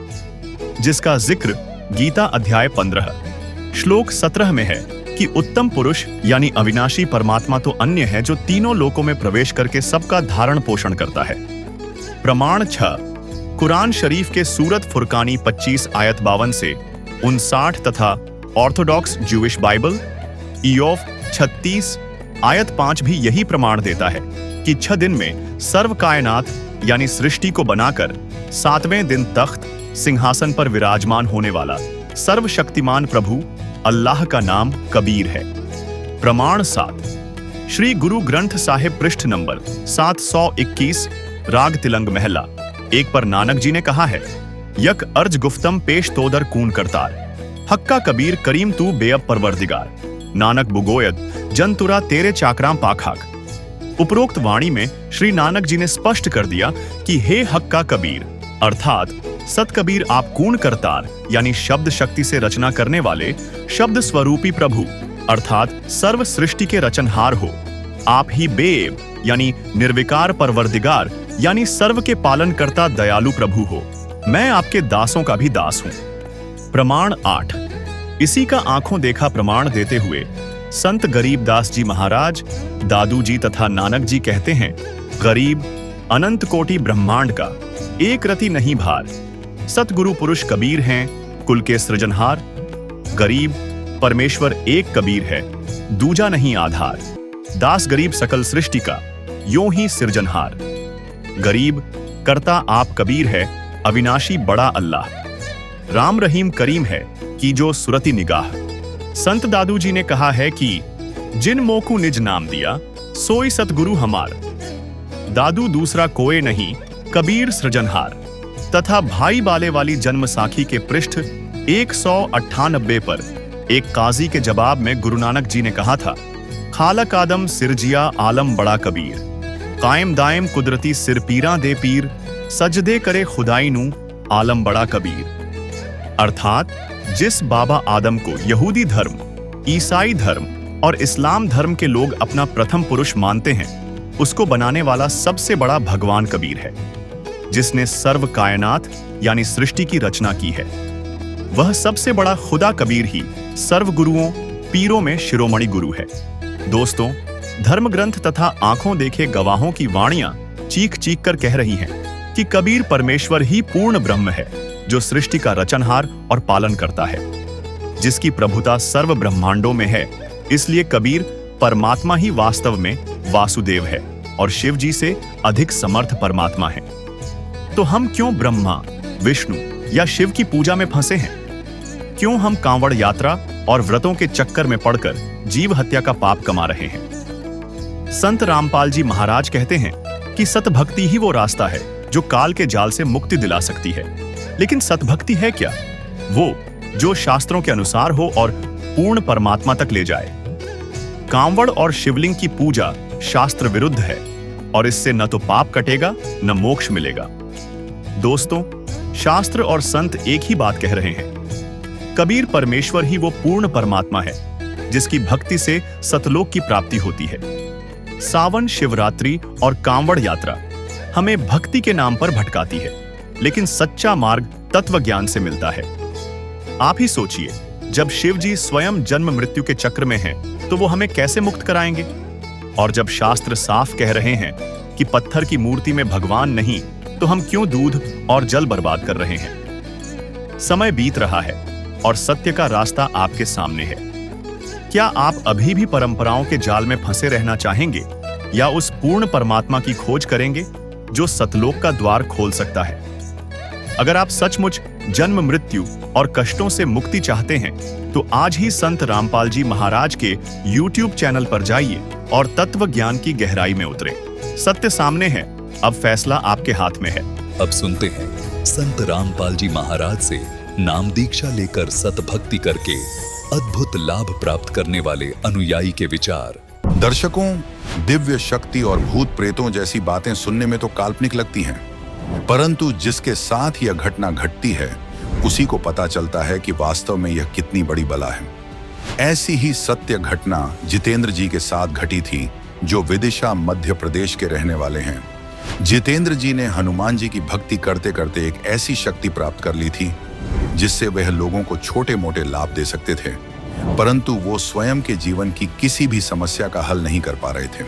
जिसका जिक्र गीता अध्याय 15 श्लोक 17 में है कि उत्तम पुरुष यानी अविनाशी परमात्मा तो अन्य है जो तीनों लोकों में प्रवेश करके सबका धारण पोषण करता है। प्रमाण 6 कुरान शरीफ के सूरत फुरकानी 25 आयत 52 से 59 तथा ऑर्थोडॉक्स ज्यूइश बाइबल ईयोब 36 आयत 5 भी यही प्रमाण देता है कि 6 दिन में सर्व कायनात यानी सृष्टि को बनाकर 7वें दिन तख्त सिंहासन पर विराजमान होने वाला सर्वशक्तिमान प्रभु अल्लाह का नाम कबीर है। प्रमाण 7 श्री गुरु ग्रंथ साहिब पृष्ठ नंबर 721 राग तिलंग महला 1 पर नानक जी ने कहा है, यक अर्ज गुफ्तम पेश तोदर कून करतार हक्का कबीर करीम तू बेअब परवरदिगार नानक बुगोयद जनतुरा तेरे चाकराम पाखाक। उपरोक्त वाणी में श्री नानक जी ने स्पष्ट कर दिया कि हे हक्का कबीर अर्थात सत कबीर आप कूण करतार यानी शब्द शक्ति से रचना करने वाले शब्द स्वरूपी प्रभु अर्थात सर्व सृष्टि के रचनहार हो। आप ही बेब यानी निर्विकार परवरदिगार यानी सर्व के पालन करता दयालु प्रभु हो। मैं आपके दासों का भी दास हूं। प्रमाण 8 इसी का आंखों देखा प्रमाण देते हुए संत गरीबदास जी महाराज दादू जी तथा नानक जी कहते हैं, गरीब अनंत कोटि ब्रह्मांड का एक रति नहीं भार, सतगुरु पुरुष कबीर हैं कुल के सृजनहार। गरीब परमेश्वर एक कबीर है दूजा नहीं आधार, दास गरीब सकल सृष्टि का यों ही सृजनहार। गरीब करता आप कबीर है अविनाशी बड़ा अल्लाह, राम रहीम करीम है कि जो सुरति निगाह। संत दादू जी ने कहा है कि जिन मोकू निज नाम दिया सोई सतगुरु हमार, दादू दूसरा कोई नहीं कबीर सृजनहार। तथा भाई बाले वाली जन्म साखी के पृष्ठ 198 पर एक काजी के जवाब में गुरु नानक जी ने कहा था, खालक आदम सिरजिया आलम बड़ा कबीर, कायम दायम कुदरती सिर पीरा दे पीर, सजदे करे खुदाई नू आलम बड़ा कबीर। अर्थात जिस बाबा आदम को यहूदी धर्म, ईसाई धर्म और इस्लाम धर्म के लोग अपना प्रथम पुरुष मानते हैं, उसको बनाने वाला सबसे बड़ा भगवान कबीर है, जिसने सर्व कायनात यानी सृष्टि की रचना की है। वह सबसे बड़ा खुदा कबीर ही सर्व गुरुओं, पीरों में शिरोमणि गुरु है। दोस्तों, धर्म ग्रंथ तथा आंखों देखे गवाहों की वाणियां चीख चीख कर कह रही हैं कि कबीर परमेश्वर ही पूर्ण ब्रह्म है, जो सृष्टि का रचनहार और पालन करता है, जिसकी प्रभुता सर्व ब्रह्मांडों में है। इसलिए कबीर परमात्मा ही वास्तव में वासुदेव है और शिव जी से अधिक समर्थ परमात्मा है। तो हम क्यों ब्रह्मा, विष्णु या शिव की पूजा में फंसे हैं? क्यों हम कांवड़ यात्रा और व्रतों के चक्कर में पड़कर जीव हत्या का पाप कमा रहे हैं? संत रामपाल जी महाराज कहते हैं कि सतभक्ति ही वो रास्ता है जो काल के जाल से मुक्ति दिला सकती है। लेकिन सतभक्ति है क्या? वो जो शास्त्रों के अनुसार हो और पूर्ण परमात्मा तक ले जाए। कांवड़ और शिवलिंग की पूजा शास्त्र विरुद्ध है और इससे न तो पाप कटेगा न मोक्ष मिलेगा। दोस्तों, शास्त्र और संत एक ही बात कह रहे हैं। कबीर परमेश्वर ही वो पूर्ण परमात्मा है जिसकी भक्ति से सतलोक की प्राप्ति होती है। सावन, शिवरात्रि और कांवड़ यात्रा हमें भक्ति के नाम पर भटकाती है, लेकिन सच्चा मार्ग तत्व ज्ञान से मिलता है। आप ही सोचिए, जब शिव जी स्वयं जन्म मृत्यु के चक्र में हैं, तो वो हमें कैसे मुक्त कराएंगे? और जब शास्त्र साफ कह रहे हैं कि पत्थर की मूर्ति में भगवान नहीं, तो हम क्यों दूध और जल बर्बाद कर रहे हैं? समय बीत रहा है और सत्य का रास्ता आपके सामने है। क्या आप अभी भी परंपराओं के जाल में फंसे रहना चाहेंगे या उस पूर्ण परमात्मा की खोज करेंगे जो सतलोक का द्वार खोल सकता है? अगर आप सचमुच जन्म मृत्यु और कष्टों से मुक्ति चाहते हैं, तो आज ही संत रामपाल जी महाराज के YouTube चैनल पर जाइए और तत्व ज्ञान की गहराई में उतरे। सत्य सामने है, अब फैसला आपके हाथ में है। अब सुनते हैं संत रामपाल जी महाराज से नाम दीक्षा लेकर सतभक्ति करके अद्भुत लाभ प्राप्त करने वाले अनुयायी के विचार। दर्शकों, दिव्य शक्ति और भूत प्रेतों जैसी बातें सुनने में तो काल्पनिक लगती हैं, परंतु जिसके साथ यह घटना घटती है उसी को पता चलता है कि वास्तव में यह कितनी बड़ी बला है। ऐसी ही सत्य घटना जितेंद्र जी के साथ घटी थी, जो विदिशा मध्य प्रदेश के रहने वाले हैं। जितेंद्र जी ने हनुमान जी की भक्ति करते करते एक ऐसी शक्ति प्राप्त कर ली थी जिससे वह लोगों को छोटे मोटे लाभ दे सकते थे, परंतु वो स्वयं के जीवन की किसी भी समस्या का हल नहीं कर पा रहे थे।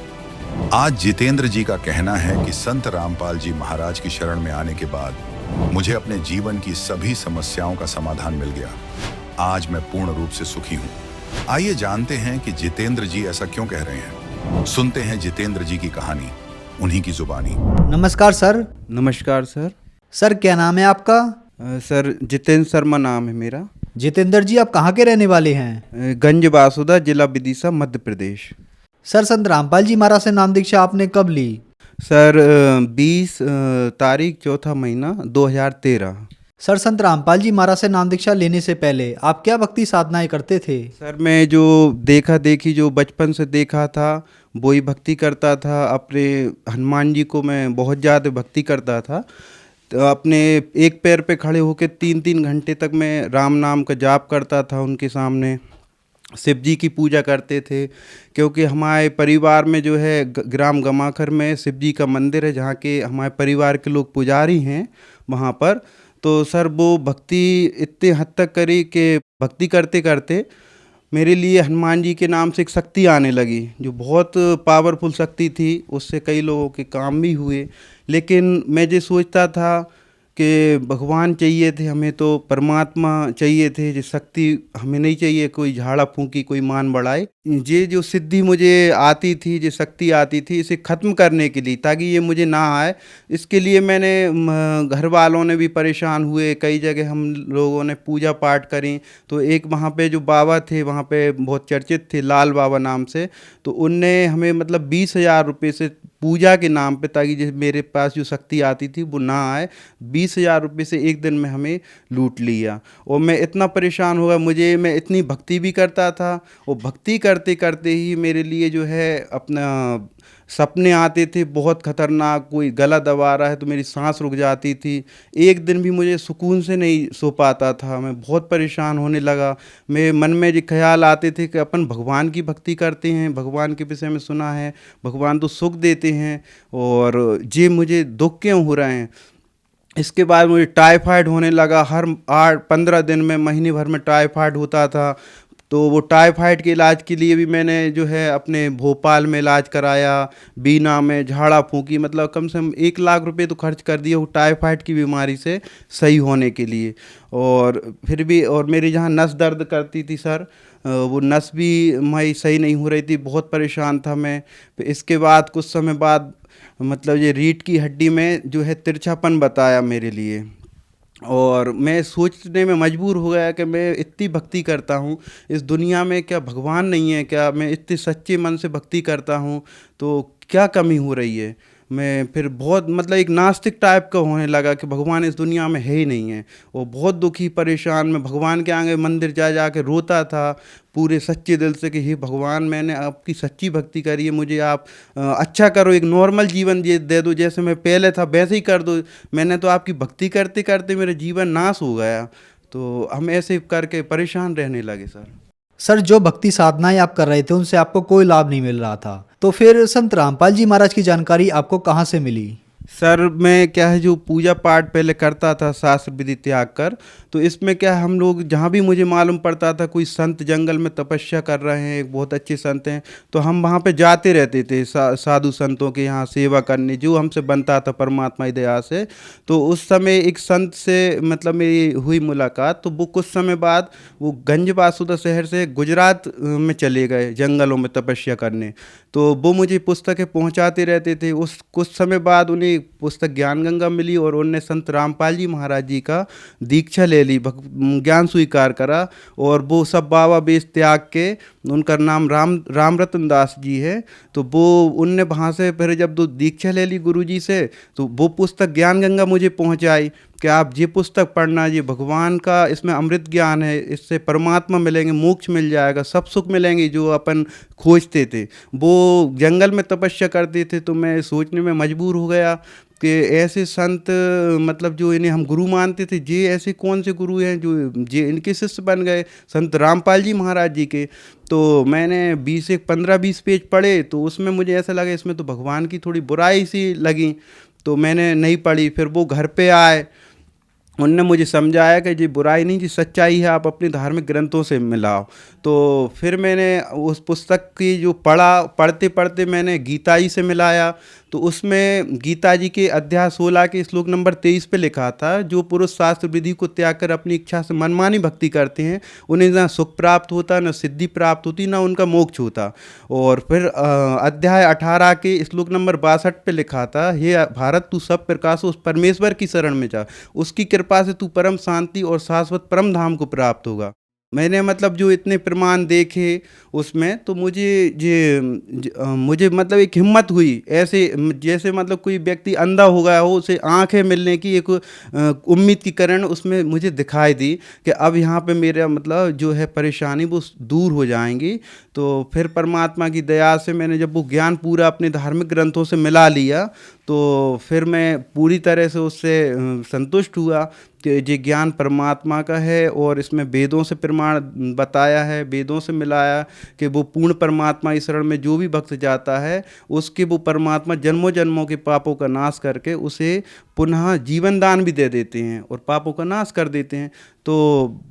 आज जितेंद्र जी का कहना है कि संत रामपाल जी महाराज की शरण में आने के बाद मुझे अपने जीवन की सभी समस्याओं का समाधान मिल गया। आज मैं पूर्ण रूप से सुखी हूँ। आइए जानते हैं कि जितेंद्र जी ऐसा क्यों कह रहे हैं। सुनते हैं जितेंद्र जी की कहानी, उन्हीं की जुबानी। नमस्कार सर। नमस्कार सर। सर क्या नाम है आपका? सर जितेंद्र शर्मा नाम है मेरा। जितेंद्र जी आप कहाँ के रहने वाले हैं? गंज बासुदा, जिला विदिशा, मध्य प्रदेश। सर संत रामपाल जी महाराज से नाम दीक्षा आपने कब ली? सर 20 तारीख 4था महीना 2013। सर संत रामपाल जी महाराज से नाम दीक्षा लेने से पहले आप क्या भक्ति साधनाएं करते थे? सर मैं जो देखा देखी जो बचपन से देखा था वही भक्ति करता था। अपने हनुमान जी को मैं बहुत ज़्यादा भक्ति करता था। तो अपने एक पैर पे खड़े होकर 3-3 घंटे तक मैं राम नाम का जाप करता था उनके सामने। शिव जी की पूजा करते थे, क्योंकि हमारे परिवार में जो है ग्राम गमाखर में शिव जी का मंदिर है, जहाँ के हमारे परिवार के लोग पुजारी हैं वहाँ पर। तो सर वो भक्ति इतने हद तक करी कि भक्ति करते करते मेरे लिए हनुमान जी के नाम से एक शक्ति आने लगी, जो बहुत पावरफुल शक्ति थी। उससे कई लोगों के काम भी हुए, लेकिन मैं जो सोचता था कि भगवान चाहिए थे हमें, तो परमात्मा चाहिए थे, जो शक्ति हमें नहीं चाहिए कोई झाड़ा फूंकी कोई मान बढ़ाए। ये जो सिद्धि मुझे आती थी, जो शक्ति आती थी, इसे ख़त्म करने के लिए, ताकि ये मुझे ना आए, इसके लिए मैंने घर वालों ने भी परेशान हुए। कई जगह हम लोगों ने पूजा पाठ करी। तो एक वहाँ पे जो बाबा थे वहाँ पे बहुत चर्चित थे, लाल बाबा नाम से, तो उनने हमें मतलब 20,000 रुपये से पूजा के नाम पे, ताकि जैसे मेरे पास जो शक्ति आती थी वो ना आए, 20,000 रुपये से एक दिन में हमें लूट लिया। और मैं इतना परेशान हुआ, मैं इतनी भक्ति भी करता था, और भक्ति करते करते ही मेरे लिए जो है अपना सपने आते थे बहुत खतरनाक, कोई गला दबा रहा है तो मेरी सांस रुक जाती थी। एक दिन भी मुझे सुकून से नहीं सो पाता था, मैं बहुत परेशान होने लगा। मेरे मन में ये ख्याल आते थे कि अपन भगवान की भक्ति करते हैं, भगवान के विषय में सुना है, भगवान तो सुख देते हैं, और ये मुझे दुख क्यों हो रहे हैं। इसके बाद मुझे टाइफाइड होने लगा, हर 8-15 दिन में, महीने भर में टाइफाइड होता था। तो वो टाइफाइड के इलाज के लिए भी मैंने जो है अपने भोपाल में इलाज कराया, बीना में झाड़ा फूंकी, मतलब कम से कम 1 लाख रुपए तो खर्च कर दिए वो टाइफाइड की बीमारी से सही होने के लिए। और फिर भी, और मेरी जहाँ नस दर्द करती थी सर, वो नस भी मेरी सही नहीं हो रही थी, बहुत परेशान था मैं। फिर इसके बाद कुछ समय बाद मतलब ये रीढ़ की हड्डी में जो है तिरछापन बताया मेरे लिए, और मैं सोचने में मजबूर हो गया कि मैं इतनी भक्ति करता हूँ इस दुनिया में, क्या भगवान नहीं है क्या? मैं इतने सच्चे मन से भक्ति करता हूँ तो क्या कमी हो रही है? मैं फिर बहुत मतलब एक नास्तिक टाइप का होने लगा कि भगवान इस दुनिया में है ही नहीं है, और बहुत दुखी परेशान मैं भगवान के आगे मंदिर जा के रोता था पूरे सच्चे दिल से कि हे भगवान, मैंने आपकी सच्ची भक्ति करी है, मुझे आप अच्छा करो, एक नॉर्मल जीवन दे दो, जैसे मैं पहले था वैसे ही कर दो। मैंने तो आपकी भक्ति करते करते मेरा जीवन नाश हो गया। तो हम ऐसे करके परेशान रहने लगे सर, जो भक्ति साधनाएं आप कर रहे थे उनसे आपको कोई लाभ नहीं मिल रहा था, तो फिर संत रामपाल जी महाराज की जानकारी आपको कहाँ से मिली? सर, मैं क्या है जो पूजा पाठ पहले करता था शास्त्र विधि त्याग कर, तो इसमें क्या है हम लोग जहाँ भी मुझे मालूम पड़ता था कोई संत जंगल में तपस्या कर रहे हैं, एक बहुत अच्छे संत हैं, तो हम वहाँ पे जाते रहते थे साधु संतों के यहाँ सेवा करने, जो हमसे बनता था परमात्मा की दया से। तो उस समय एक संत से मतलब मेरी हुई मुलाकात, तो वो कुछ समय बाद वो गंज बासुदा शहर से गुजरात में चले गए जंगलों में तपस्या करने। तो वो मुझे पुस्तकें पहुँचाते रहते थे। उस कुछ समय बाद उन्हें पुस्तक ज्ञान गंगा मिली, और उन्होंने संत रामपाल जी महाराज जी का दीक्षा ले ली, ज्ञान स्वीकार करा, और वो सब बाबा बेस त्याग के, उनका नाम राम रतन दास जी है। तो वो उनने वहाँ से फिर जब दीक्षा ले ली गुरु जी से, तो वो पुस्तक ज्ञान गंगा मुझे पहुँचाई कि आप ये पुस्तक पढ़ना, ये भगवान का इसमें अमृत ज्ञान है, इससे परमात्मा मिलेंगे, मोक्ष मिल जाएगा, सब सुख मिलेंगे जो अपन खोजते थे। वो जंगल में तपस्या करते थे, तो मैं सोचने में मजबूर हो गया कि ऐसे संत मतलब जो इन्हें हम गुरु मानते थे, ये ऐसे कौन से गुरु हैं जो ये इनके शिष्य बन गए, संत रामपाल जी महाराज जी के। तो मैंने 15-20 पेज पढ़े, तो उसमें मुझे ऐसा लगा इसमें तो भगवान की थोड़ी बुराई सी लगी, तो मैंने नहीं पढ़ी। फिर वो घर पे आए, उनने मुझे समझाया कि ये बुराई नहीं, जी सच्चाई है, आप अपने धार्मिक ग्रंथों से मिलाओ। तो फिर मैंने उस पुस्तक की जो पढ़ते पढ़ते मैंने गीता जी से मिलाया, तो उसमें गीता जी के अध्याय 16 के श्लोक नंबर 23 पे लिखा था, जो पुरुष शास्त्र विधि को त्याग कर अपनी इच्छा से मनमानी भक्ति करते हैं, उन्हें ना सुख प्राप्त होता, ना सिद्धि प्राप्त होती, ना उनका मोक्ष होता। और फिर अध्याय 18 के श्लोक नंबर 62 पे लिखा था, हे भारत, तू सब प्रकाश उस परमेश्वर की शरण में जा, उसकी कृपा से तू परम शांति और शाश्वत परम धाम को प्राप्त होगा। मैंने मतलब जो इतने प्रमाण देखे उसमें, तो मुझे मतलब एक हिम्मत हुई, ऐसे जैसे मतलब कोई व्यक्ति अंधा हो गया हो, उसे आंखें मिलने की एक उम्मीद की किरण उसमें मुझे दिखाई दी कि अब यहाँ पे मेरा मतलब जो है परेशानी वो दूर हो जाएंगी। तो फिर परमात्मा की दया से मैंने जब वो ज्ञान पूरा अपने धार्मिक ग्रंथों से मिला लिया, तो फिर मैं पूरी तरह से उससे संतुष्ट हुआ कि ये ज्ञान परमात्मा का है, और इसमें वेदों से प्रमाण बताया है, वेदों से मिलाया कि वो पूर्ण परमात्मा की शरण में जो भी भक्त जाता है, उसके वो परमात्मा जन्मों जन्मों के पापों का नाश करके उसे पुनः जीवन दान भी दे देते हैं और पापों का नाश कर देते हैं। तो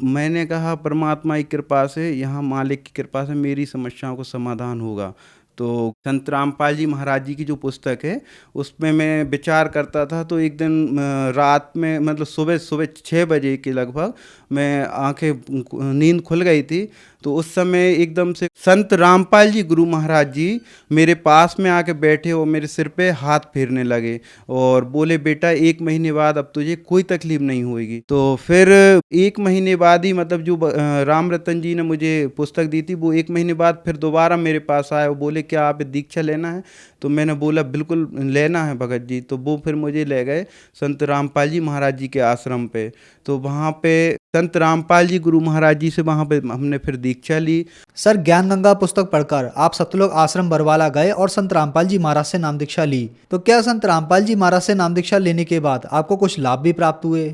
मैंने कहा परमात्मा की कृपा से, यहाँ मालिक की कृपा से मेरी समस्याओं को समाधान होगा। तो संत रामपाल जी महाराज जी की जो पुस्तक है उसमें मैं विचार करता था, तो एक दिन रात में मतलब सुबह 6 बजे के लगभग मैं नींद खुल गई थी, तो उस समय एकदम से संत रामपाल जी गुरु महाराज जी मेरे पास में आके बैठे और मेरे सिर पे हाथ फेरने लगे और बोले, बेटा 1 महीने बाद अब तुझे कोई तकलीफ नहीं होगी। तो फिर 1 महीने बाद ही मतलब जो राम रतन जी ने मुझे पुस्तक दी थी, वो 1 महीने बाद फिर दोबारा मेरे पास आए और बोले, क्या आप दीक्षा लेना है? तो मैंने बोला बिल्कुल लेना है भगत जी। तो वो फिर मुझे ले गए संत रामपाल जी महाराज जी के आश्रम पे। तो वहाँ पे संत रामपाल जी गुरु महाराज जी से वहाँ पे हमने फिर दीक्षा ली। सर, ज्ञान गंगा पुस्तक पढ़कर आप सतलोक आश्रम बरवाला गए और संत रामपाल जी महाराज से नाम दीक्षा ली। तो क्या संत रामपाल जी महाराज से नाम दीक्षा लेने के बाद आपको कुछ लाभ भी प्राप्त हुए?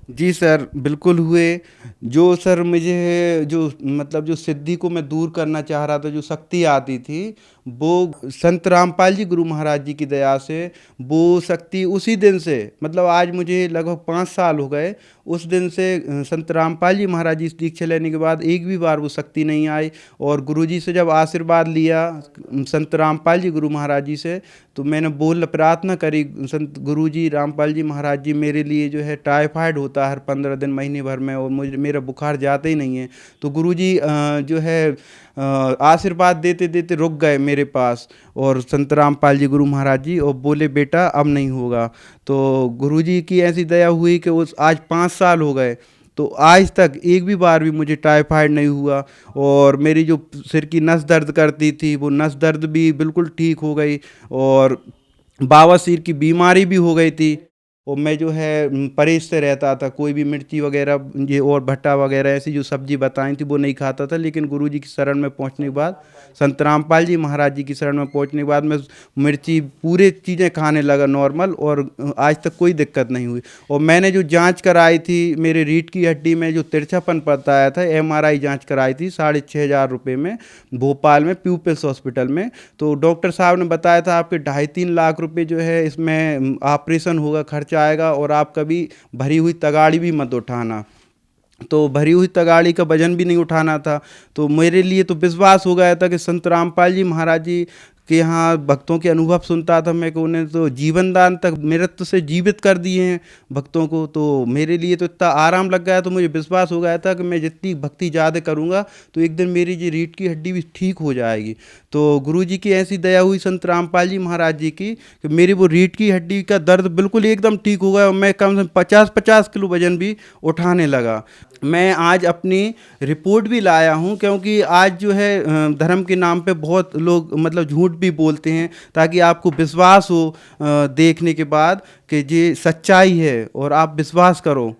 जी सर, बिल्कुल हुए। जो सर मुझे जो मतलब जो सिद्धि को मैं दूर करना चाह रहा था, जो शक्ति आती थी, वो संत रामपाल जी गुरु महाराज जी की दया से वो शक्ति उसी दिन से, मतलब आज मुझे लगभग 5 साल हो गए, उस दिन से संत रामपाल जी महाराज जी दीक्षा लेने के बाद एक भी बार वो शक्ति नहीं आई। और गुरुजी से जब आशीर्वाद लिया संत रामपाल जी गुरु महाराज जी से, तो मैंने प्रार्थना करी, संत गुरुजी रामपाल जी महाराज जी मेरे लिए जो है टाइफाइड होता है हर 15 दिन महीने भर में और मेरा बुखार जाता ही नहीं है। तो गुरुजी जो है आशीर्वाद देते देते रुक गए मेरे पास और संत रामपाल जी गुरु महाराज जी, और बोले, बेटा अब नहीं होगा। तो गुरुजी की ऐसी दया हुई कि उस आज 5 साल हो गए, तो आज तक एक भी बार भी मुझे टाइफाइड नहीं हुआ। और मेरी जो सिर की नस दर्द करती थी, वो नस दर्द भी बिल्कुल ठीक हो गई और बवासीर की बीमारी भी हो गई थी। और मैं जो है परहेज से रहता था, कोई भी मिर्ची वगैरह ये और भट्टा वगैरह ऐसी जो सब्जी बताई थी वो नहीं खाता था। लेकिन गुरुजी की शरण में पहुंचने के बाद, संत रामपाल जी महाराज जी की शरण में पहुंचने के बाद मैं मिर्ची पूरे चीज़ें खाने लगा नॉर्मल, और आज तक कोई दिक्कत नहीं हुई। और मैंने जो जांच कराई थी, मेरे रीढ़ की हड्डी में जो तिरछापन बताया था, MRI जांच कराई थी 6,500 रुपये में भोपाल में प्यूपिल्स हॉस्पिटल में। तो डॉक्टर साहब ने बताया था आपके 2.5-3 लाख रुपये जो है इसमें ऑपरेशन होगा, खर्चा आएगा, और आप कभी भरी हुई तगाड़ी भी मत उठाना। तो भरी हुई तगाड़ी का वजन भी नहीं उठाना था। तो मेरे लिए तो विश्वास हो गया था कि संत रामपाल जी महाराज जी के यहाँ भक्तों के अनुभव सुनता था मैं, कि उन्हें तो जीवन दान तक मृत्यु से जीवित कर दिए हैं भक्तों को। तो मेरे लिए तो इतना आराम लग गया, तो मुझे विश्वास हो गया था कि मैं जितनी भक्ति ज़्यादा करूँगा तो एक दिन मेरी जी रीढ़ की हड्डी भी ठीक हो जाएगी। तो गुरुजी की ऐसी दया हुई संत रामपाल जी महाराज जी की कि मेरी वो रीढ़ की हड्डी का दर्द बिल्कुल एकदम ठीक हो गया और मैं कम से कम 50-50 किलो वजन भी उठाने लगा। मैं आज अपनी रिपोर्ट भी लाया हूं, क्योंकि आज जो है धर्म के नाम पे बहुत लोग मतलब झूठ भी बोलते हैं, ताकि आपको विश्वास हो देखने के बाद कि ये सच्चाई है और आप विश्वास करो।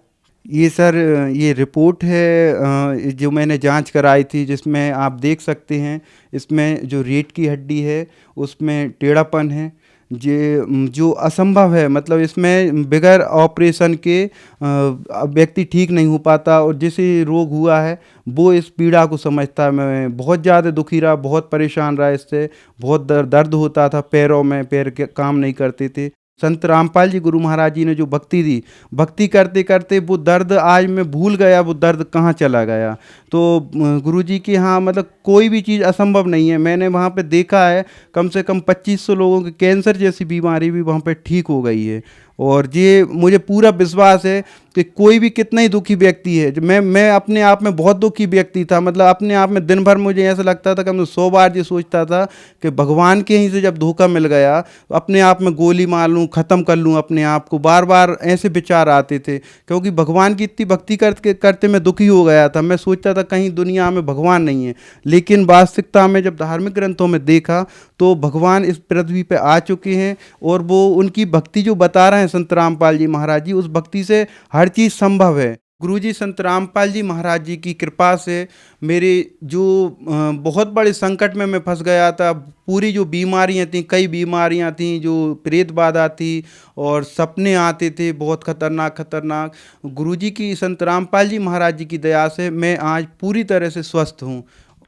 ये सर ये रिपोर्ट है जो मैंने जांच कराई थी, जिसमें आप देख सकते हैं इसमें जो रीढ़ की हड्डी है उसमें टेढ़ापन है, ये जो असंभव है, मतलब इसमें बगैर ऑपरेशन के व्यक्ति ठीक नहीं हो पाता। और जिसे रोग हुआ है वो इस पीड़ा को समझता है। मैं बहुत ज़्यादा दुखी रहा, बहुत परेशान रहा, इससे बहुत दर्द होता था पैरों में, पैर के काम नहीं करते थे। संत रामपाल जी गुरु महाराज जी ने जो भक्ति दी, भक्ति करते करते वो दर्द आज मैं भूल गया, वो दर्द कहाँ चला गया। तो गुरुजी के यहाँ मतलब कोई भी चीज़ असंभव नहीं है। मैंने वहाँ पे देखा है कम से कम 2500 लोगों के कैंसर जैसी बीमारी भी वहाँ पे ठीक हो गई है। और ये मुझे पूरा विश्वास है कि कोई भी कितना ही दुखी व्यक्ति है, मैं अपने आप में बहुत दुखी व्यक्ति था, मतलब अपने आप में दिन भर मुझे ऐसा लगता था कि मैं 100 बार ये सोचता था कि भगवान के ही से जब धोखा मिल गया तो अपने आप में गोली मार लूँ, ख़त्म कर लूँ अपने आप को, बार बार ऐसे विचार आते थे। क्योंकि भगवान की इतनी भक्ति करते करते मैं दुखी हो गया था। मैं सोचता था कहीं दुनिया में भगवान नहीं है, लेकिन वास्तविकता में जब धार्मिक ग्रंथों में देखा तो भगवान इस पृथ्वी पे आ चुके हैं, और वो उनकी भक्ति जो बता रहे हैं संत रामपाल जी महाराज जी, उस भक्ति से हर चीज़ संभव है। गुरुजी संत रामपाल जी महाराज जी की कृपा से मेरे जो बहुत बड़े संकट में मैं फंस गया था, पूरी जो बीमारियां थी, कई बीमारियां थी, जो प्रेत बाधा थी और सपने आते थे बहुत खतरनाक, गुरुजी की संत रामपाल जी महाराज जी की दया से मैं आज पूरी तरह से स्वस्थ हूँ।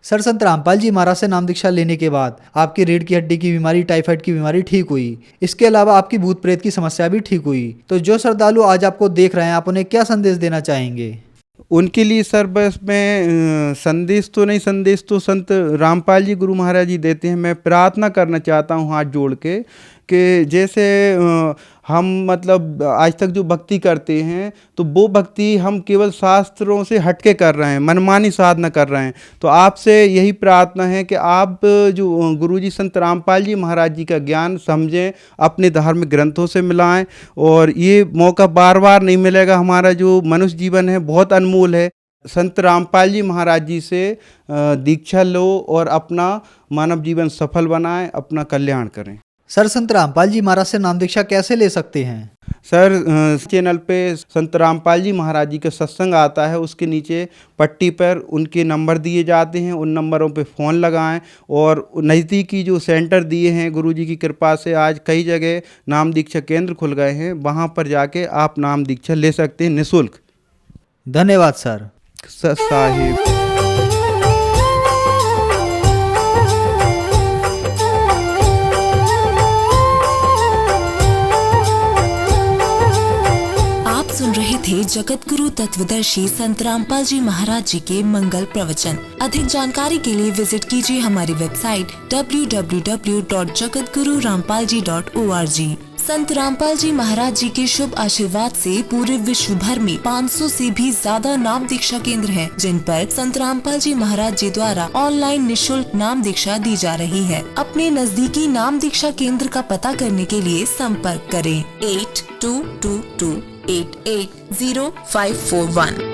सर, संत रामपाल जी महाराज से नाम दीक्षा लेने के बाद आपकी रीढ़ की हड्डी की बीमारी, टाइफाइड की बीमारी ठीक हुई। इसके अलावा आपकी भूत प्रेत की समस्या भी ठीक हुई। तो जो श्रद्धालु आज आपको देख रहे हैं, आप उन्हें क्या संदेश देना चाहेंगे? उनके लिए सर बस मैं संदेश तो संत रामपाल जी गुरु महाराज जी देते हैं। मैं प्रार्थना करना चाहता हूँ हाथ जोड़ के कि जैसे हम मतलब आज तक जो भक्ति करते हैं तो वो भक्ति हम केवल शास्त्रों से हटके कर रहे हैं, मनमानी साधना कर रहे हैं। तो आपसे यही प्रार्थना है कि आप जो गुरुजी संत रामपाल जी महाराज जी का ज्ञान समझें, अपने धार्मिक ग्रंथों से मिलाएं, और ये मौका बार बार नहीं मिलेगा। हमारा जो मनुष्य जीवन है बहुत अनमोल है। संत रामपाल जी महाराज जी से दीक्षा लो और अपना मानव जीवन सफल बनाएं, अपना कल्याण करें। सर, संत रामपाल जी महाराज से नाम दीक्षा कैसे ले सकते हैं? सर, चैनल पे संत रामपाल जी महाराज जी का सत्संग आता है, उसके नीचे पट्टी पर उनके नंबर दिए जाते हैं, उन नंबरों पे फ़ोन लगाएं। और नज़दीकी जो सेंटर दिए हैं गुरुजी की कृपा से आज कई जगह नाम दीक्षा केंद्र खुल गए हैं, वहाँ पर जाके आप नाम दीक्षा ले सकते हैं निःशुल्क। धन्यवाद सर। साहिब। सुन रहे थे जगत गुरु तत्वदर्शी संत रामपाल जी महाराज जी के मंगल प्रवचन। अधिक जानकारी के लिए विजिट कीजिए हमारी वेबसाइट www.jagatgururampalji.org। संत रामपाल जी महाराज जी के शुभ आशीर्वाद से पूरे विश्व भर में 500 से भी ज्यादा नाम दीक्षा केंद्र हैं, जिन पर संत रामपाल जी महाराज जी द्वारा ऑनलाइन निःशुल्क नाम दीक्षा दी जा रही है। अपने नजदीकी नाम दीक्षा केंद्र का पता करने के लिए संपर्क करें 8222880541।